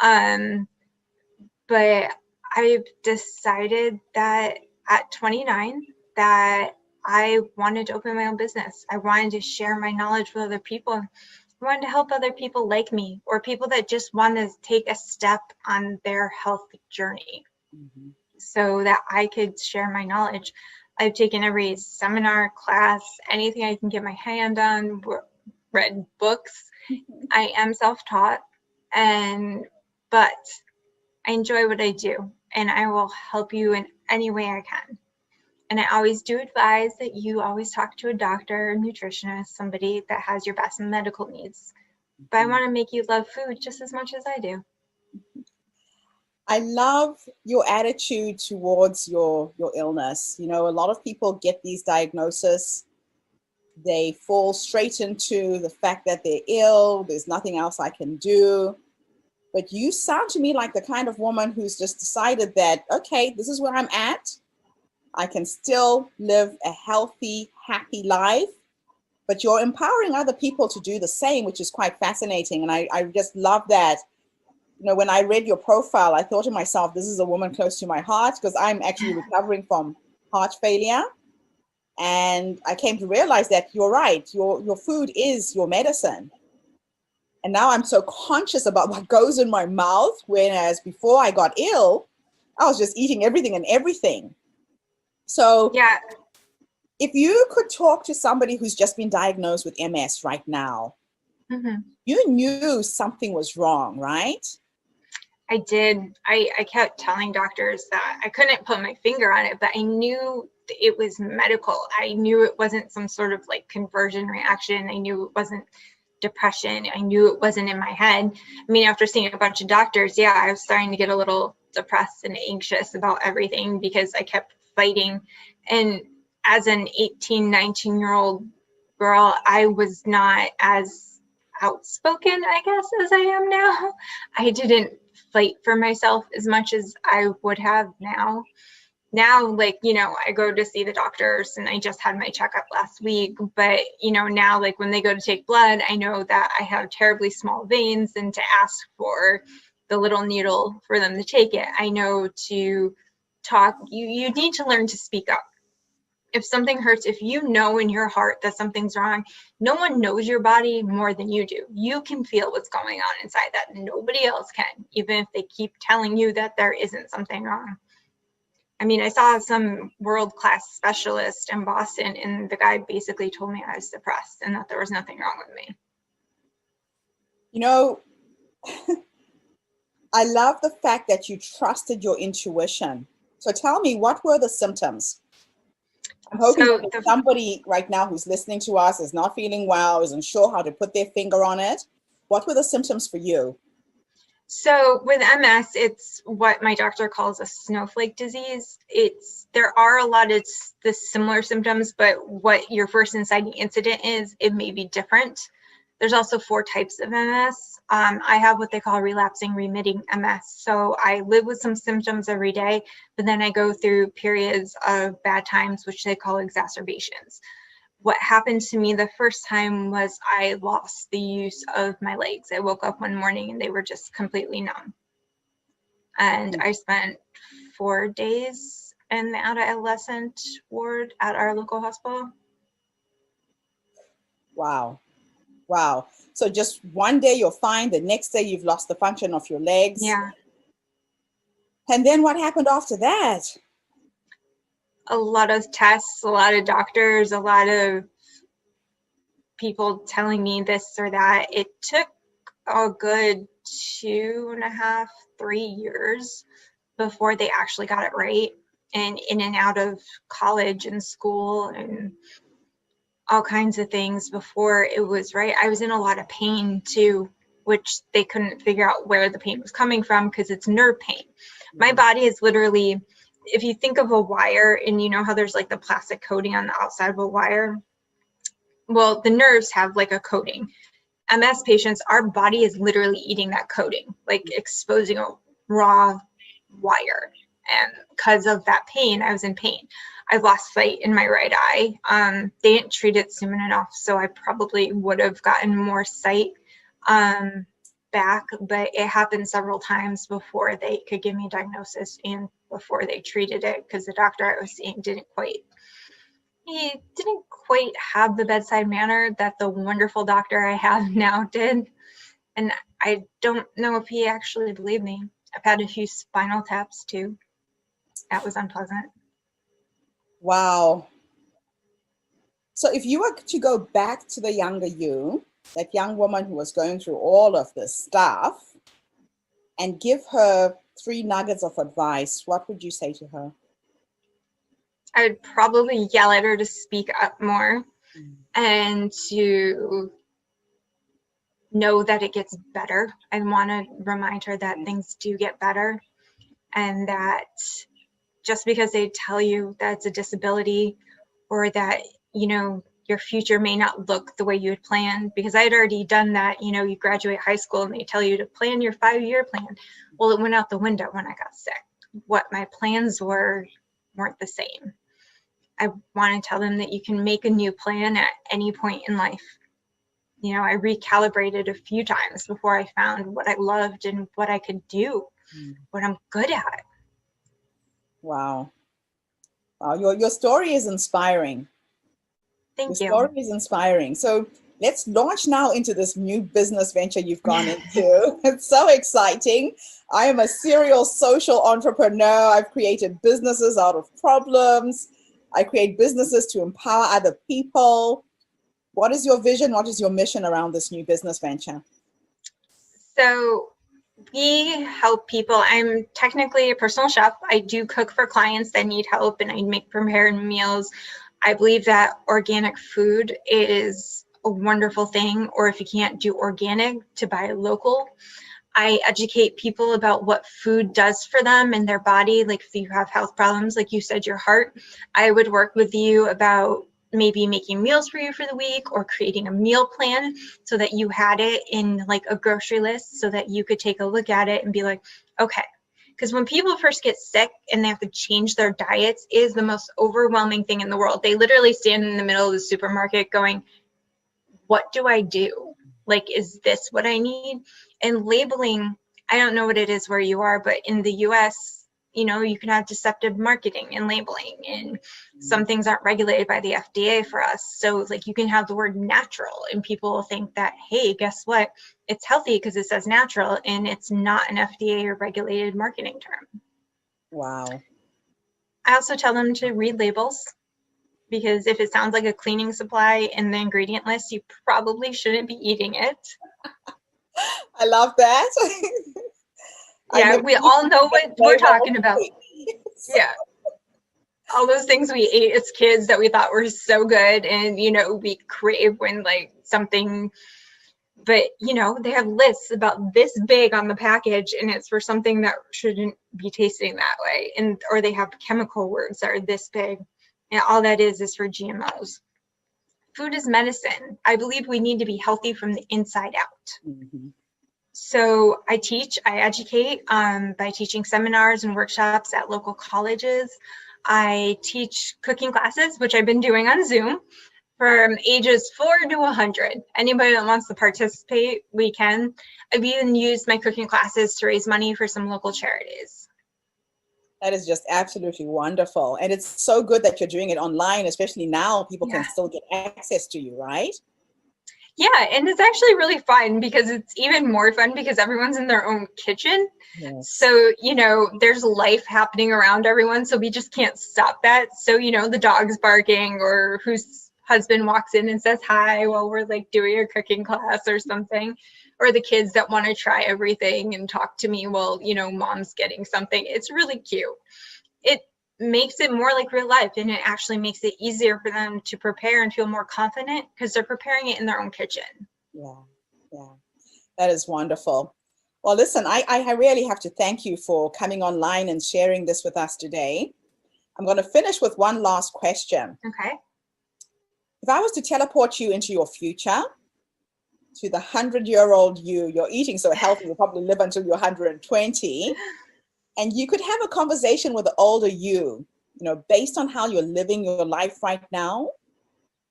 But I've decided that at 29 that I wanted to open my own business. I wanted to share my knowledge with other people. I wanted to help other people like me, or people that just want to take a step on their health journey, so that I could share my knowledge. I've taken every seminar, class, anything I can get my hand on, read books. I am self-taught, but I enjoy what I do, and I will help you in any way I can. And I always do advise that you always talk to a doctor, a nutritionist, somebody that has your best medical needs. But I want to make you love food just as much as I do. I love your attitude towards your illness. You know, a lot of people get these diagnoses. They fall straight into the fact that they're ill. There's nothing else I can do. But you sound to me like the kind of woman who's just decided that, okay, this is where I'm at. I can still live a healthy, happy life, but you're empowering other people to do the same, which is quite fascinating. And I just love that. You know, when I read your profile, I thought to myself, this is a woman close to my heart, because I'm actually recovering from heart failure. And I came to realize that you're right. Your food is your medicine. And now I'm so conscious about what goes in my mouth, whereas before I got ill, I was just eating everything and everything. So yeah, if you could talk to somebody who's just been diagnosed with MS right now, you knew something was wrong, right? I did. I kept telling doctors that I couldn't put my finger on it, but I knew it was medical. I knew it wasn't some sort of like conversion reaction. I knew it wasn't depression. I knew it wasn't in my head. I mean, after seeing a bunch of doctors, yeah, I was starting to get a little depressed and anxious about everything because I kept fighting. And as an 18, 19-year-old girl, I was not as outspoken, I guess, as I am now. I didn't fight for myself as much as I would have now. Now, like, you know, I go to see the doctors and I just had my checkup last week, but, you know, now, like, when they go to take blood, I know that I have terribly small veins, and to ask for the little needle for them to take it, I know to talk. You need to learn to speak up. If something hurts, if you know in your heart that something's wrong, no one knows your body more than you do. You can feel what's going on inside that nobody else can, even if they keep telling you that there isn't something wrong. I mean, I saw some world-class specialist in Boston, and the guy basically told me I was depressed and that there was nothing wrong with me. You know, I love the fact that you trusted your intuition. So tell me, what were the symptoms? I'm hoping that somebody right now who's listening to us is not feeling well, isn't sure how to put their finger on it. What were the symptoms for you? So with MS, it's what my doctor calls a snowflake disease. There are a lot of the similar symptoms, but what your first inciting incident is, it may be different. There's also 4 types of MS. I have what they call relapsing remitting MS. So I live with some symptoms every day, but then I go through periods of bad times, which they call exacerbations. What happened to me the first time was I lost the use of my legs. I woke up one morning and they were just completely numb. And I spent 4 days in the adolescent ward at our local hospital. Wow. Wow. So just one day you're fine, the next day you've lost the function of your legs. Yeah. And then what happened after that? A lot of tests, a lot of doctors, a lot of people telling me this or that. It took a good 2.5, 3 years before they actually got it right. And in and out of college and school and all kinds of things before it was right. I was in a lot of pain too, which they couldn't figure out where the pain was coming from because it's nerve pain. My body is literally, if you think of a wire and you know how there's like the plastic coating on the outside of a wire, well, the nerves have like a coating. MS patients, our body is literally eating that coating, like exposing a raw wire. And because of that pain, I was in pain. I lost sight in my right eye. They didn't treat it soon enough, so I probably would have gotten more sight back, but it happened several times before they could give me a diagnosis and before they treated it, because the doctor I was seeing didn't quite have the bedside manner that the wonderful doctor I have now did. And I don't know if he actually believed me. I've had a few spinal taps too. That was unpleasant. Wow. So if you were to go back to the younger you, that young woman who was going through all of this stuff, and give her 3 nuggets of advice, what would you say to her? I would probably yell at her to speak up more and to know that it gets better. I want to remind her that things do get better, and that just because they tell you that it's a disability or that, you know, your future may not look the way you had planned, because I had already done that. You know, you graduate high school and they tell you to plan your 5-year plan. Well, it went out the window when I got sick. What my plans weren't the same. I want to tell them that you can make a new plan at any point in life. You know, I recalibrated a few times before I found what I loved and what I could do, what I'm good at. Wow. Wow, your story is inspiring. Thank your you. story is inspiring. So let's launch now into this new business venture you've gone into. It's so exciting. I am a serial social entrepreneur. I've created businesses out of problems. I create businesses to empower other people. What is your vision? What is your mission around this new business venture? So we help people. I'm technically a personal chef. I do cook for clients that need help, and I make prepared meals. I believe that organic food is a wonderful thing, or if you can't do organic, to buy local. I educate people about what food does for them and their body. Like if you have health problems, like you said, your heart, I would work with you about maybe making meals for you for the week, or creating a meal plan so that you had it in like a grocery list so that you could take a look at it and be like, okay. Because when people first get sick and they have to change their diets, it is the most overwhelming thing in the world. They literally stand in the middle of the supermarket going, what do I do? Like, is this what I need? And labeling, I don't know what it is where you are, but in the US, you know, you can have deceptive marketing and labeling, and some things aren't regulated by the FDA for us. So like you can have the word natural and people will think that, hey, guess what? It's healthy because it says natural, and it's not an FDA or regulated marketing term. Wow. I also tell them to read labels, because if it sounds like a cleaning supply in the ingredient list, you probably shouldn't be eating it. I love that. Yeah, we all know what we're talking about. Yeah. All those things we ate as kids that we thought were so good, and, you know, we crave when like something, but, you know, they have lists about this big on the package, and it's for something that shouldn't be tasting that way. And, or they have chemical words that are this big, and all that is for GMOs. Food is medicine. I believe we need to be healthy from the inside out. Mm-hmm. So I teach, I educate by teaching seminars and workshops at local colleges. I teach cooking classes, which I've been doing on Zoom, from ages 4 to 100. Anybody that wants to participate, we can. I've even used my cooking classes to raise money for some local charities. That is just absolutely wonderful. And it's so good that you're doing it online, especially now people can still get access to you, right? Yeah, and it's actually really fun, because it's even more fun because everyone's in their own kitchen. Yes. So, you know, there's life happening around everyone, so we just can't stop that. So, you know, the dog's barking, or whose husband walks in and says hi while we're like doing a cooking class or something, or the kids that want to try everything and talk to me while, you know, mom's getting something. It's really cute. It makes it more like real life, and it actually makes it easier for them to prepare and feel more confident because they're preparing it in their own kitchen. Yeah, that is wonderful. Well, listen, I really have to thank you for coming online and sharing this with us today. I'm going to finish with one last question. Okay. If I was to teleport you into your future, to the 100-year-old you, you're eating so healthy, you'll probably live until you're 120. And you could have a conversation with the older you know, based on how you're living your life right now.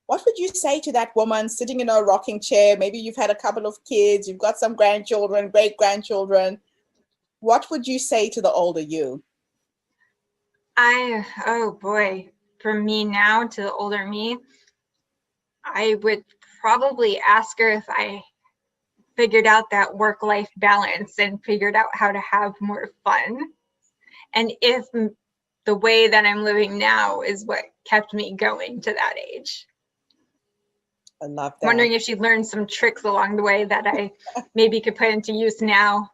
What would you say to that woman sitting in a rocking chair? Maybe you've had a couple of kids, you've got some grandchildren, great-grandchildren. What would you say to the older you? Oh boy, from me now to the older me, I would probably ask her if I figured out that work-life balance and figured out how to have more fun. And if the way that I'm living now is what kept me going to that age. I love that. Wondering if she learned some tricks along the way that I maybe could put into use now.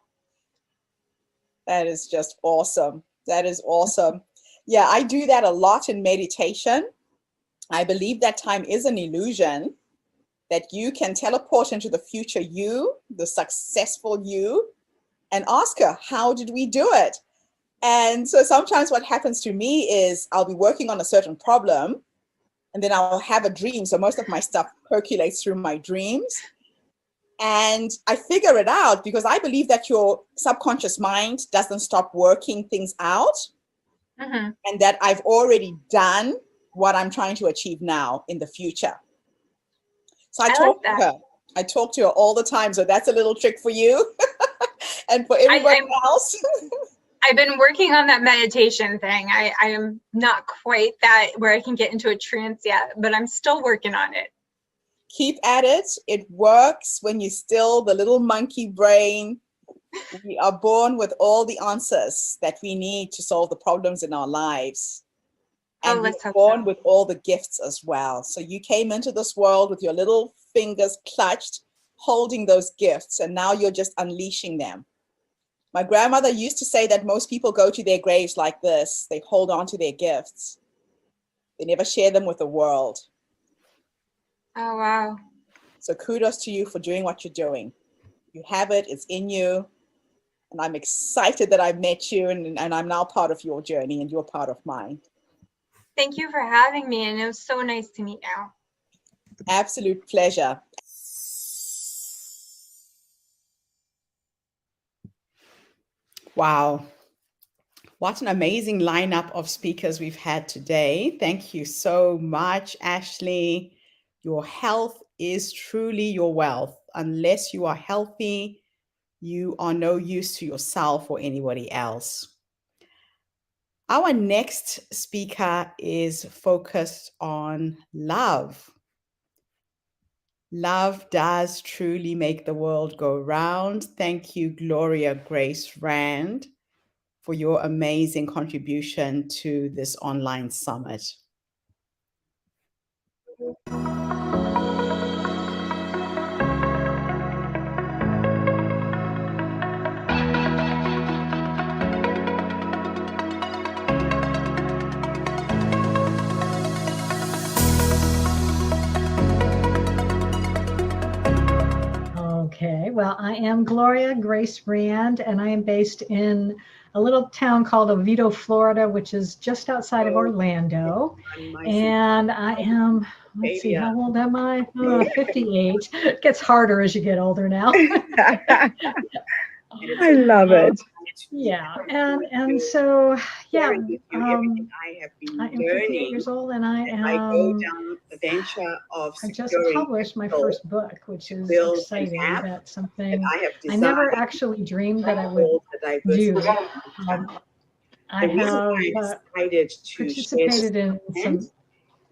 That is just awesome. That is awesome. Yeah, I do that a lot in meditation. I believe that time is an illusion, that you can teleport into the future you, the successful you, and ask her, how did we do it? And so sometimes what happens to me is I'll be working on a certain problem, and then I'll have a dream. So most of my stuff percolates through my dreams. And I figure it out because I believe that your subconscious mind doesn't stop working things out. Mm-hmm. And that I've already done what I'm trying to achieve now in the future. So I talk to her. I talk to her all the time. So that's a little trick for you and for everybody else. I've been working on that meditation thing. I am not quite that where I can get into a trance yet, but I'm still working on it. Keep at it. It works when you still the little monkey brain. We are born with all the answers that we need to solve the problems in our lives. And we're born with all the gifts as well. So you came into this world with your little fingers clutched, holding those gifts, and now you're just unleashing them. My grandmother used to say that most people go to their graves like this. They hold on to their gifts. They never share them with the world. Oh, wow. So kudos to you for doing what you're doing. You have it, it's in you. And I'm excited that I've met you and I'm now part of your journey and you're part of mine. Thank you for having me, and it was so nice to meet you. Absolute pleasure. Wow. What an amazing lineup of speakers we've had today. Thank you so much, Ashley. Your health is truly your wealth. Unless you are healthy, you are no use to yourself or anybody else. Our next speaker is focused on love. Love does truly make the world go round. Thank you, Gloria Grace Rand, for your amazing contribution to this online summit. Okay, well, I am Gloria Grace Rand, and I am based in a little town called Oviedo, Florida, which is just outside of Orlando. And I am, let's see, how old am I? 58. It gets harder as you get older now. I love it. Yeah, and so, yeah, I am 58 years old, and I am, the venture of I just published my first book, which is exciting. That's something I never actually dreamed that I would do. I have participated in some,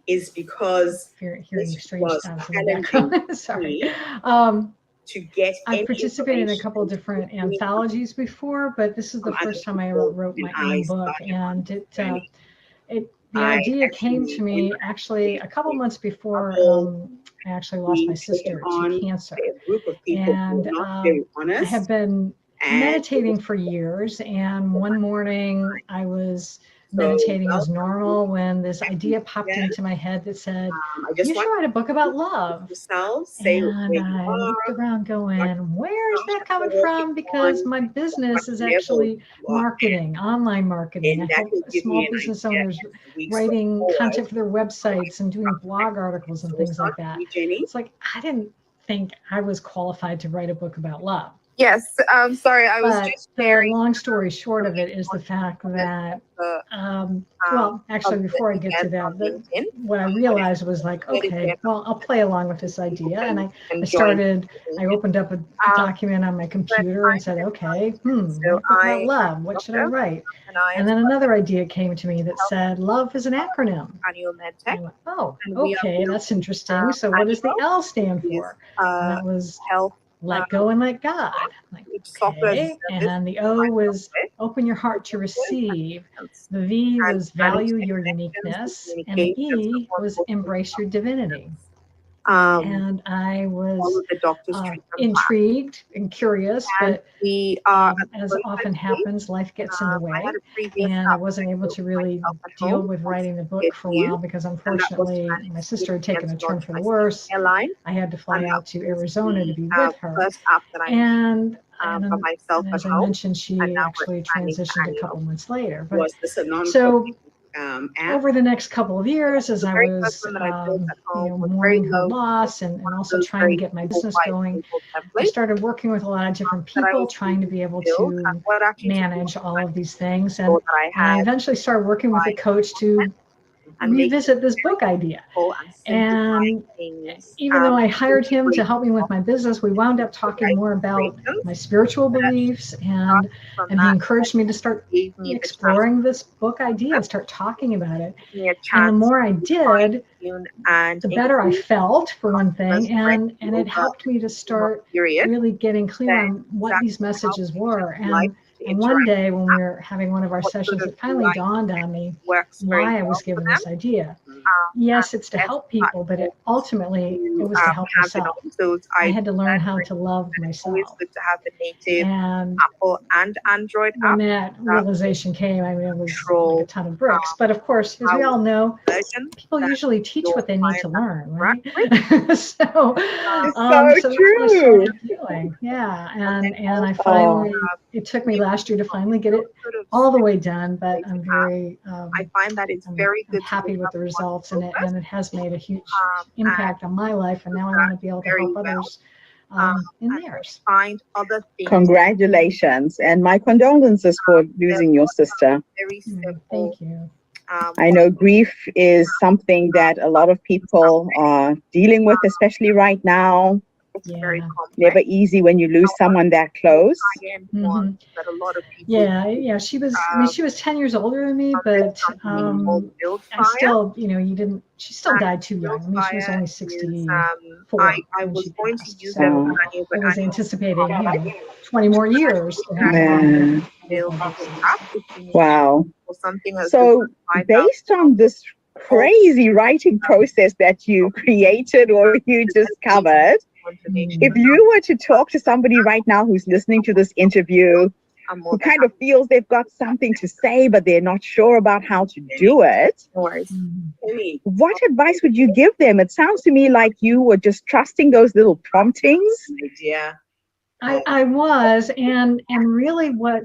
is because hearing strange sounds in the background. Sorry. To get I've participated in a couple of different anthologies before, but this is the first time I ever wrote my own book, and the idea came to me actually a couple months before I actually lost my sister to cancer, and I have been meditating for years, and one morning I was meditating as normal when this idea popped into my head that said, you should write a book about love. And I looked around going, where is that coming from? Because my business is actually marketing, online marketing. I help small business owners writing content for their websites and doing blog articles and things like that. It's like, I didn't think I was qualified to write a book about love. Yes, sorry, I was But just the sharing. long story short of it is the fact that, well, actually, before I get to that, what I realized was like, okay, well, I'll play along with this idea. And I opened up a document on my computer and said, okay, write about love. What should I write? And then another idea came to me that said, love is an acronym. I went, oh, okay, that's interesting. So what does the L stand for? And that was let go and let God. Like, okay. And the O was open your heart to receive. The V was value your uniqueness. And the E was embrace your divinity. And I was intrigued and curious, but as often happens, life gets in the way. And I wasn't able to really deal with writing the book for a while because unfortunately my sister had taken a turn for the worse. I had to fly out to Arizona to be with her. And as I mentioned, she actually transitioned a couple months later. But so over the next couple of years, as I was mourning her loss and also trying to get my business going, I started working with a lot of different people, trying to be able to manage all of these things. And I eventually started working with a coach to revisit this book idea. And even though I hired him to help me with my business, we wound up talking more about my spiritual beliefs, and he encouraged me to start exploring this book idea, start talking about it. And the more I did, the better I felt, for one thing, and it helped me to start really getting clear on what these messages were. And one day when we were having one of our sessions, it finally dawned on me why I was given this idea. Yes, it's to help people, but ultimately it was to help myself. I had to learn how to love myself. And when that realization came, I mean, it was like a ton of bricks. But of course, as we all know, people usually teach what they need to learn, right? So that's what I started doing. Yeah, and I finally, it took me last year to finally get it all the way done, but I'm very I'm happy with the results, and it has made a huge impact on my life, and now I want to be able to help others in theirs. Congratulations, and my condolences for losing your sister. Thank you. I know grief is something that a lot of people are dealing with, especially right now. Never easy when you lose someone that close. Mm-hmm. Yeah, she was. I mean, she was 10 years older than me, but I still, she still died too young. I mean, she was only 64 when she passed, so I was anticipating, 20 more years. Wow. So based on this crazy writing process that you created or you discovered, if you were to talk to somebody right now who's listening to this interview, who kind of feels they've got something to say, but they're not sure about how to do it, what advice would you give them? It sounds to me like you were just trusting those little promptings. I was, and really what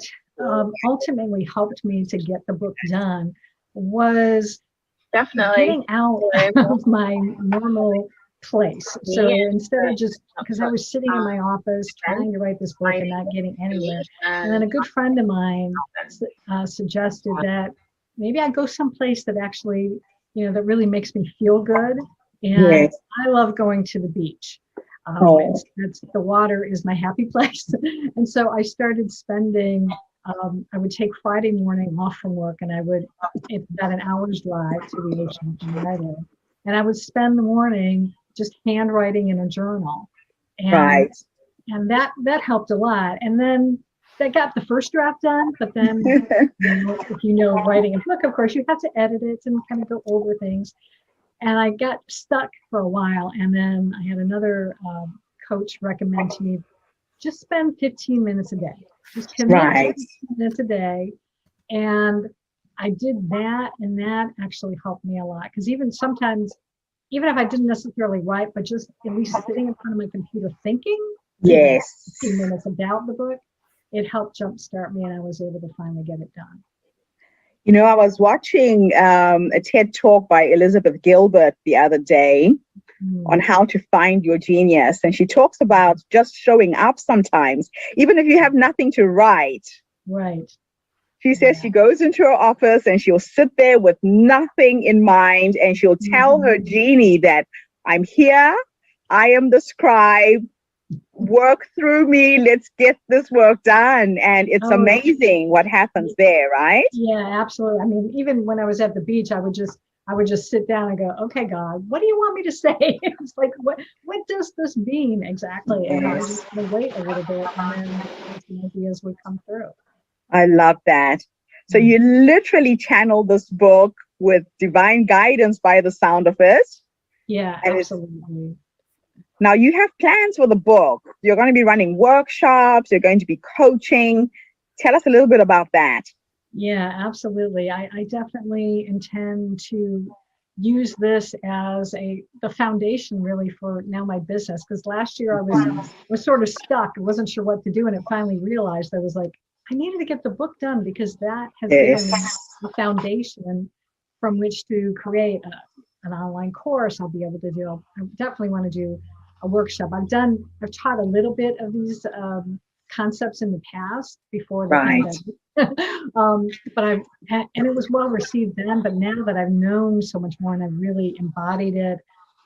ultimately helped me to get the book done was getting out of my normal place. So instead of just, because I was sitting in my office trying to write this book and not getting anywhere, and then a good friend of mine suggested that maybe I go someplace that actually, that really makes me feel good. And I love going to the beach. The water is my happy place. And so I started spending, I would take Friday morning off from work, and it's about an hour's drive to the ocean from where I live. And I would spend the morning just handwriting in a journal. And that helped a lot. And then that got the first draft done, but then if writing a book, of course, you have to edit it and kind of go over things. And I got stuck for a while, and then I had another coach recommend to me, just spend 15 minutes a day. Just commit 15 minutes a day. And I did that, and that actually helped me a lot. Because even sometimes, even if I didn't necessarily write, but just at least sitting in front of my computer thinking 15 minutes about the book, it helped jumpstart me, and I was able to finally get it done. I was watching a TED talk by Elizabeth Gilbert the other day on how to find your genius. And she talks about just showing up sometimes, even if you have nothing to write. Right. She says she goes into her office and she'll sit there with nothing in mind, and she'll tell her genie that I'm here, I am the scribe, work through me, let's get this work done. And it's amazing what happens there, right? Yeah, absolutely. I mean, even when I was at the beach, I would just sit down and go, okay, God, what do you want me to say? It's like, what does this mean exactly? And I just kind of wait a little bit, and then the ideas would come through. I love that. So you literally channel this book with divine guidance by the sound of it. Yeah, absolutely. Now you have plans for the book. You're going to be running workshops. You're going to be coaching. Tell us a little bit about that. Yeah, absolutely. I definitely intend to use this as the foundation really for now my business. Because last year I was sort of stuck. I wasn't sure what to do, and it finally realized I was like, I needed to get the book done, because that has given me the foundation from which to create an online course. I'll be able to do. I definitely want to do a workshop. I've taught a little bit of these concepts in the past before the pandemic. And it was well received then, but now that I've known so much more and I've really embodied it,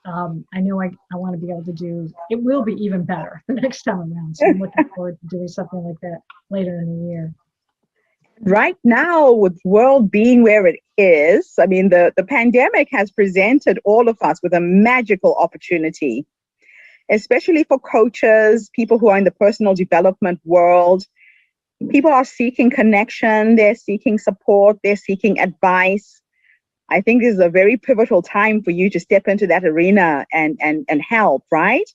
I know I want to be able to do, it will be even better the next time around. So I'm looking forward to doing something like that later in the year. Right now, with world being where it is, I mean, the pandemic has presented all of us with a magical opportunity, especially for coaches, people who are in the personal development world. People are seeking connection, they're seeking support, they're seeking advice. I think this is a very pivotal time for you to step into that arena and help, right?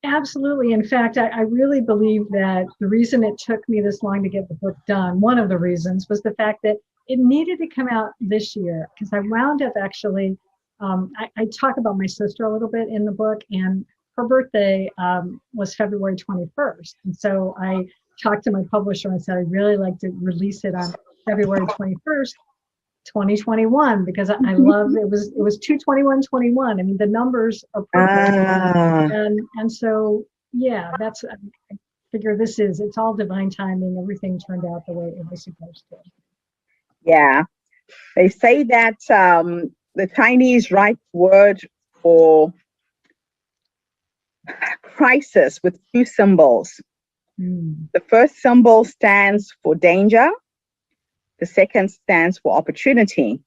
Absolutely. In fact, I really believe that the reason it took me this long to get the book done, one of the reasons, was the fact that it needed to come out this year, because I wound up actually, I talk about my sister a little bit in the book, and her birthday was February 21st. And so I talked to my publisher and said, I'd really like to release it on February 21st, 2021, because I love it was 2/21/21. I mean, the numbers are perfect. And so yeah, that's, I figure it's all divine timing. Everything turned out the way it was supposed to. Yeah, they say that the Chinese write word for crisis with two symbols. The first symbol stands for danger. The second stands for opportunity.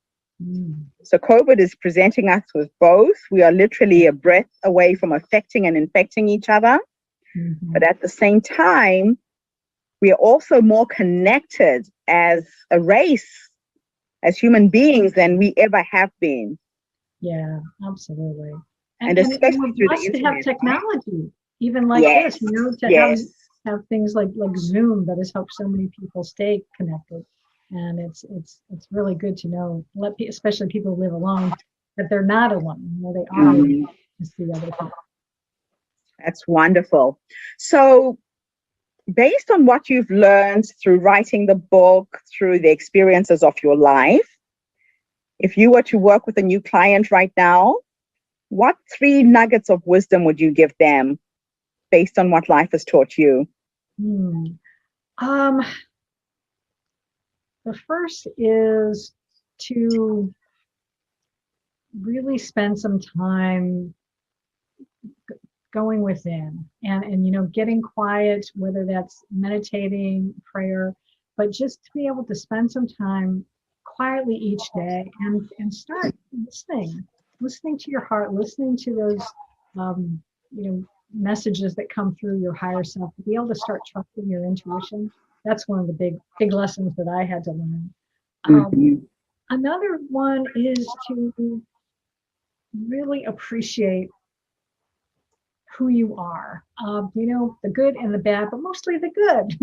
So COVID is presenting us with both. We are literally a breath away from affecting and infecting each other. But at the same time, we are also more connected as a race, as human beings, than we ever have been. Yeah, absolutely. And especially through the to internet, have technology, even like yes. this, you know, to have things like Zoom that has helped so many people stay connected. And it's really good to know, especially people who live alone, that they're not alone. You know, they are able to see other people. That's wonderful. So based on what you've learned through writing the book, through the experiences of your life, if you were to work with a new client right now, what 3 nuggets of wisdom would you give them based on what life has taught you? The first is to really spend some time going within and you know, getting quiet, whether that's meditating, prayer, but just to be able to spend some time quietly each day and start listening to your heart, listening to those you know, messages that come through your higher self, to be able to start trusting your intuition. That's one of the big lessons that I had to learn. Another one is to really appreciate who you are, you know, the good and the bad, but mostly the good.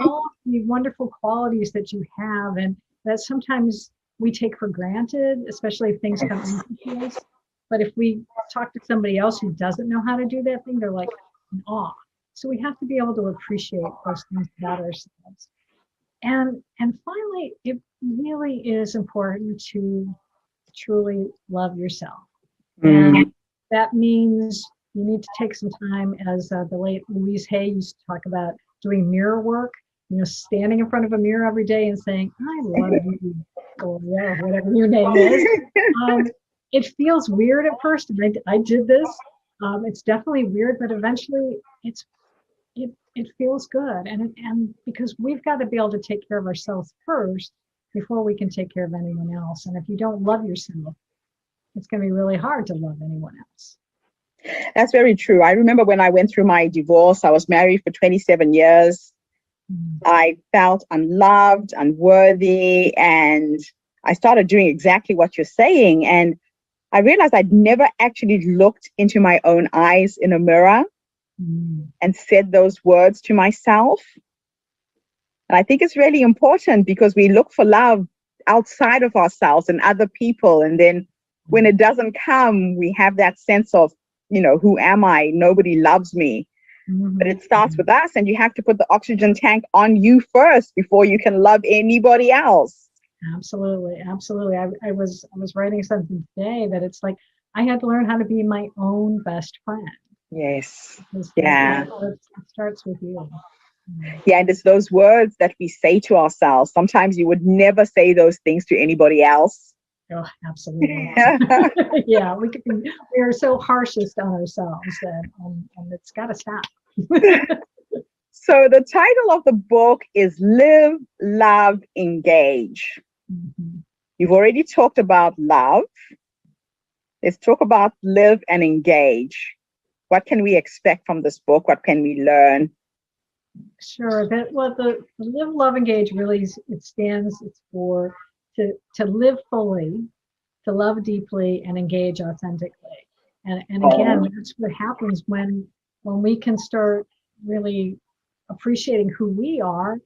All the wonderful qualities that you have, and that sometimes we take for granted, especially if things come easy to us. But if we talk to somebody else who doesn't know how to do that thing, they're like in awe. So we have to be able to appreciate those things about ourselves. And finally, it really is important to truly love yourself. And that means you need to take some time, as the late Louise Hay used to talk about, doing mirror work, you know, standing in front of a mirror every day and saying, I love you, or whatever your name is. It feels weird at first, and I did this. It's definitely weird, but eventually it feels good. And because we've got to be able to take care of ourselves first before we can take care of anyone else. And if you don't love yourself, it's going to be really hard to love anyone else. That's very true. I remember when I went through my divorce, I was married for 27 years. I felt unloved, unworthy, and I started doing exactly what you're saying. And I realized I'd never actually looked into my own eyes in a mirror and said those words to myself. And I think it's really important, because we look for love outside of ourselves and other people. And then when it doesn't come, we have that sense of, you know, who am I? Nobody loves me. But it starts with us, and you have to put the oxygen tank on you first before you can love anybody else. Absolutely. I was writing something today that it's like I had to learn how to be my own best friend. Yes. Because yeah. it starts with you. Yeah, and it's those words that we say to ourselves. Sometimes you would never say those things to anybody else. Oh, absolutely. Yeah, we are so harshest on ourselves that, and it's got to stop. So the title of the book is Live, Love, Engage. Mm-hmm. You've already talked about love. Let's talk about live and engage. What can we expect from this book? What can we learn? Sure. The Live, Love, Engage really it's for to live fully, to love deeply, and engage authentically. And again, that's what happens when we can start really appreciating who we are.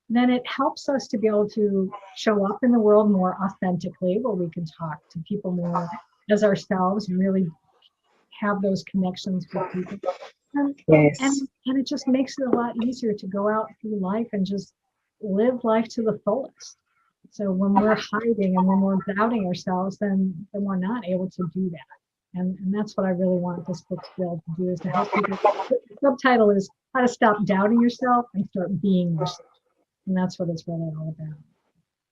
Then it helps us to be able to show up in the world more authentically, where we can talk to people more as ourselves and really have those connections with people. And it just makes it a lot easier to go out through life and just live life to the fullest. So when we're hiding and when we're doubting ourselves, then we're not able to do that. And that's what I really want this book to be able to do, is to help people. The subtitle is How to Stop Doubting Yourself and Start Being Yourself. And that's what it's really all about.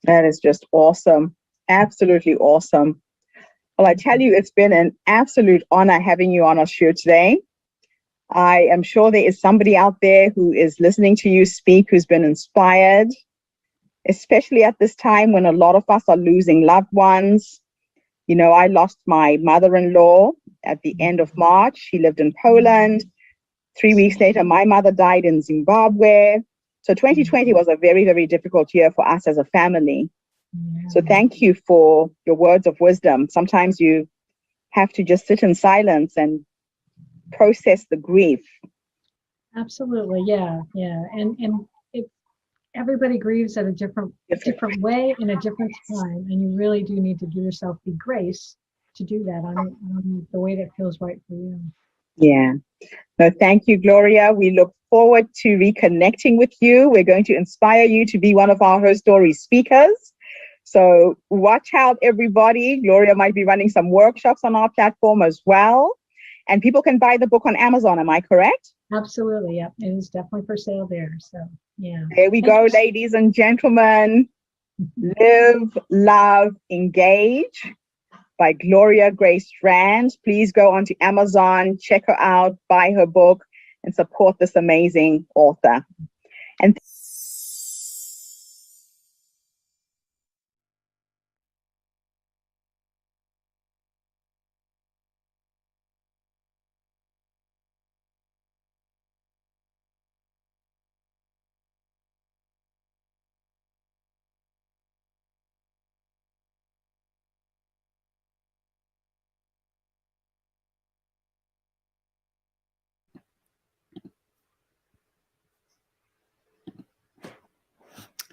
That is just awesome. Absolutely awesome. Well, I tell you, it's been an absolute honor having you on our show today. I am sure there is somebody out there who is listening to you speak, who's been inspired, especially at this time when a lot of us are losing loved ones. You know, I lost my mother-in-law at the end of March. She lived in Poland. 3 weeks later, my mother died in Zimbabwe. So 2020 was a very, very difficult year for us as a family. So thank you for your words of wisdom. Sometimes you have to just sit in silence and process the grief. Absolutely, yeah. And everybody grieves at a different way in a different time, and you really do need to give yourself the grace to do that on the way that feels right for you. Yeah. No, thank you, Gloria. We look forward to reconnecting with you. We're going to inspire you to be one of our Herstory speakers. So watch out, everybody. Gloria might be running some workshops on our platform as well. And people can buy the book on Amazon. Am I correct? Absolutely. Yep. It is definitely for sale there. So, yeah. There we go, ladies and gentlemen. Live, Love, Engage by Gloria Grace Strand. Please go onto Amazon, check her out, buy her book, and support this amazing author. And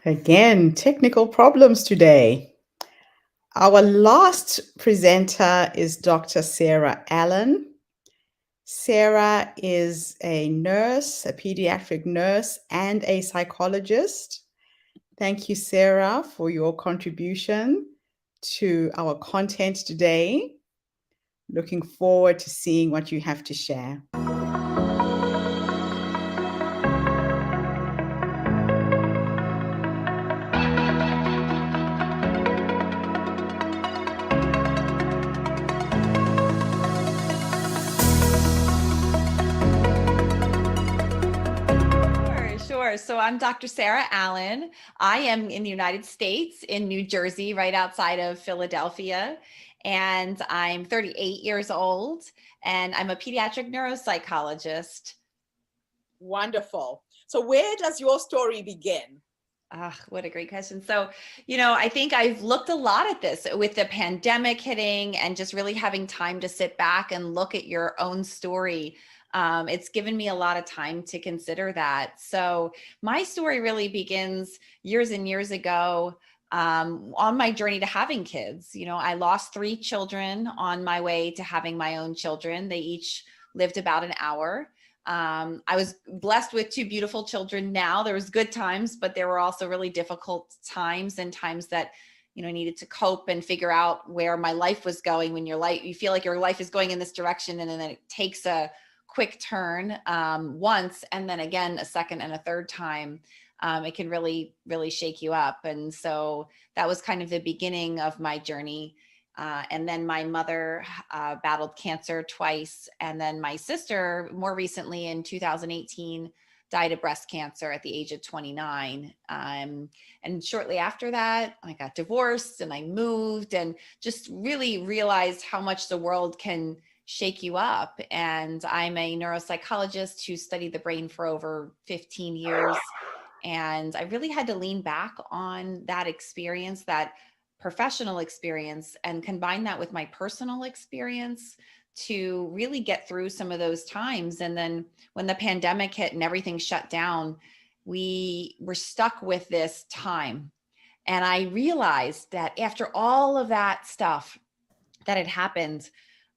Again, technical problems today. Our last presenter is Dr. Sarah Allen. Sarah is a nurse, a pediatric nurse, and a psychologist. Thank you, Sarah, for your contribution to our content today. Looking forward to seeing what you have to share. Sure. So I'm Dr. Sarah Allen. I am in the United States, in New Jersey, right outside of Philadelphia. And I'm 38 years old, and I'm a pediatric neuropsychologist. Wonderful. So where does your story begin? What a great question. So, I think I've looked a lot at this with the pandemic hitting and just really having time to sit back and look at your own story. It's given me a lot of time to consider that. So my story really begins years and years ago on my journey to having kids. I lost 3 children on my way to having my own children. They each lived about an hour. I was blessed with 2 beautiful children now. There was good times, but there were also really difficult times and times that, needed to cope and figure out where my life was going when you feel like your life is going in this direction and then it takes a quick turn once, and then again a second and a third time, it can really, really shake you up. And so that was kind of the beginning of my journey. And then my mother battled cancer twice. And then my sister, more recently in 2018, died of breast cancer at the age of 29. And shortly after that, I got divorced and I moved and just really realized how much the world can shake you up. And I'm a neuropsychologist who studied the brain for over 15 years. And I really had to lean back on that experience, that professional experience, and combine that with my personal experience to really get through some of those times. And then when the pandemic hit and everything shut down, we were stuck with this time. And I realized that after all of that stuff that had happened,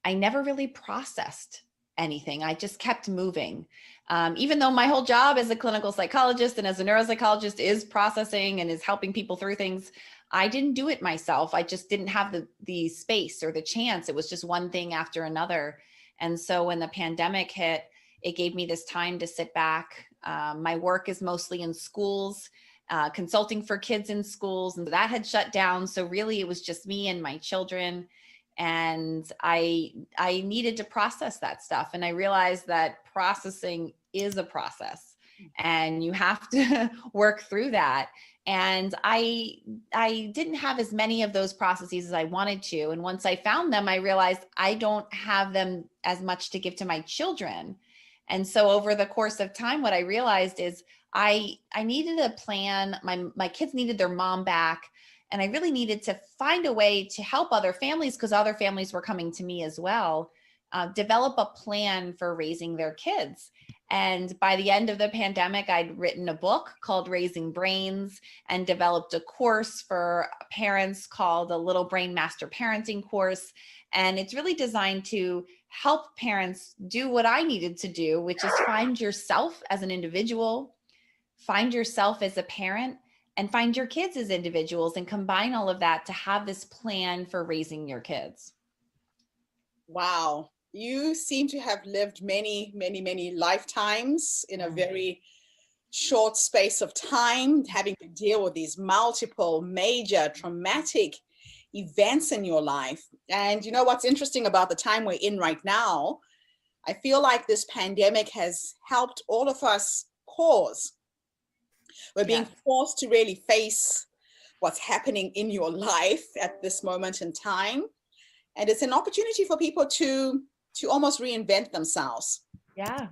I never really processed anything. I just kept moving. Even though my whole job as a clinical psychologist and as a neuropsychologist is processing and is helping people through things, I didn't do it myself. I just didn't have the space or the chance. It was just one thing after another. And so when the pandemic hit, it gave me this time to sit back. My work is mostly in schools, consulting for kids in schools, and that had shut down. So really it was just me and my children. And I needed to process that stuff. And I realized that processing is a process and you have to work through that. And I didn't have as many of those processes as I wanted to. And once I found them, I realized I don't have them as much to give to my children. And so over the course of time, what I realized is I needed a plan. My kids needed their mom back. And I really needed to find a way to help other families, because other families were coming to me as well, develop a plan for raising their kids. And by the end of the pandemic, I'd written a book called Raising Brains and developed a course for parents called the Little Brain Master Parenting course. And it's really designed to help parents do what I needed to do, which is find yourself as an individual, find yourself as a parent, and find your kids as individuals, and combine all of that to have this plan for raising your kids. Wow. You seem to have lived many, many, many lifetimes in a very short space of time, having to deal with these multiple major traumatic events in your life. And you know what's interesting about the time we're in right now? I feel like this pandemic has helped all of us pause. We're being forced to really face what's happening in your life at this moment in time. And it's an opportunity for people to almost reinvent themselves. Yeah.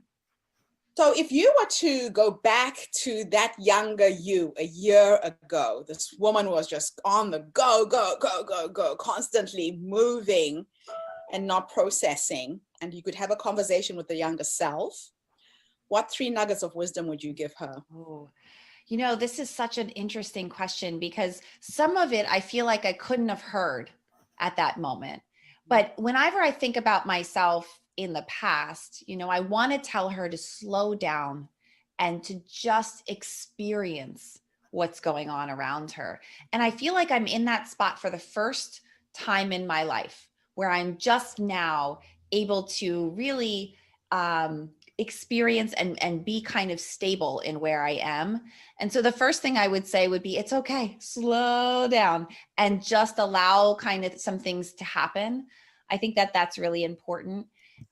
So if you were to go back to that younger you a year ago, this woman was just on the go, constantly moving and not processing, and you could have a conversation with the younger self, what 3 nuggets of wisdom would you give her? Oh, you know, this is such an interesting question, because some of it I feel like I couldn't have heard at that moment. But whenever I think about myself in the past, you know, I want to tell her to slow down and to just experience what's going on around her. And I feel like I'm in that spot for the first time in my life, where I'm just now able to really experience and be kind of stable in where I am. And so the first thing I would say would be, it's okay, slow down and just allow kind of some things to happen. I think that that's really important.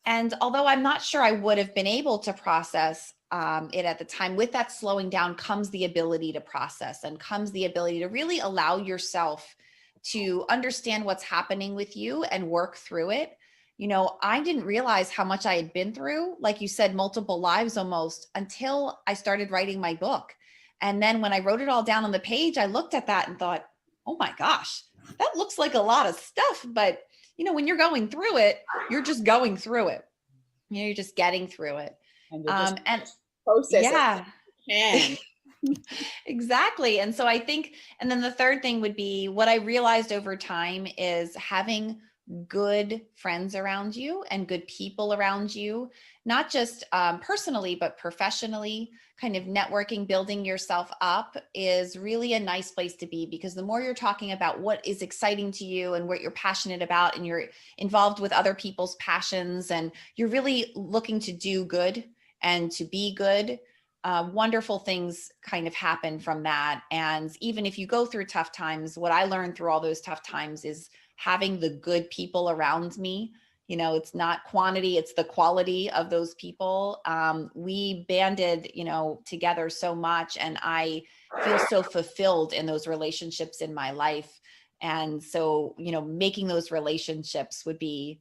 And although I'm not sure I would have been able to process it at the time, with that slowing down comes the ability to process, and comes the ability to really allow yourself to understand what's happening with you and work through it. You know, I didn't realize how much I had been through, like you said, multiple lives almost, until I started writing my book. And then when I wrote it all down on the page, I looked at that and thought, oh my gosh, that looks like a lot of stuff. But, you know, when you're going through it, you're just going through it. You know, you're just getting through it. And process yeah. it. Exactly. And so I think, and then the third thing would be, what I realized over time is having good friends around you and good people around you, not just personally, but professionally. Kind of networking, building yourself up is really a nice place to be, because the more you're talking about what is exciting to you and what you're passionate about, and you're involved with other people's passions, and you're really looking to do good and to be good, wonderful things kind of happen from that. And even if you go through tough times, what I learned through all those tough times is having the good people around me. You know, it's not quantity, it's the quality of those people. We banded, you know, together so much, and I feel so fulfilled in those relationships in my life. And so, you know, making those relationships would be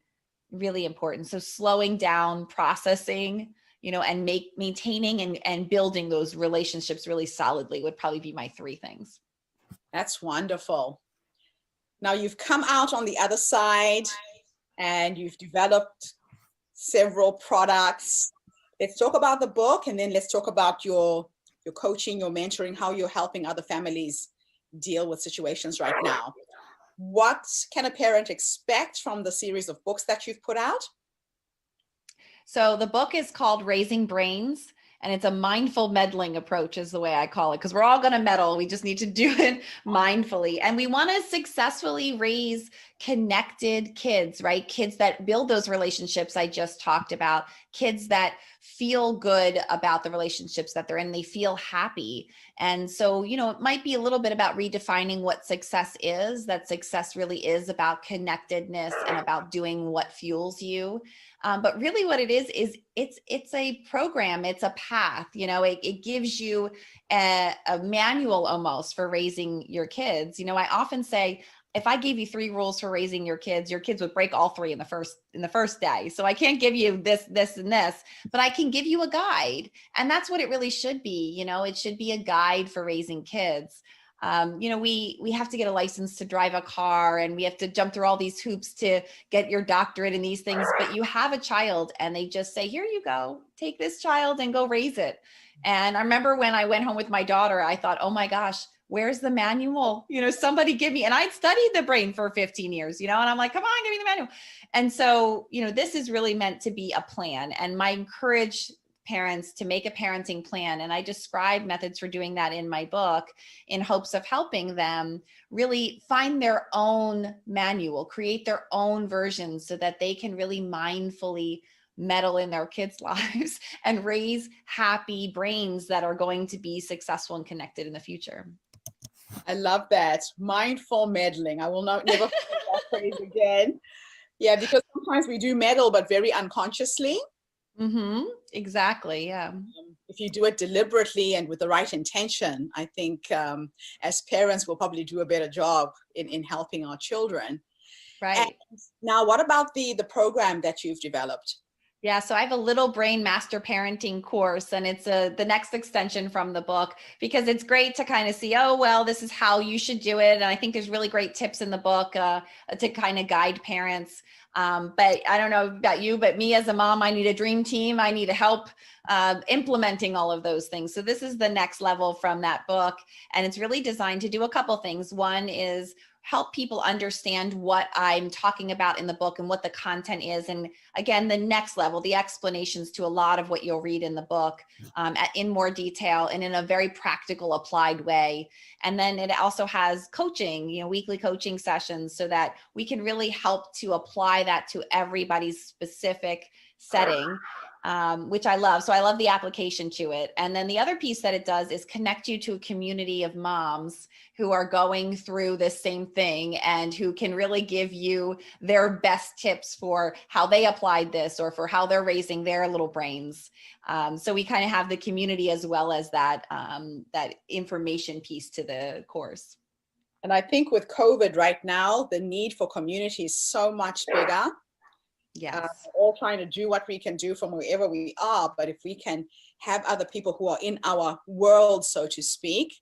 really important. So slowing down, processing, you know, and maintaining and building those relationships really solidly would probably be my 3 things. That's wonderful. Now you've come out on the other side and you've developed several products. Let's talk about the book, and then let's talk about your coaching, your mentoring, how you're helping other families deal with situations right now. What can a parent expect from the series of books that you've put out? So the book is called Raising Brains, and it's a mindful meddling approach is the way I call it, because we're all going to meddle. We just need to do it mindfully. And we want to successfully raise connected kids, right? Kids that build those relationships I just talked about, kids that feel good about the relationships that they're in, they feel happy. And so, you know, it might be a little bit about redefining what success is, that success really is about connectedness and about doing what fuels you. But really what it is it's a program, it's a path, you know, it gives you a manual almost for raising your kids. You know, I often say, if I gave you 3 rules for raising your kids would break all 3 in the first day. So I can't give you this, and this, but I can give you a guide. And that's what it really should be. You know, it should be a guide for raising kids. You know, we have to get a license to drive a car, and we have to jump through all these hoops to get your doctorate and these things, but you have a child and they just say, here you go, take this child and go raise it. And I remember when I went home with my daughter, I thought, oh my gosh, where's the manual? You know, somebody give me, and I'd studied the brain for 15 years, you know, and I'm like, come on, give me the manual. And so, you know, this is really meant to be a plan. And I encourage parents to make a parenting plan. And I describe methods for doing that in my book in hopes of helping them really find their own manual, create their own versions so that they can really mindfully meddle in their kids' lives and raise happy brains that are going to be successful and connected in the future. I love that. Mindful meddling. I will never forget that phrase again. Yeah, because sometimes we do meddle, but very unconsciously. Mm-hmm. Exactly. Yeah. If you do it deliberately and with the right intention, I think as parents, we'll probably do a better job in helping our children. Right. And now, what about the program that you've developed? Yeah, so I have a Little Brain Master Parenting course, and it's the next extension from the book, because it's great to kind of see, oh, well, this is how you should do it. And I think there's really great tips in the book to kind of guide parents. But I don't know about you, but me as a mom, I need a dream team. I need help implementing all of those things. So this is the next level from that book. And it's really designed to do a couple things. One is help people understand what I'm talking about in the book and what the content is. And again, the next level, the explanations to a lot of what you'll read in the book in more detail and in a very practical, applied way. And then it also has coaching, you know, weekly coaching sessions so that we can really help to apply that to everybody's specific setting, which I love. So I love the application to it. And then the other piece that it does is connect you to a community of moms who are going through this same thing and who can really give you their best tips for how they applied this or for how they're raising their little brains. So we kind of have the community as well as that, that information piece to the course. And I think with COVID right now, the need for community is so much bigger. Yes. We're all trying to do what we can do from wherever we are. But if we can have other people who are in our world, so to speak,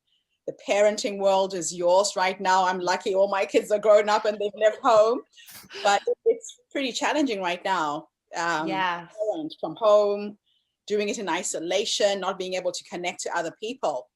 the parenting world is yours right now. I'm lucky all my kids are grown up and they've left home, but it's pretty challenging right now. Yes. From home, doing it in isolation, not being able to connect to other people.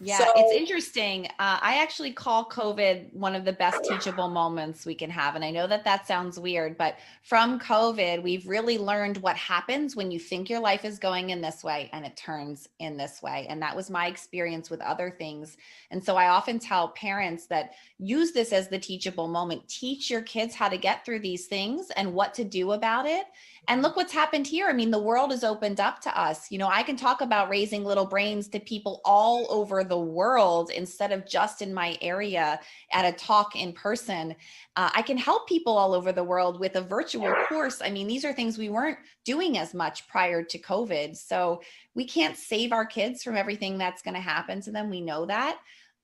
Yeah, it's interesting. I actually call COVID one of the best teachable moments we can have. And I know that that sounds weird, but from COVID, we've really learned what happens when you think your life is going in this way and it turns in this way. And that was my experience with other things. And so I often tell parents that use this as the teachable moment. Teach your kids how to get through these things and what to do about it. And look what's happened here. I mean, the world has opened up to us. You know, I can talk about raising little brains to people all over the world instead of just in my area at a talk in person. I can help people all over the world with a virtual course. I mean, these are things we weren't doing as much prior to COVID. So we can't save our kids from everything that's going to happen to them. We know that.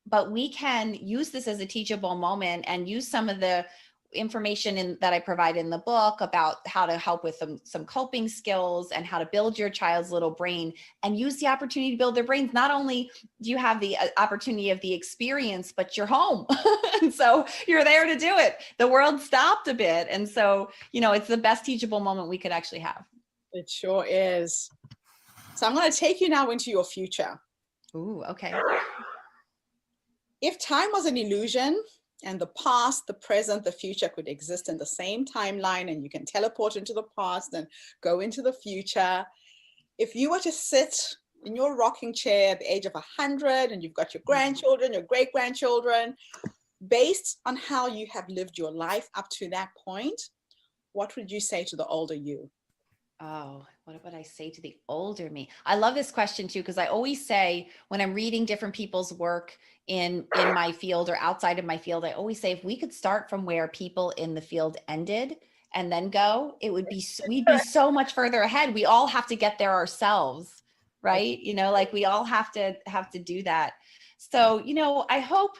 But we can use this as a teachable moment and use some of the information that I provide in the book about how to help with some coping skills and how to build your child's little brain, and use the opportunity to build their brains. Not only do you have the opportunity of the experience, but you're home. And so you're there to do it. The world stopped a bit. And so, you know, it's the best teachable moment we could actually have. It sure is. So I'm going to take you now into your future. Ooh, okay. If time was an illusion, and the past, the present, the future could exist in the same timeline, and you can teleport into the past and go into the future. If you were to sit in your rocking chair at the age of 100 and you've got your grandchildren, your great-grandchildren, based on how you have lived your life up to that point, what would you say to the older you? Oh, what would I say to the older me? I love this question too, because I always say when I'm reading different people's work in my field or outside of my field, I always say if we could start from where people in the field ended and then go, it would be, we'd be so much further ahead. We all have to get there ourselves, right? You know, like we all have to do that. So, you know, I hope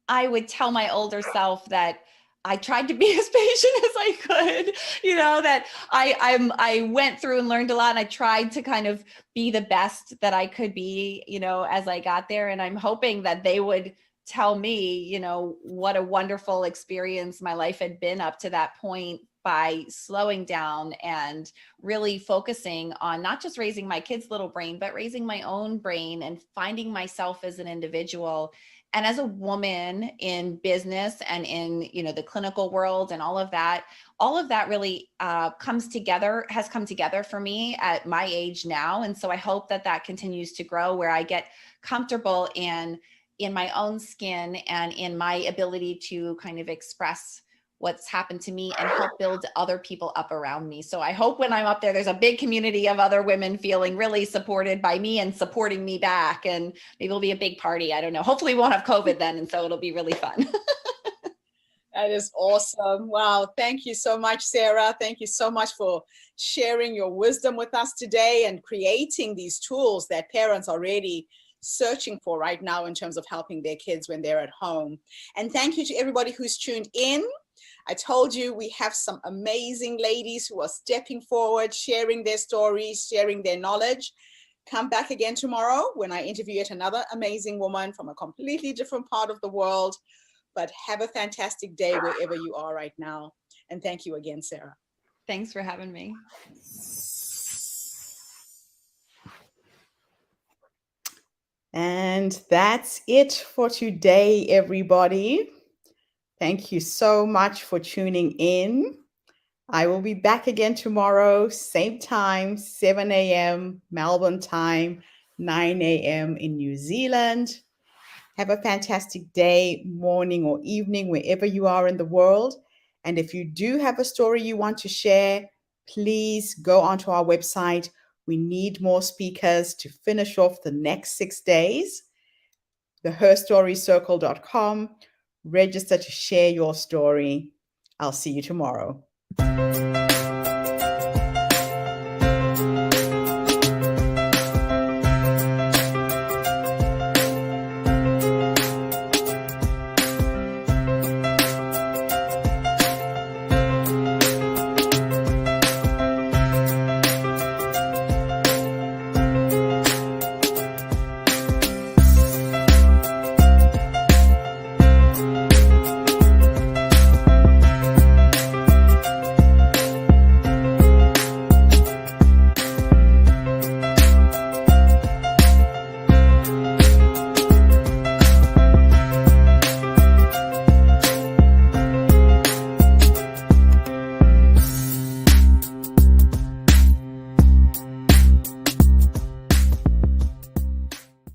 I would tell my older self that I tried to be as patient as I could, you know, that I went through and learned a lot, and I tried to kind of be the best that I could be, you know, as I got there. And I'm hoping that they would tell me, you know, what a wonderful experience my life had been up to that point by slowing down and really focusing on not just raising my kids' little brain, but raising my own brain and finding myself as an individual. And as a woman in business and in, you know, the clinical world and all of that really has come together for me at my age now. And so I hope that that continues to grow, where I get comfortable in my own skin and in my ability to kind of express what's happened to me and help build other people up around me. So I hope when I'm up there, there's a big community of other women feeling really supported by me and supporting me back. And maybe it'll be a big party. I don't know. Hopefully we won't have COVID then. And so it'll be really fun. That is awesome. Wow. Thank you so much, Sarah. Thank you so much for sharing your wisdom with us today and creating these tools that parents are really searching for right now in terms of helping their kids when they're at home. And thank you to everybody who's tuned in. I told you we have some amazing ladies who are stepping forward, sharing their stories, sharing their knowledge. Come back again tomorrow when I interview yet another amazing woman from a completely different part of the world. But have a fantastic day wherever you are right now. And thank you again, Sarah. Thanks for having me. And that's it for today, everybody. Thank you so much for tuning in. I will be back again tomorrow, same time, 7 a.m. Melbourne time, 9 a.m. in New Zealand. Have a fantastic day, morning, or evening, wherever you are in the world. And if you do have a story you want to share, please go onto our website. We need more speakers to finish off the next 6 days. theherstorycircle.com. Register to share your story. I'll see you tomorrow.